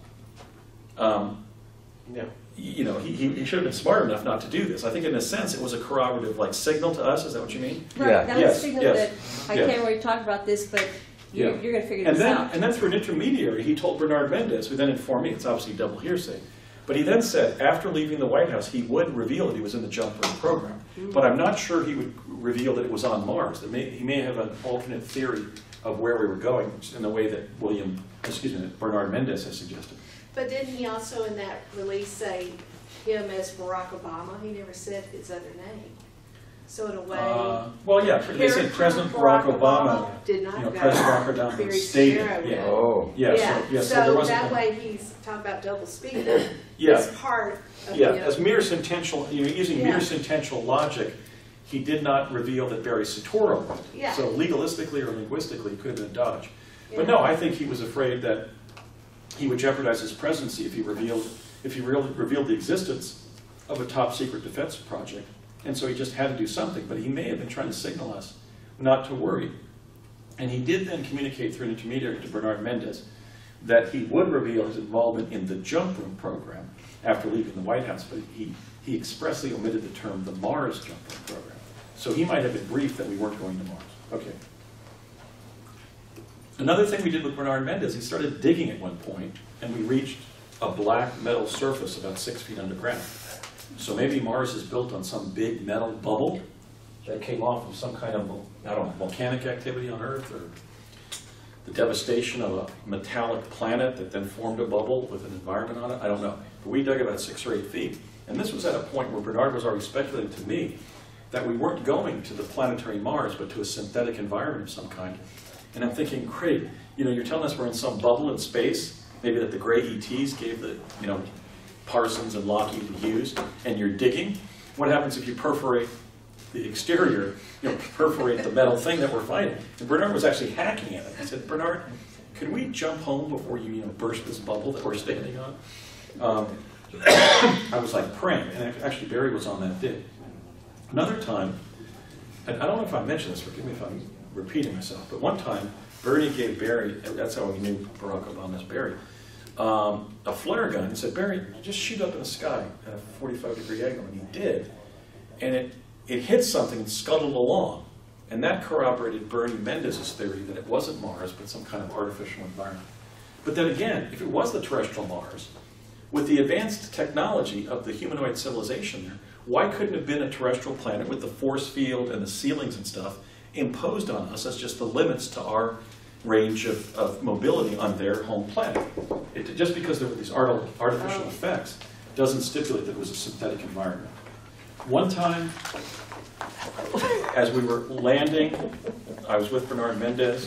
You know, he should have been smart enough not to do this. I think in a sense it was a corroborative like signal to us. Is that what you mean? Right, Yeah. that was Yes, a signal yes, that I can't really talk about this, but you're going to figure And this then, out. and then through an intermediary, he told Bernard Mendez, who then informed me, it's obviously double hearsay, but he then said after leaving the White House, he would reveal that he was in the jump room program. But I'm not sure he would reveal that it was on Mars. That he may have an alternate theory of where we were going in the way that Bernard Mendez has suggested. But didn't he also in that release say him as Barack Obama? He never said his other name. So in a way, Well, yeah, they said President Barack Obama, did not go President Barack Obama very stated, narrow. yeah. Oh. Yeah, so there so wasn't that a- way he's talking about double speak. Yeah. It's part of Yeah, the as mere sentential, using Yeah. mere sentential logic, he did not reveal that Barry Soetoro went. Yeah. So legalistically or linguistically, it could have been a dodge. Yeah. But no, I think he was afraid that he would jeopardize his presidency if he revealed the existence of a top secret defense project. And so he just had to do something, but he may have been trying to signal us not to worry. And he did then communicate through an intermediary to Bernard Mendez that he would reveal his involvement in the jump room program after leaving the White House, but he expressly omitted the term the Mars jump room program. So he might have been briefed that we weren't going to Mars. Okay. Another thing we did with Bernard Mendez, he started digging at one point, and we reached a black metal surface about 6 feet underground. So maybe Mars is built on some big metal bubble that came off of some kind of, I don't know, volcanic activity on Earth, or the devastation of a metallic planet that then formed a bubble with an environment on it. I don't know. But we dug about 6 or 8 feet. And this was at a point where Bernard was already speculating to me that we weren't going to the planetary Mars, but to a synthetic environment of some kind. And I'm thinking, great, you're telling us we're in some bubble in space, maybe that the gray ETs gave the, Parsons and Lockheed and Hughes, and you're digging. What happens if you perforate the exterior, perforate the metal thing that we're finding? And Bernard was actually hacking at it. I said, Bernard, can we jump home before you, burst this bubble that we're standing on? I was like praying, and actually Barry was on that dig. Another time, and I don't know if I mentioned this, forgive me if I'm repeating myself, but one time, Bernie gave Barry, that's how we knew Barack Obama's Barry, a flare gun and said, Barry, just shoot up in the sky at a 45-degree angle. And he did. And it hit something and scuttled along. And that corroborated Bernie Mendez's theory that it wasn't Mars, but some kind of artificial environment. But then again, if it was the terrestrial Mars, with the advanced technology of the humanoid civilization there, why couldn't it have been a terrestrial planet with the force field and the ceilings and stuff imposed on us as just the limits to our range of mobility on their home planet? Just because there were these artificial effects doesn't stipulate that it was a synthetic environment. One time, as we were landing, I was with Bernard Mendez.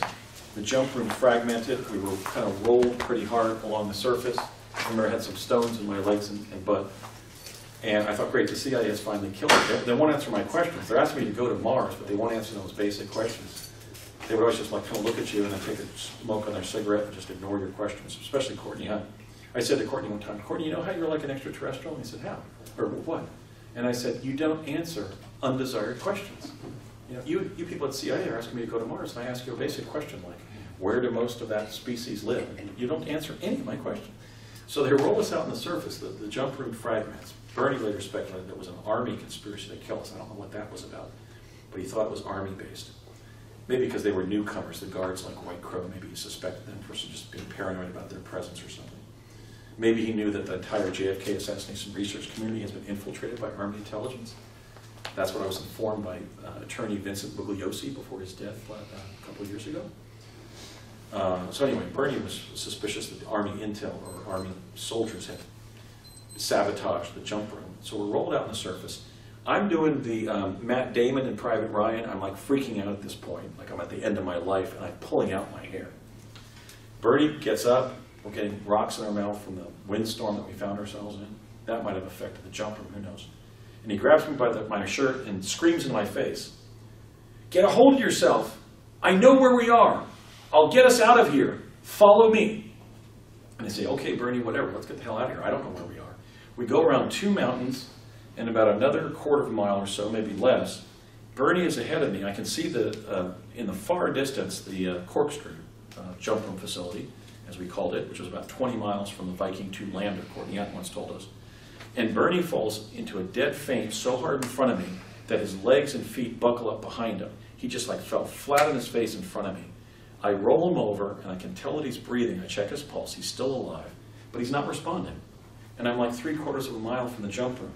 The jump room fragmented. We were kind of rolled pretty hard along the surface. I remember I had some stones in my legs and butt. And I thought, great, the CIA has finally killed it. They won't answer my questions. They're asking me to go to Mars, but they won't answer those basic questions. They would always just kind of look at you and then take a smoke on their cigarette and just ignore your questions, especially Courtney Hunt. I said to Courtney one time, Courtney, you know how you're like an extraterrestrial? And he said, how? Or what? And I said, you don't answer undesired questions. You people at CIA are asking me to go to Mars, and I ask you a basic question like, where do most of that species live? And you don't answer any of my questions. So they roll us out on the surface, the jump room fragments. Bernie later speculated there was an army conspiracy to kill us. I don't know what that was about, but he thought it was army-based. Maybe because they were newcomers, the guards like White Crow, maybe he suspected them for just being paranoid about their presence or something. Maybe he knew that the entire JFK assassination research community has been infiltrated by Army intelligence. That's what I was informed by attorney Vincent Bugliosi before his death a couple of years ago. So anyway, Bernie was suspicious that the Army intel or Army soldiers had sabotaged the jump room. So we're rolled out on the surface. I'm doing the Matt Damon and Private Ryan. I'm like freaking out at this point, like I'm at the end of my life, and I'm pulling out my hair. Bernie gets up. We're getting rocks in our mouth from the windstorm that we found ourselves in. That might have affected the jump room, who knows. And he grabs me by my shirt and screams in my face, "Get a hold of yourself. I know where we are. I'll get us out of here. Follow me." And I say, "Okay, Bernie, whatever. Let's get the hell out of here. I don't know where we are." We go around 2 mountains and about another quarter of a mile or so, maybe less. Bernie is ahead of me. I can see in the far distance the corkscrew jump room facility, as we called it, which was about 20 miles from the Viking 2 lander, Courtney Hunt once told us. And Bernie falls into a dead faint so hard in front of me that his legs and feet buckle up behind him. He just like fell flat on his face in front of me. I roll him over, and I can tell that he's breathing. I check his pulse. He's still alive, but he's not responding. And I'm like 3/4 of a mile from the jump room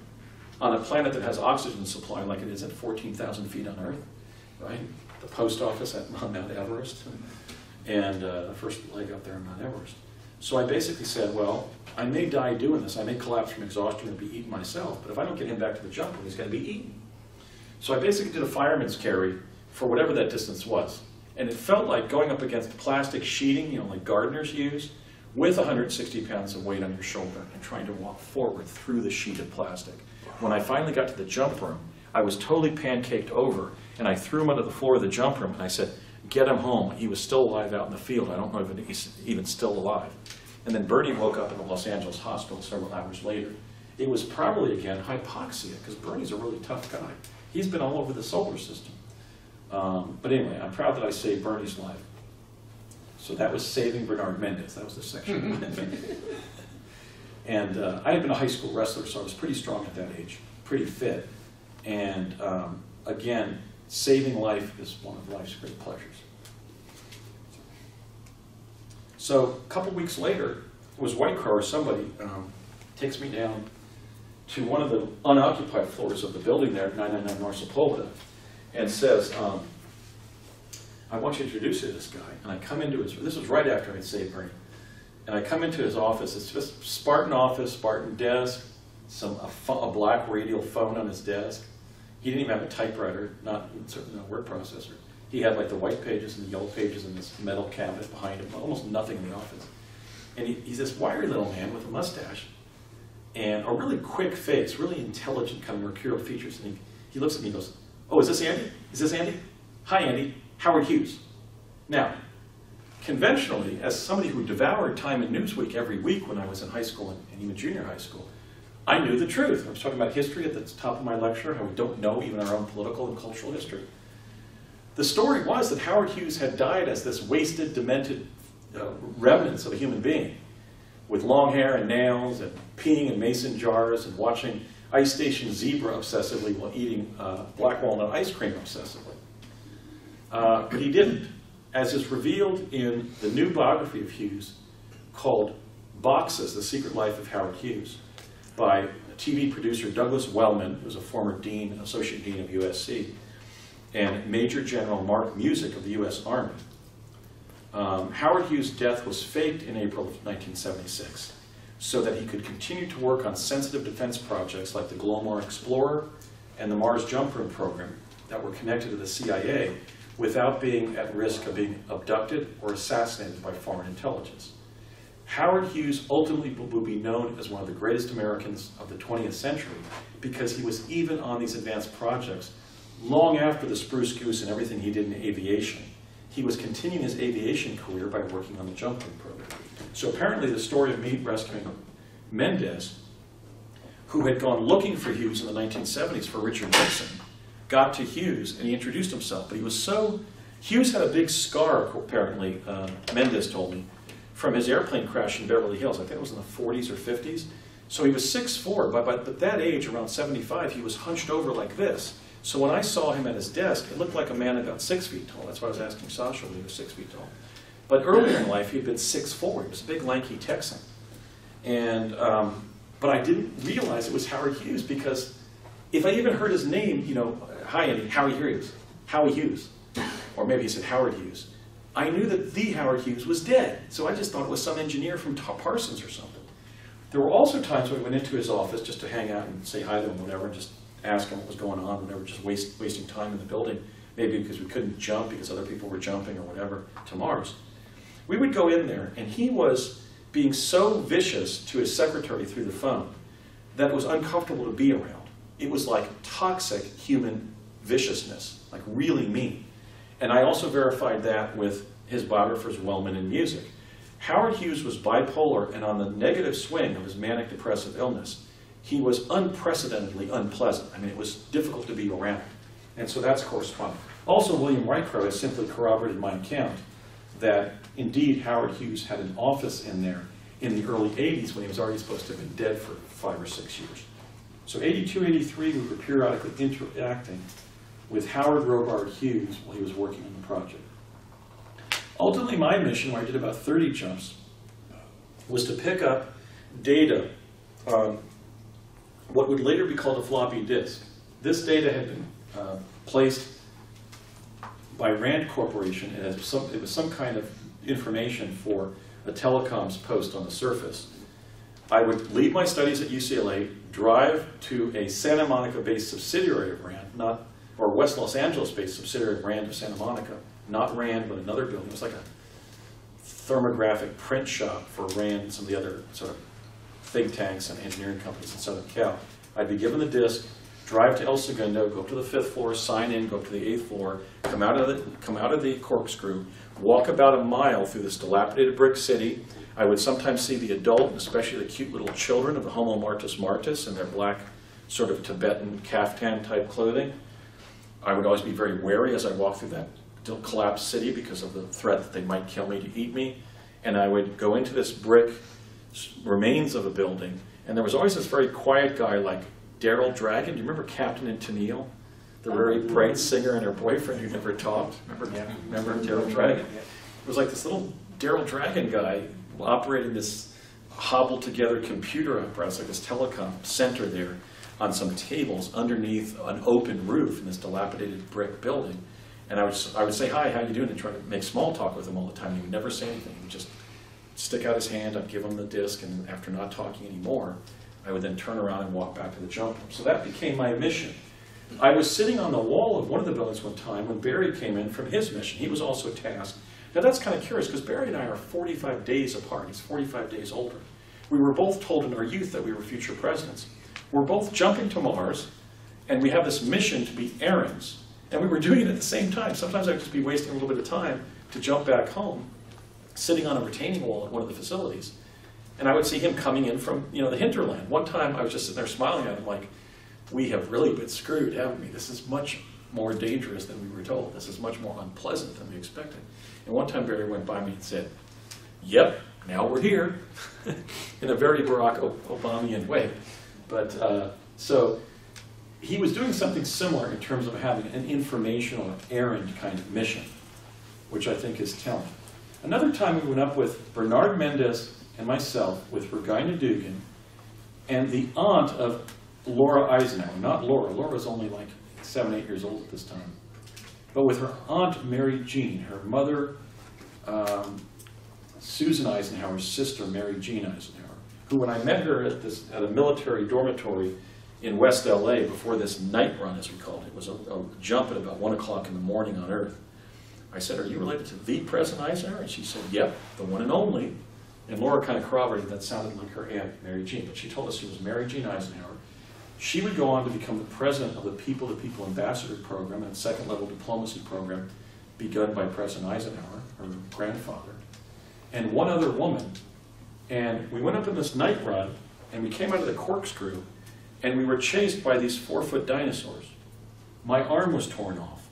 on a planet that has oxygen supply like it is at 14,000 feet on Earth, right? The post office on Mount Everest, and the first leg up there on Mount Everest. So I basically said, well, I may die doing this. I may collapse from exhaustion and be eaten myself, but if I don't get him back to the jump room, he's going to be eaten. So I basically did a fireman's carry for whatever that distance was. And it felt like going up against plastic sheeting, you know, like gardeners use, with 160 pounds of weight on your shoulder and trying to walk forward through the sheet of plastic. When I finally got to the jump room, I was totally pancaked over, and I threw him onto the floor of the jump room, and I said, "Get him home." He was still alive out in the field. I don't know if he's even still alive. And then Bernie woke up in the Los Angeles hospital several hours later. It was probably, again, hypoxia, because Bernie's a really tough guy. He's been all over the solar system. But anyway, I'm proud that I saved Bernie's life. So that was saving Bernard Mendez. That was the section. And I had been a high school wrestler, so I was pretty strong at that age, pretty fit. And again, saving life is one of life's great pleasures. So a couple weeks later, it was White Crow or somebody takes me down to one of the unoccupied floors of the building there at 999 North Sepulveda and says, "I want you to introduce you to this guy." And I come into his, this was right after I'd saved Bernie. And I come into his office. It's just Spartan office, Spartan desk, a black radial phone on his desk. He didn't even have a typewriter, certainly not a word processor. He had like the white pages and the yellow pages in this metal cabinet behind him, almost nothing in the office. And he's this wiry little man with a mustache and a really quick face, really intelligent kind of mercurial features. And he looks at me and goes, "Oh, is this Andy? Is this Andy? Hi, Andy. Howard Hughes." Now, conventionally, as somebody who devoured Time and Newsweek every week when I was in high school and even junior high school, I knew the truth. I was talking about history at the top of my lecture, how we don't know even our own political and cultural history. The story was that Howard Hughes had died as this wasted, demented remnants of a human being, with long hair and nails and peeing in mason jars and watching Ice Station Zebra obsessively while eating black walnut ice cream obsessively. But he didn't. As is revealed in the new biography of Hughes called Boxes, The Secret Life of Howard Hughes, by TV producer Douglas Wellman, who's a former dean, associate dean of USC, and Major General Mark Music of the U.S. Army. Howard Hughes' death was faked in April of 1976 so that he could continue to work on sensitive defense projects like the Glomar Explorer and the Mars Jump Room program that were connected to the CIA without being at risk of being abducted or assassinated by foreign intelligence. Howard Hughes ultimately will be known as one of the greatest Americans of the 20th century because he was even on these advanced projects long after the Spruce Goose and everything he did in aviation. He was continuing his aviation career by working on the Jump Room program. So apparently the story of me rescuing Mendez, who had gone looking for Hughes in the 1970s for Richard Nixon, got to Hughes and he introduced himself. But he was so, Hughes had a big scar, apparently, Mendez told me, from his airplane crash in Beverly Hills. I think it was in the 40s or 50s. So he was 6'4", but at that age, around 75, he was hunched over like this. So when I saw him at his desk, it looked like a man about 6 feet tall. That's why I was asking Sasha when he was 6 feet tall. But earlier in life, he had been 6'4". He was a big, lanky Texan. And, but I didn't realize it was Howard Hughes because if I even heard his name, you know, "Hi, Andy, Howie Hughes," Howie Hughes, or maybe he said Howard Hughes, I knew that the Howard Hughes was dead. So I just thought it was some engineer from Parsons or something. There were also times when I went into his office just to hang out and say hi to him, whatever, and just ask him what was going on, whatever, just wasting time in the building, maybe because we couldn't jump because other people were jumping or whatever to Mars. We would go in there, and he was being so vicious to his secretary through the phone that it was uncomfortable to be around. it was like toxic human viciousness, like really mean. And I also verified that with his biographers, Wellman and Music. Howard Hughes was bipolar, and on the negative swing of his manic depressive illness, he was unprecedentedly unpleasant. I mean, it was difficult to be around. And so that's corresponding. Also, William Rycrow has simply corroborated my account that indeed Howard Hughes had an office in there in the early 80s when he was already supposed to have been dead for 5 or 6 years. So 82, 83, we were periodically interacting with Howard Robart Hughes while he was working on the project. Ultimately, my mission, where I did about 30 jumps, was to pick up data on what would later be called a floppy disk. This data had been placed by Rand Corporation as it was some kind of information for a telecoms post on the surface. I would leave my studies at UCLA, drive to a Santa Monica-based subsidiary of Rand, or West Los Angeles-based subsidiary of Rand of Santa Monica, not Rand, but another building. It was like a thermographic print shop for Rand and some of the other sort of think tanks and engineering companies in Southern Cal. I'd be given the disk, drive to El Segundo, go up to the 5th floor, sign in, go up to the 8th floor, come out of the corkscrew, walk about a mile through this dilapidated brick city. I would sometimes see the adult, and especially the cute little children of the Homo Martis Martis in their black sort of Tibetan caftan type clothing. I would always be very wary as I walked through that collapsed city because of the threat that they might kill me to eat me. And I would go into this brick remains of a building, and there was always this very quiet guy like Daryl Dragon. Do you remember Captain and Tennille? The very bright singer and her boyfriend who never talked. Remember Daryl Dragon? It was like this little Daryl Dragon guy operating this hobbled together computer apparatus, like this telecom center there on some tables underneath an open roof in this dilapidated brick building. And I would say, hi, how you doing? And try to make small talk with him all the time. He would never say anything. He would just stick out his hand, I'd give him the disc, and after not talking anymore, I would then turn around and walk back to the jump room. So that became my mission. I was sitting on the wall of one of the buildings one time when Barry came in from his mission. He was also tasked. Now that's kind of curious because Barry and I are 45 days apart. He's 45 days older. We were both told in our youth that we were future presidents. We're both jumping to Mars, and we have this mission to be errands. And we were doing it at the same time. Sometimes I'd just be wasting a little bit of time to jump back home, sitting on a retaining wall at one of the facilities. And I would see him coming in from, the hinterland. One time I was just sitting there smiling at him like, we have really been screwed, haven't we? This is much more dangerous than we were told. This is much more unpleasant than we expected. And one time Barry went by me and said, yep, now we're here, in a very Barack Obamian way. But so he was doing something similar in terms of having an informational errand kind of mission, which I think is telling. Another time we went up with Bernard Mendez and myself with Regina Dugan and the aunt of Laura Eisenhower, not Laura. Laura was only like 7, 8 years old at this time. But with her aunt Mary Jean, her mother Susan Eisenhower's sister Mary Jean Eisenhower, who when I met her at a military dormitory in West LA before this night run, as we called it, was a jump at about 1 o'clock in the morning on Earth. I said, are you related to the President Eisenhower? And she said, yep, the one and only. And Laura kind of corroborated that sounded like her aunt, Mary Jean, but she told us she was Mary Jean Eisenhower. She would go on to become the president of the People-to-People Ambassador Program and second-level diplomacy program begun by President Eisenhower, her grandfather, and one other woman. And we went up in this night run, and we came out of the corkscrew, and we were chased by these 4-foot dinosaurs. My arm was torn off.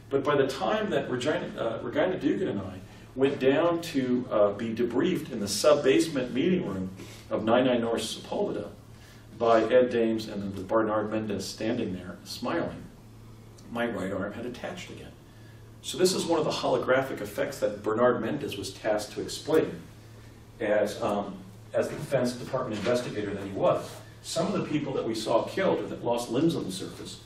But by the time that Regina Dugan and I went down to be debriefed in the sub-basement meeting room of 99 North Sepulveda by Ed Dames and then with Bernard Mendez standing there smiling, my right arm had attached again. So this is one of the holographic effects that Bernard Mendez was tasked to explain as the Defense Department investigator that he was. Some of the people that we saw killed or that lost limbs on the surface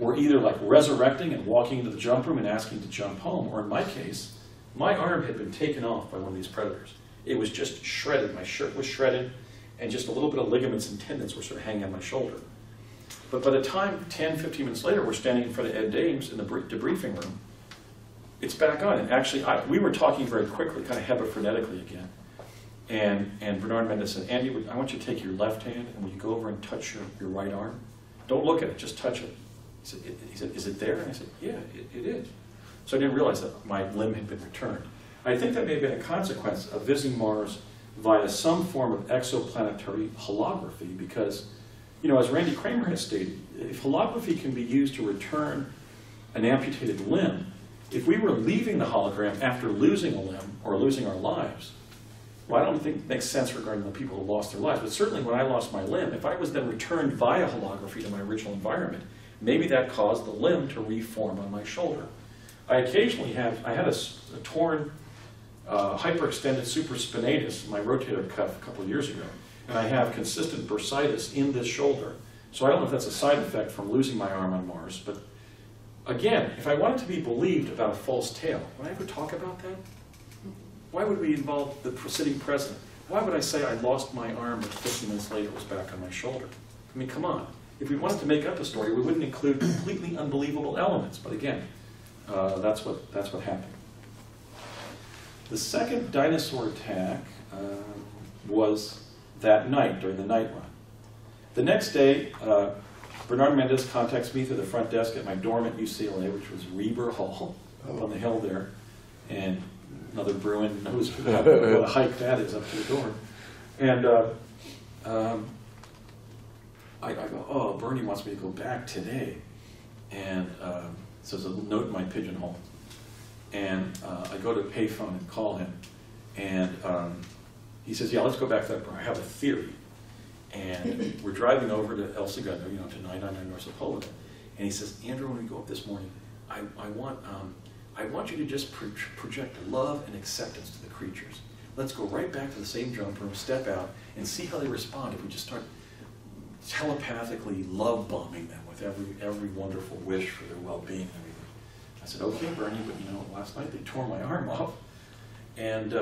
were either like resurrecting and walking into the jump room and asking to jump home, or in my case, my arm had been taken off by one of these predators. It was just shredded. My shirt was shredded, and just a little bit of ligaments and tendons were sort of hanging on my shoulder. But by the time, 10, 15 minutes later, we're standing in front of Ed Dames in the debriefing room, it's back on. And actually, we were talking very quickly, kind of hebephonetically again. And Bernard Mendez said, Andy, I want you to take your left hand, and will you go over and touch your right arm? don't look at it, just touch it. He said, is it there? And I said, yeah, it is. So I didn't realize that my limb had been returned. I think that may have been a consequence of visiting Mars via some form of exoplanetary holography because, you know, as Randy Kramer has stated, if holography can be used to return an amputated limb, if we were leaving the hologram after losing a limb or losing our lives, well, I don't think it makes sense regarding the people who lost their lives, but certainly when I lost my limb, if I was then returned via holography to my original environment, maybe that caused the limb to reform on my shoulder. I occasionally had a torn hyperextended supraspinatus in my rotator cuff a couple of years ago, and I have consistent bursitis in this shoulder. So I don't know if that's a side effect from losing my arm on Mars, but again, if I wanted to be believed about a false tale, would I ever talk about that? Why would we involve the sitting president? Why would I say I lost my arm, but 15 minutes later it was back on my shoulder? I mean, come on. If we wanted to make up a story, we wouldn't include completely unbelievable elements. But again, that's what happened. The second dinosaur attack was that night, during the night run. The next day, Bernard Mendez contacts me through the front desk at my dorm at UCLA, which was Reber Hall, up on the hill there. And another Bruin knows what a hike that is up to the dorm. And I go, oh, Bernie wants me to go back today. And so there's a note in my pigeonhole. And I go to the payphone and call him. And he says, yeah, let's go back to that bar. I have a theory. And we're driving over to El Segundo, you know, to 999 North Sepulveda. And he says, Andrew, when we go up this morning, I want you to just project love and acceptance to the creatures. Let's go right back to the same jump room, step out, and see how they respond if we just start telepathically love bombing them with every wonderful wish for their well-being and everything. I said, okay, Bernie, but you know, last night they tore my arm off. And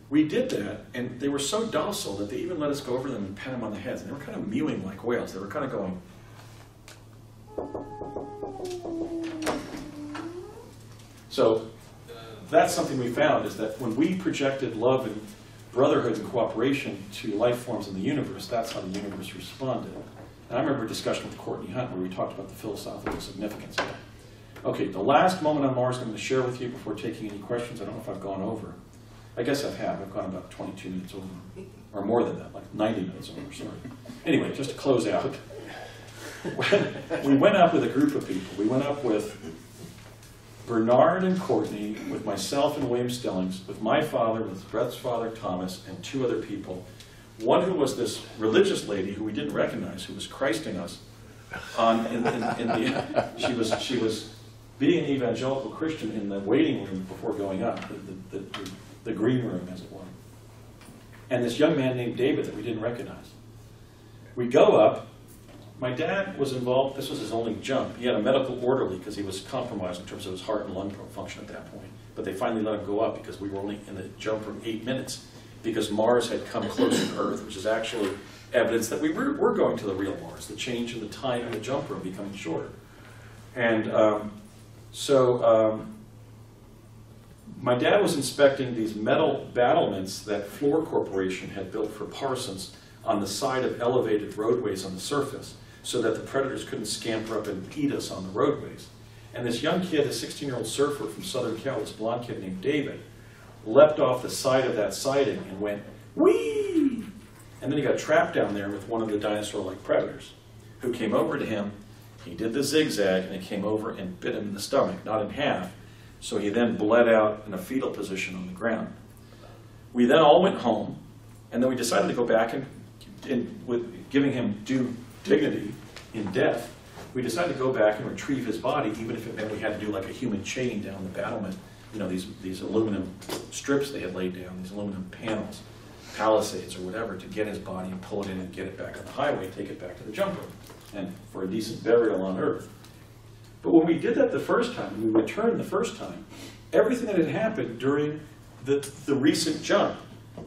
we did that, and they were so docile that they even let us go over them and pet them on the heads. And they were kind of mewing like whales. They were kind of going. So that's something we found, is that when we projected love and brotherhood and cooperation to life forms in the universe, that's how the universe responded. And I remember a discussion with Courtney Hunt where we talked about the philosophical significance of that. Okay, the last moment on Mars I'm going to share with you before taking any questions. I don't know if I've gone over. I guess I have. I've gone about 22 minutes over. Or more than that, like 90 minutes over, sorry. Anyway, just to close out. We went up with a group of people. We went up with Bernard and Courtney, with myself and William Stillings, with my father, with Brett's father, Thomas, and two other people. One who was this religious lady who we didn't recognize, who was Christing us. She was being an evangelical Christian in the waiting room before going up, the green room, as it were. And this young man named David that we didn't recognize. We go up. My dad was involved. This was his only jump. He had a medical orderly because he was compromised in terms of his heart and lung function at that point. But they finally let him go up because we were only in the jump room 8 minutes because Mars had come closer to Earth, which is actually evidence that we were going to the real Mars, the change in the time in the jump room becoming shorter. And my dad was inspecting these metal battlements that Fluor Corporation had built for Parsons on the side of elevated roadways on the surface so that the predators couldn't scamper up and eat us on the roadways. And this young kid, a 16-year-old surfer from Southern Cal, this blonde kid named David, leapt off the side of that siding and went, whee! And then he got trapped down there with one of the dinosaur-like predators who came over to him. He did the zigzag, and it came over and bit him in the stomach, not in half. So he then bled out in a fetal position on the ground. We then all went home, and then we decided to go back and with giving him due dignity in death, we decided to go back and retrieve his body, even if it meant we had to do like a human chain down the battlement. You know, these aluminum strips they had laid down, these aluminum panels, palisades or whatever, to get his body and pull it in and get it back on the highway, take it back to the jump room, and for a decent burial on Earth. But when we did that the first time, we returned the first time, everything that had happened during the recent jump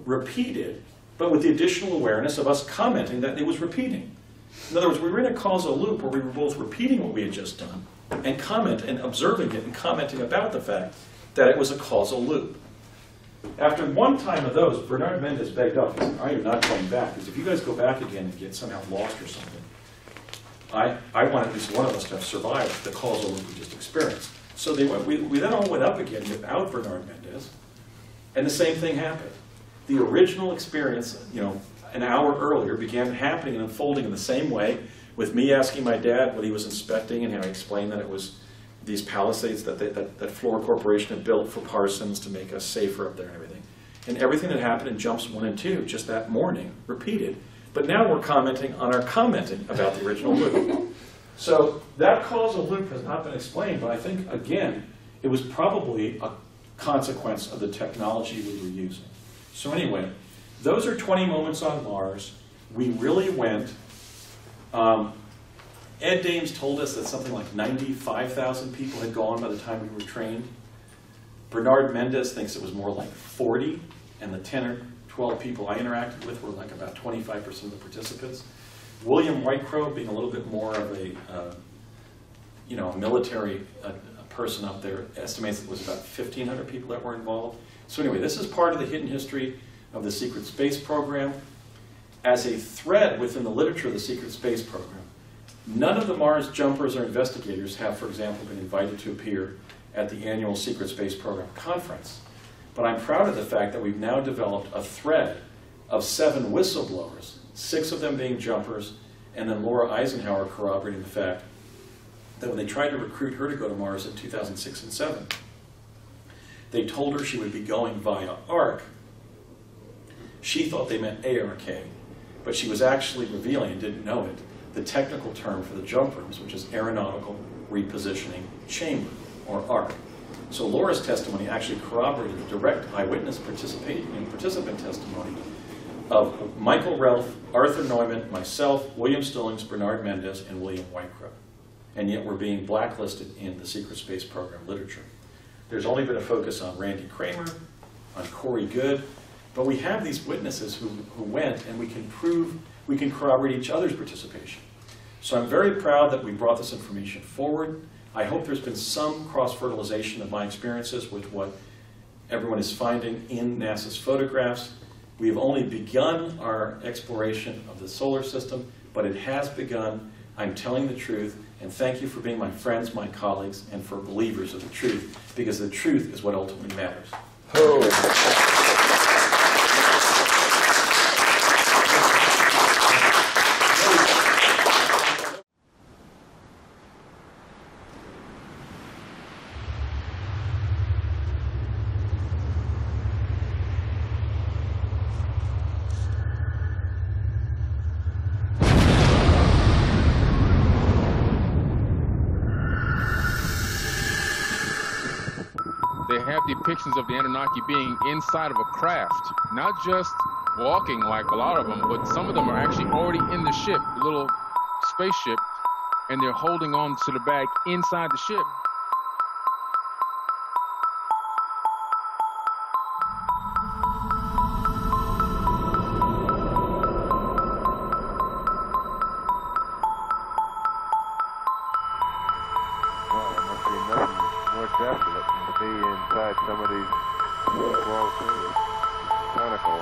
repeated, but with the additional awareness of us commenting that it was repeating. In other words, we were in a causal loop where we were both repeating what we had just done and observing it and commenting about the fact that it was a causal loop. After one time of those, Bernard Mendez begged off. He said, I am not going back, because if you guys go back again and get somehow lost or something, I want at least one of us to have survived the causal loop we just experienced. So we then all went up again without Bernard Mendez, and the same thing happened. The original experience, an hour earlier began happening and unfolding in the same way, with me asking my dad what he was inspecting and how he explained that it was these palisades that Flora Corporation had built for Parsons to make us safer up there and everything. And everything that happened in jumps 1 and 2, just that morning, repeated. But now we're commenting on our commenting about the original loop. So that causal loop has not been explained, but I think, again, it was probably a consequence of the technology we were using. So anyway, those are 20 moments on Mars. We really went. Ed Dames told us that something like 95,000 people had gone by the time we were trained. Bernard Mendez thinks it was more like 40, and the 10 or 12 people I interacted with were like about 25% of the participants. William Whitecrow, being a little bit more of a military person up there, estimates it was about 1,500 people that were involved. So anyway, this is part of the hidden history of the secret space program. As a thread within the literature of the secret space program, none of the Mars jumpers or investigators have, for example, been invited to appear at the annual Secret Space Program conference. But I'm proud of the fact that we've now developed a thread of 7 whistleblowers, 6 of them being jumpers, and then Laura Eisenhower corroborating the fact that when they tried to recruit her to go to Mars in 2006 and 2007, they told her she would be going via ARC. She thought they meant ARK, but she was actually revealing, and didn't know it, the technical term for the jump rooms, which is Aeronautical Repositioning Chamber, or ARC. So Laura's testimony actually corroborated the direct eyewitness participant testimony of Michael Relf, Arthur Neumann, myself, William Stillings, Bernard Mendez, and William Whitecrow. And yet we're being blacklisted in the secret space program literature. There's only been a focus on Randy Kramer, on Corey Good, but we have these witnesses who went, and we can corroborate each other's participation. So I'm very proud that we brought this information forward. I hope there's been some cross-fertilization of my experiences with what everyone is finding in NASA's photographs. We have only begun our exploration of the solar system, but it has begun. I'm telling the truth, and thank you for being my friends, my colleagues, and for believers of the truth, because the truth is what ultimately matters. They have depictions of the Anunnaki being inside of a craft, not just walking like a lot of them, but some of them are actually already in the ship, the little spaceship, and they're holding on to the bag inside the ship. Desolate to be inside some of these walls. Conical.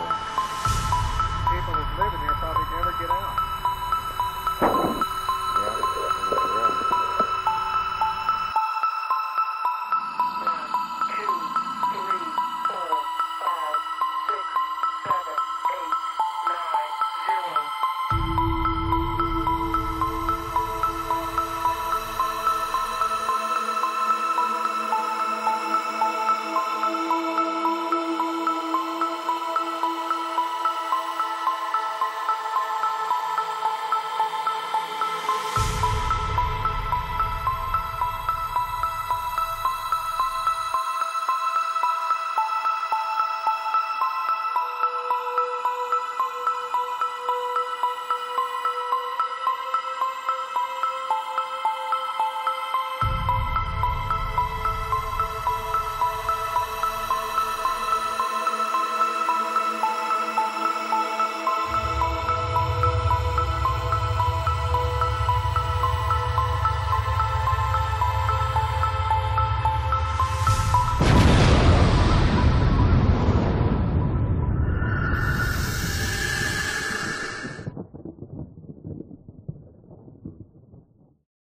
People that live in here probably never get out.